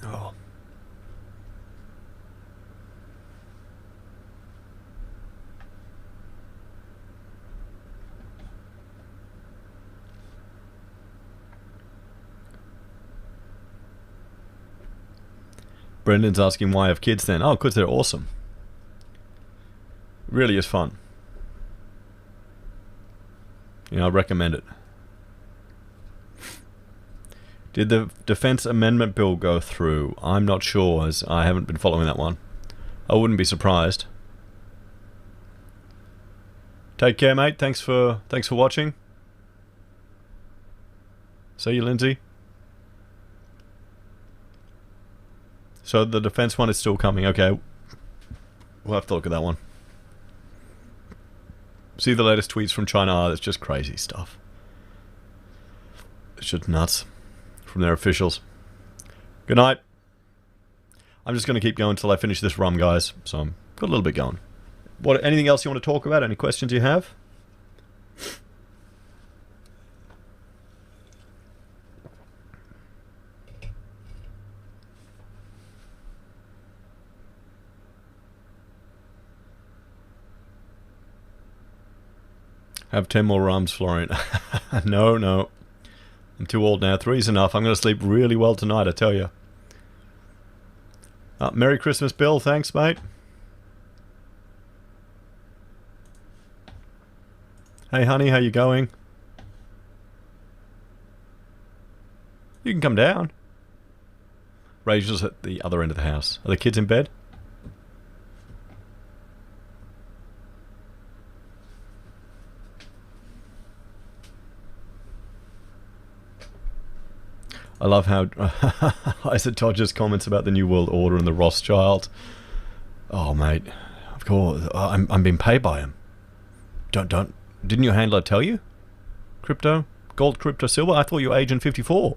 Oh. Brendan's asking why I have kids then. Oh, because they're awesome. Really is fun. You know, I recommend it. Did the Defence Amendment Bill go through? I'm not sure, as I haven't been following that one. I wouldn't be surprised. Take care, mate. Thanks for watching. See you, Lindsay. So the defense one is still coming. Okay. We'll have to look at that one. See the latest tweets from China. It's just crazy stuff. It's just nuts from their officials. Good night. I'm just going to keep going until I finish this rum, guys. So I've got a little bit going. Anything else you want to talk about? Any questions you have? Have 10 more rums, Florian. No. I'm too old now. 3's enough. I'm going to sleep really well tonight, I tell you. Merry Christmas, Bill. Thanks, mate. Hey, honey. How you going? You can come down. Rachel's at the other end of the house. Are the kids in bed? I love how Isaac Todger's comments about the New World Order and the Rothschild. Oh, mate, of course, I'm being paid by him. Didn't your handler tell you? Crypto, gold, crypto, silver. I thought you were Agent 54.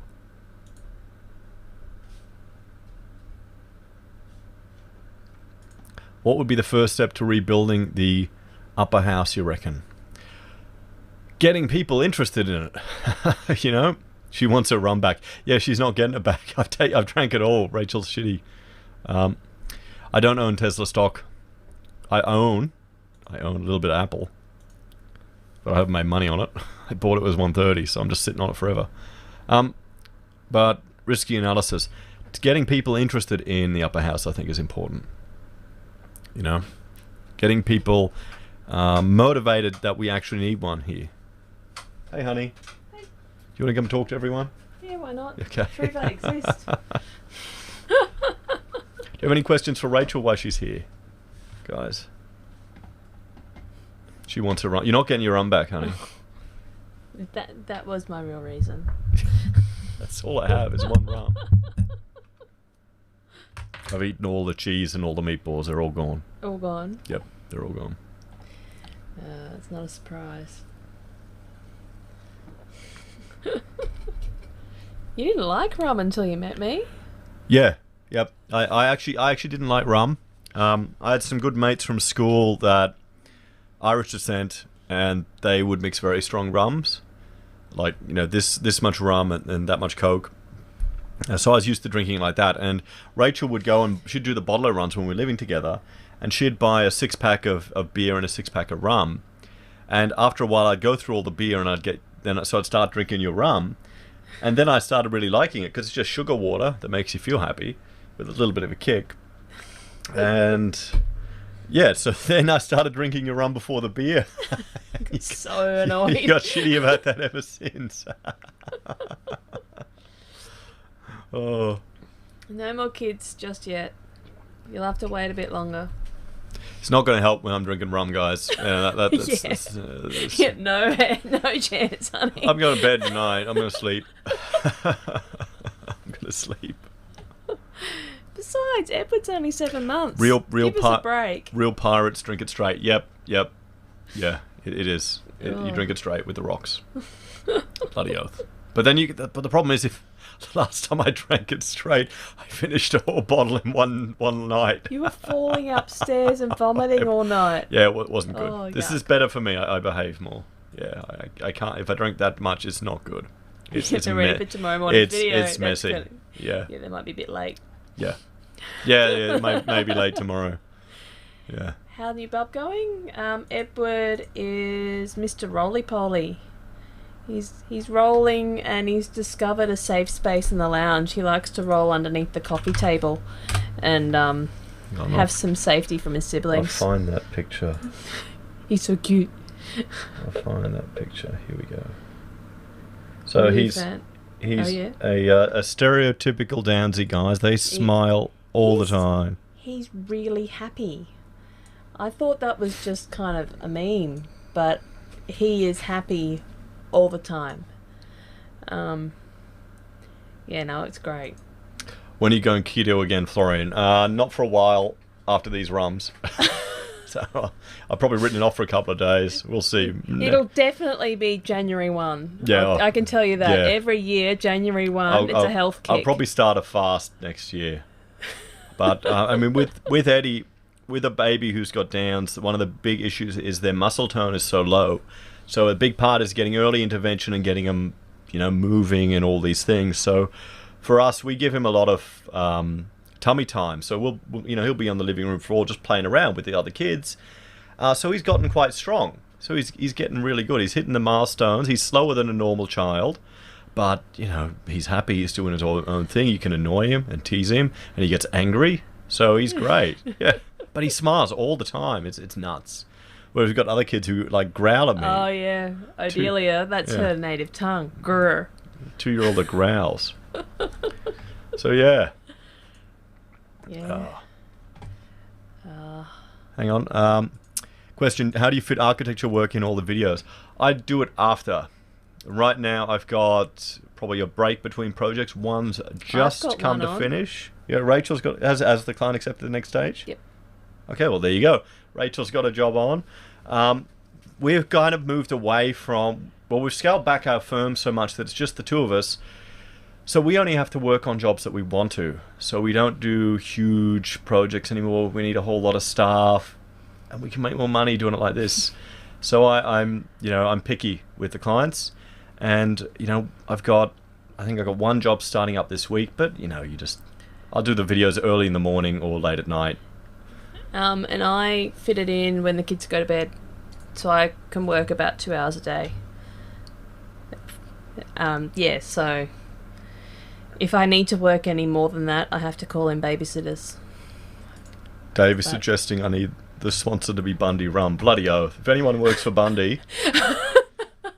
What would be the first step to rebuilding the upper house, you reckon? Getting people interested in it. You know. She wants her rum back. Yeah, she's not getting it back. I've drank it all. Rachel's shitty. I don't own Tesla stock. I own a little bit of Apple, but I haven't made money on it. I bought it was 130, so I'm just sitting on it forever. But risky analysis. Getting people interested in the upper house, I think, is important. You know, getting people motivated that we actually need one here. Hey, honey. Do you want to come talk to everyone? Yeah, why not? Okay. Prove they exist. Do you have any questions for Rachel while she's here? Guys. She wants her rum. You're not getting your rum back, honey. That was my real reason. That's all I have is one rum. I've eaten all the cheese and all the meatballs. They're all gone. All gone? Yep, they're all gone. It's not a surprise. You didn't like rum until you met me. Yeah, yep. I actually didn't like rum. I had some good mates from school that Irish descent, and they would mix very strong rums, like this much rum and that much Coke. So I was used to drinking like that. And Rachel would go and she'd do the bottler runs when we were living together, and she'd buy a 6-pack of beer and a 6-pack of rum. And after a while, I'd go through all the beer and I'd start drinking your rum. And then I started really liking it because it's just sugar water that makes you feel happy with a little bit of a kick. And yeah, so then I started drinking your rum before the beer. So annoying. You got shitty about that ever since. Oh. No more kids just yet. You'll have to wait a bit longer. It's not going to help when I'm drinking rum, guys. No chance, honey. I'm going to bed tonight. I'm going to sleep. I'm going to sleep. Besides, Edward's only 7 months. Give us a break. Real pirates drink it straight. Yep. Yeah, it is. You drink it straight with the rocks. Bloody oath. But the problem is, if last time I drank it straight, I finished a whole bottle in one night. You were falling upstairs and vomiting all night. Yeah, it wasn't good. Oh, this is better for me. I behave more. Yeah, I can't. If I drink that much, it's not good. It's ready for tomorrow morning video. It's messy. Yeah, they might be a bit late. Yeah, maybe late tomorrow. Yeah. How the new bub going? Edward is Mr. Roly-Poly. He's rolling, and he's discovered a safe space in the lounge. He likes to roll underneath the coffee table and have some safety from his siblings. I'll find that picture. He's so cute. I'll find that picture. Here we go. So he's a stereotypical Downsy, guys. They smile all the time. He's really happy. I thought that was just kind of a meme, but he is happy all the time. It's great. When are you going keto again, Florian? Not for a while after these rums. So I've probably written it off for a couple of days. We'll see. It'll definitely be January 1. Yeah, I can tell you that. Yeah. Every year, January 1, it's a health kick. I'll probably start a fast next year. But with Eddie, with a baby who's got Downs, one of the big issues is their muscle tone is so low. So a big part is getting early intervention and getting them, moving and all these things. So for us, we give him a lot of tummy time. So he'll be on the living room floor just playing around with the other kids. So he's gotten quite strong. So he's getting really good. He's hitting the milestones. He's slower than a normal child, but he's happy. He's doing his own thing. You can annoy him and tease him, and he gets angry. So he's great. Yeah, but he smiles all the time. It's nuts. Whereas we've got other kids who growl at me. Oh yeah, Odelia, that's her native tongue. Grr. 2-year-old that growls. So yeah. Yeah. Hang on. Question, how do you fit architecture work in all the videos? I do it after. Right now I've got probably a break between projects. One's just come to finish. Yeah, Rachel's got, has the client accepted the next stage? Yep. Okay, well there you go. Rachel's got a job on. We've kind of moved away from, well, we've scaled back our firm so much that it's just the two of us. So we only have to work on jobs that we want to. So we don't do huge projects anymore. We need a whole lot of staff, and we can make more money doing it like this. So I'm picky with the clients, and I think I've got one job starting up this week. But I'll do the videos early in the morning or late at night. And I fit it in when the kids go to bed, so I can work about 2 hours a day. So if I need to work any more than that, I have to call in babysitters. Dave is suggesting I need the sponsor to be Bundy Rum. Bloody oath. If anyone works for Bundy,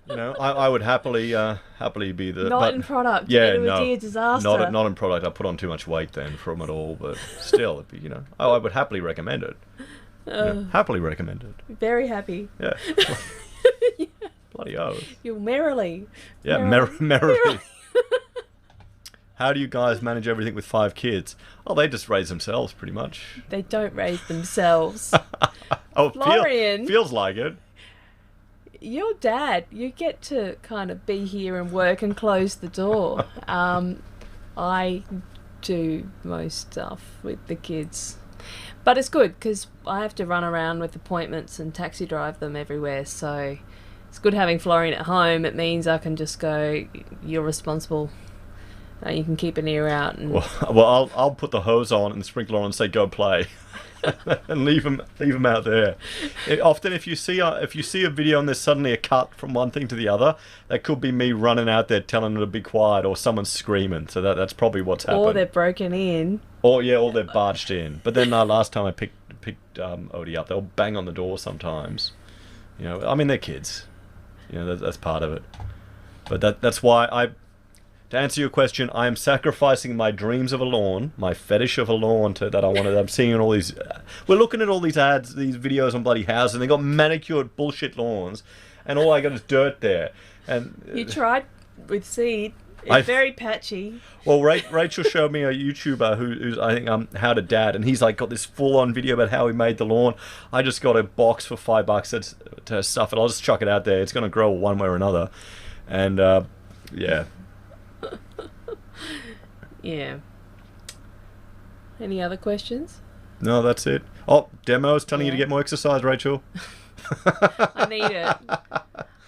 I would happily be the... Not in product. Yeah, it would be a disaster. Not in product. I put on too much weight then from it all, but still, it'd be, I would happily recommend it. Happily recommend it. Very happy. Yeah. Bloody oath. You'll merrily. Yeah, merrily. How do you guys manage everything with 5 kids? Oh, they just raise themselves, pretty much. They don't raise themselves. Oh, Florian. Feels like it. Your dad, you get to kind of be here and work and close the door. I do most stuff with the kids. But it's good because I have to run around with appointments and taxi drive them everywhere. So it's good having Florian at home. It means I can just go, you're responsible. You can keep an ear out. And well, I'll put the hose on and the sprinkler on and say, go play. And leave them out there. Often, if you see a video and there's suddenly a cut from one thing to the other, that could be me running out there telling them to be quiet, or someone's screaming. So that's probably what's happened. Or they're broken in. Or they're barged in. But then last time I picked Odie up, they'll bang on the door sometimes. They're kids. That's part of it. But that's why to answer your question, I am sacrificing my dreams of a lawn, my fetish of a lawn that I wanted. I'm seeing all these... We're looking at all these ads, these videos on bloody houses, and they got manicured bullshit lawns, and all I got is dirt there. And you tried with seed. It's very patchy. Well, Rachel showed me a YouTuber who's I think How to Dad, and he's got this full-on video about how he made the lawn. I just got a box for $5 to stuff it. I'll just chuck it out there. It's going to grow one way or another. And, yeah... Yeah. Any other questions? No, that's it. Oh, Demo's telling you to get more exercise, Rachel. I need it.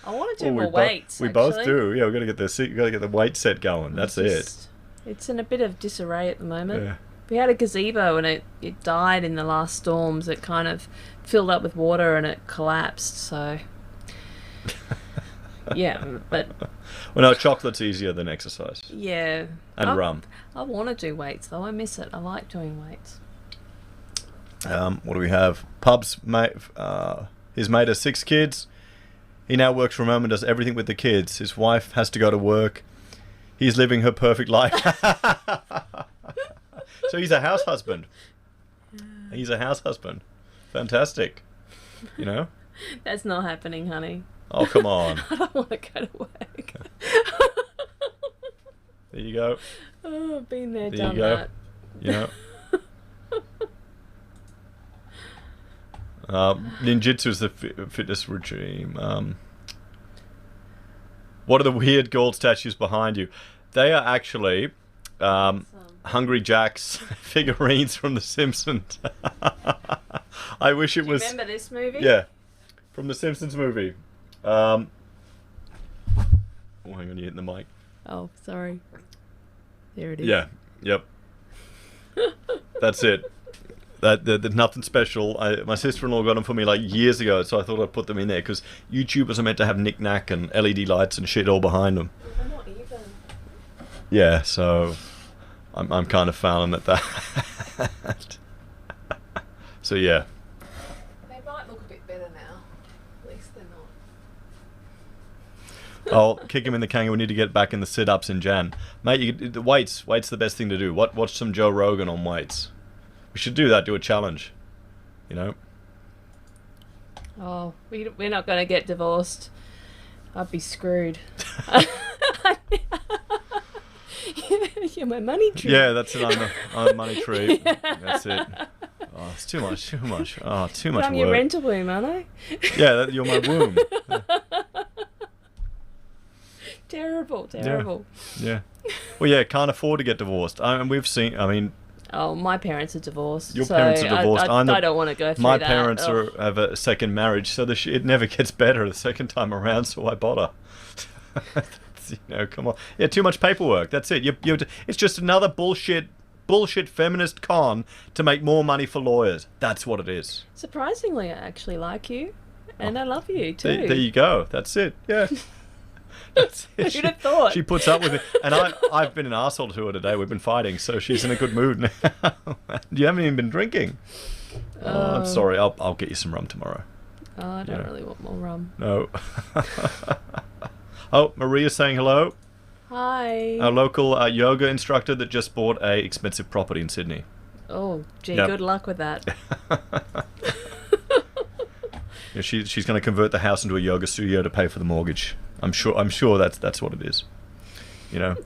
I want to do more weights. We both do. Yeah, we've got to get the weight set going. That's it. It's in a bit of disarray at the moment. Yeah. We had a gazebo and it died in the last storms. It kind of filled up with water and it collapsed. So yeah, but well, no, chocolate's easier than exercise. Yeah. And rum. I want to do weights though. I miss it. I like doing weights. What do we have? Pub's mate. His mate has 6 kids. He now works from home and does everything with the kids. His wife has to go to work. He's living her perfect life. So he's a house husband. He's a house husband. Fantastic. That's not happening, honey. Oh, come on. I don't want to go to work. There you go. Oh, I've been there, done that. Ninjutsu is the fitness regime. What are the weird gold statues behind you? They are actually Hungry Jack's figurines from The Simpsons. I wish it was... Remember this movie? Yeah. From The Simpsons movie. Oh, hang on, you're hitting the mic. Oh, sorry. There it is. Yeah, yep. That's it. There's nothing special. My sister-in-law got them for me years ago, so I thought I'd put them in there because YouTubers are meant to have knick-knack and LED lights and shit all behind them. They're not even. Yeah, so I'm kind of fouling at that. So yeah. They might look a bit better now. At least they're I'll kick him in the kangaroo. We need to get back in the sit-ups in Jan. Mate, the weights the best thing to do. Watch some Joe Rogan on weights. We should do that, do a challenge. You know? Oh, we're not going to get divorced. I'd be screwed. You're my money tree. Yeah, that's it. I'm a money tree. That's it. Oh, it's too much. Oh, too much I'm work. your rental womb, aren't I? Yeah, you're my womb. Terrible. Yeah. Well, yeah, can't afford to get divorced. And we've seen, Oh, my parents are divorced. Your parents are divorced. I don't want to go through my that. parents have a second marriage, so it never gets better the second time around, so why bother? Come on. Yeah, too much paperwork. That's it. It's just another bullshit feminist con to make more money for lawyers. That's what it is. Surprisingly, I actually like you, and I love you too. There you go. That's it. Yeah. That's it. Who'd have thought? She puts up with it. And I've been an arsehole to her today. We've been fighting, so she's in a good mood now. You haven't even been drinking. Oh, I'm sorry. I'll get you some rum tomorrow. Oh, I don't really want more rum. No. Oh, Maria's saying hello. Hi. Our local yoga instructor that just bought a expensive property in Sydney. Oh, gee, Yep. good luck with that. Yeah, she's going to convert the house into a yoga studio to pay for the mortgage. I'm sure that's what it is. You know.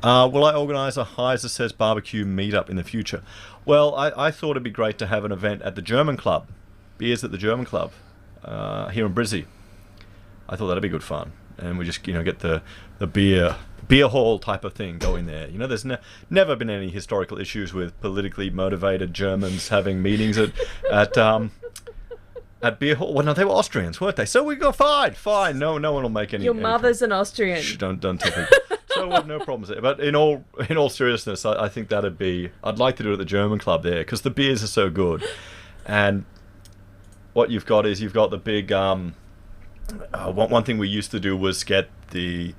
Will I organise a HeiseSays barbecue meetup in the future? Well, I thought it'd be great to have an event at the German Club, beers at the German Club, here in Brizzy. I thought that'd be good fun, and we just get the beer hall type of thing going there. There's never been any historical issues with politically motivated Germans having meetings at beer hall. Well, no, they were Austrians, weren't they? So we got fine. No one will make any. Your mother's an Austrian. Shh, don't tell people. So no problems there. But in all seriousness, I think that'd be. I'd like to do it at the German Club there because the beers are so good, and what you've got the big. One thing we used to do was get the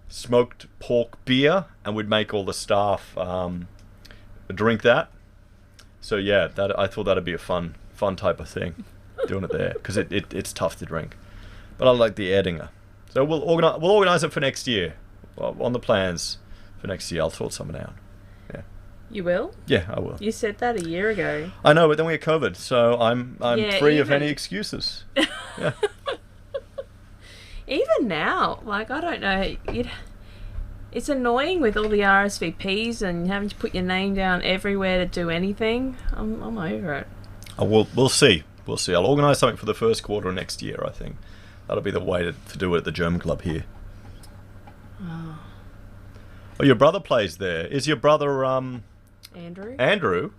smoked pork beer, and we'd make all the staff drink that. So yeah, I thought that'd be a fun type of thing, doing it there because it's tough to drink. But I like the Erdinger. So we'll organise it for next year. Well, on the plans for next year, I'll sort something out. Yeah. You will? Yeah, I will. You said that a year ago. I know, but then we had COVID, so I'm free of even- any excuses. Yeah. Even now, I don't know. It's annoying with all the RSVPs and having to put your name down everywhere to do anything. I'm over it. Oh, we'll see. I'll organise something for the first quarter of next year, I think. That'll be the way to do it at the German Club here. Oh, your brother plays there. Is your brother, Andrew? Andrew?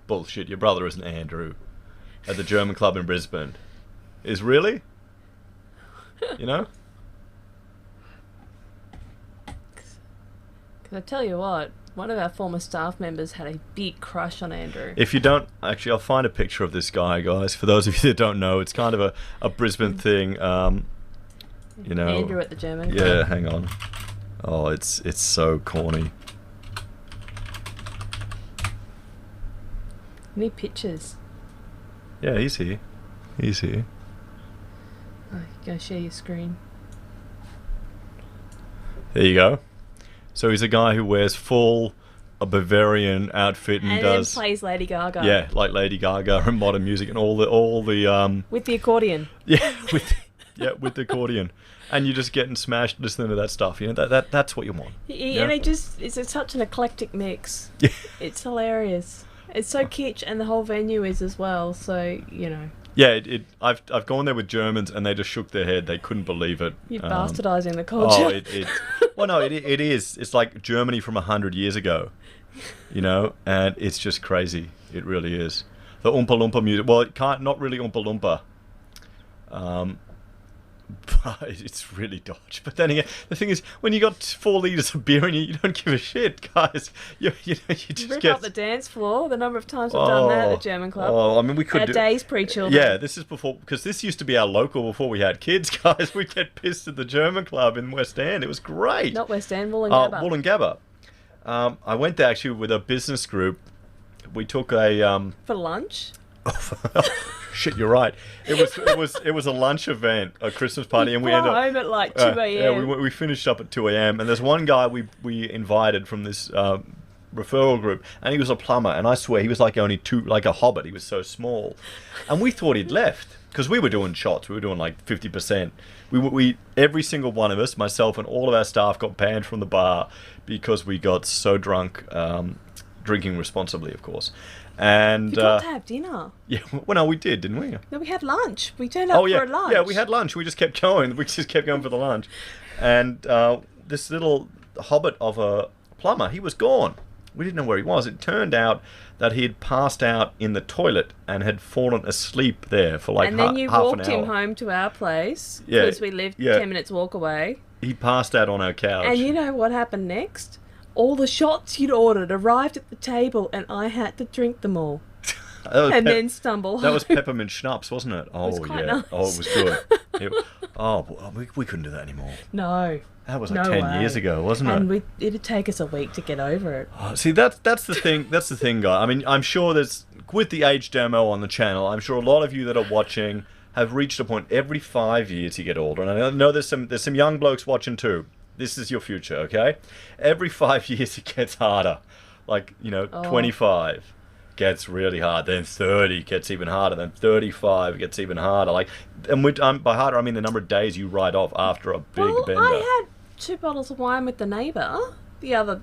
Bullshit, your brother isn't Andrew. At the German Club in Brisbane. Is really? Because I tell you what, one of our former staff members had a big crush on Andrew. If you don't, actually, I'll find a picture of this guy, guys. For those of you that don't know, it's kind of a Brisbane thing. Andrew at the German Club. Yeah, hang on. Oh, it's so corny. Any pictures? Yeah, he's here. Oh, go share your screen. There you go. So he's a guy who wears a Bavarian outfit and does then plays Lady Gaga. Yeah, like Lady Gaga and modern music and all the with the accordion. Yeah, with the accordion. And you're just getting smashed listening to that stuff. That's what you want. And it's such an eclectic mix. Yeah. It's hilarious. It's so kitsch, and the whole venue is as well. So Yeah, I've gone there with Germans, and they just shook their head. They couldn't believe it. You're bastardising the culture. Well, no, it is. It's like Germany from 100 years ago, and it's just crazy. It really is. The Oompa Loompa music. Well, not really Oompa Loompa. But it's really dodge. But then again, the thing is, when you got 4 litres of beer in you don't give a shit, guys. You just rip get up the dance floor. The number of times we've done that at the German Club. Oh, I mean, we could our days pre-children. Yeah, this is before, because this used to be our local before we had kids, guys. We'd get pissed at the German Club in West End. It was great. Not West End, Wollongabba. Wollongabba. I went there actually with a business group. We took a for lunch. Shit, you're right. It was a lunch event, a Christmas party, and we ended up home at like 2 a.m. Yeah, we finished up at 2 a.m. And there's one guy we invited from this referral group, and he was a plumber, and I swear he was like like a hobbit. He was so small, and we thought he'd left because we were doing shots. We were doing like 50%. We every single one of us, myself and all of our staff, got banned from the bar because we got so drunk, drinking responsibly, of course. And we got to have dinner. Yeah, well, no, we did, didn't we? No, we had lunch. We turned up for a lunch. Yeah, we had lunch. We just kept going. We just kept going for the lunch. And this little hobbit of a plumber, he was gone. We didn't know where he was. It turned out that he had passed out in the toilet and had fallen asleep there for like half an hour. And then you walked him home to our place because we lived 10 minutes walk away. He passed out on our couch. And you know what happened next? All the shots you'd ordered arrived at the table and I had to drink them all. And then stumble home. That was peppermint schnapps, wasn't it? Oh, was quite yeah. nice. Oh, it was good. We couldn't do that anymore. No. That was like 10 years ago, wasn't it? And it'd take us a week to get over it. Oh, see, that's the thing. That's the thing, guy. I mean, I'm sure there's, with the age demo on the channel, I'm sure a lot of you that are watching have reached a point every 5 years you get older. And I know there's some young blokes watching too. This is your future, okay? Every 5 years it gets harder. Like, 25 gets really hard. Then 30 gets even harder. Then 35 gets even harder. Like, and by harder, I mean the number of days you write off after a big bender. I had 2 bottles of wine with the neighbour the other,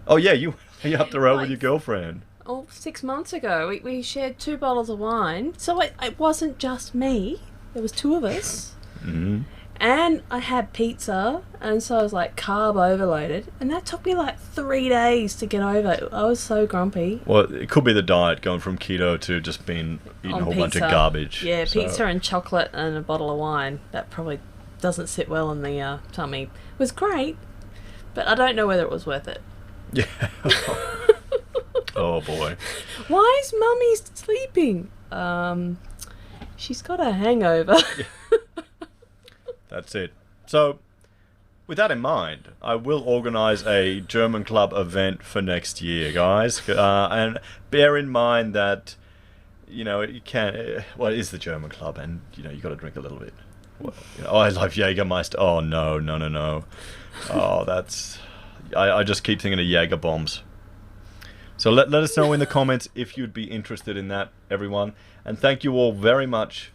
Oh, yeah, you up the road with your girlfriend. 6 months ago. We shared 2 bottles of wine. So it wasn't just me. There was 2 of us. Mm-hmm. And I had pizza, and so I was like carb overloaded, and that took me like 3 days to get over. I was so grumpy. Well, it could be the diet going from keto to just eating a whole bunch of garbage. Yeah, pizza and chocolate and a bottle of wine. That probably doesn't sit well in the tummy. It was great, but I don't know whether it was worth it. Yeah. Oh boy. Why is Mummy sleeping? She's got a hangover. That's it. So, with that in mind, I will organise a German club event for next year, guys. And bear in mind that, you can't... Well, it is the German club, and, you got to drink a little bit. Well, I love Jägermeister. Oh, no. Oh, that's... I just keep thinking of Jäger bombs. So let us know in the comments if you'd be interested in that, everyone. And thank you all very much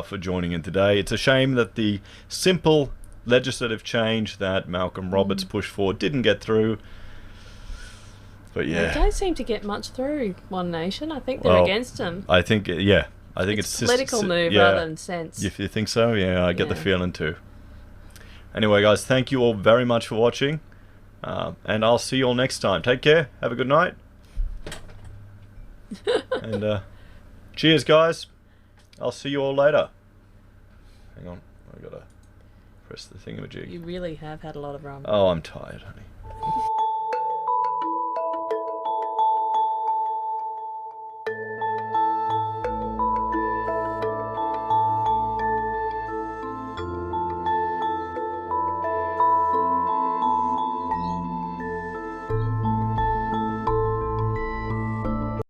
for joining in today. It's a shame that the simple legislative change that Malcolm Roberts pushed for didn't get through. But yeah. They don't seem to get much through One Nation. I think they're against him. I think, I think it's a political move rather than sense. If you think so, yeah, I get the feeling too. Anyway, guys, thank you all very much for watching. And I'll see you all next time. Take care. Have a good night. And cheers, guys. I'll see you all later. Hang on, I gotta press the thingamajig. You really have had a lot of rum. Oh, I'm tired, honey.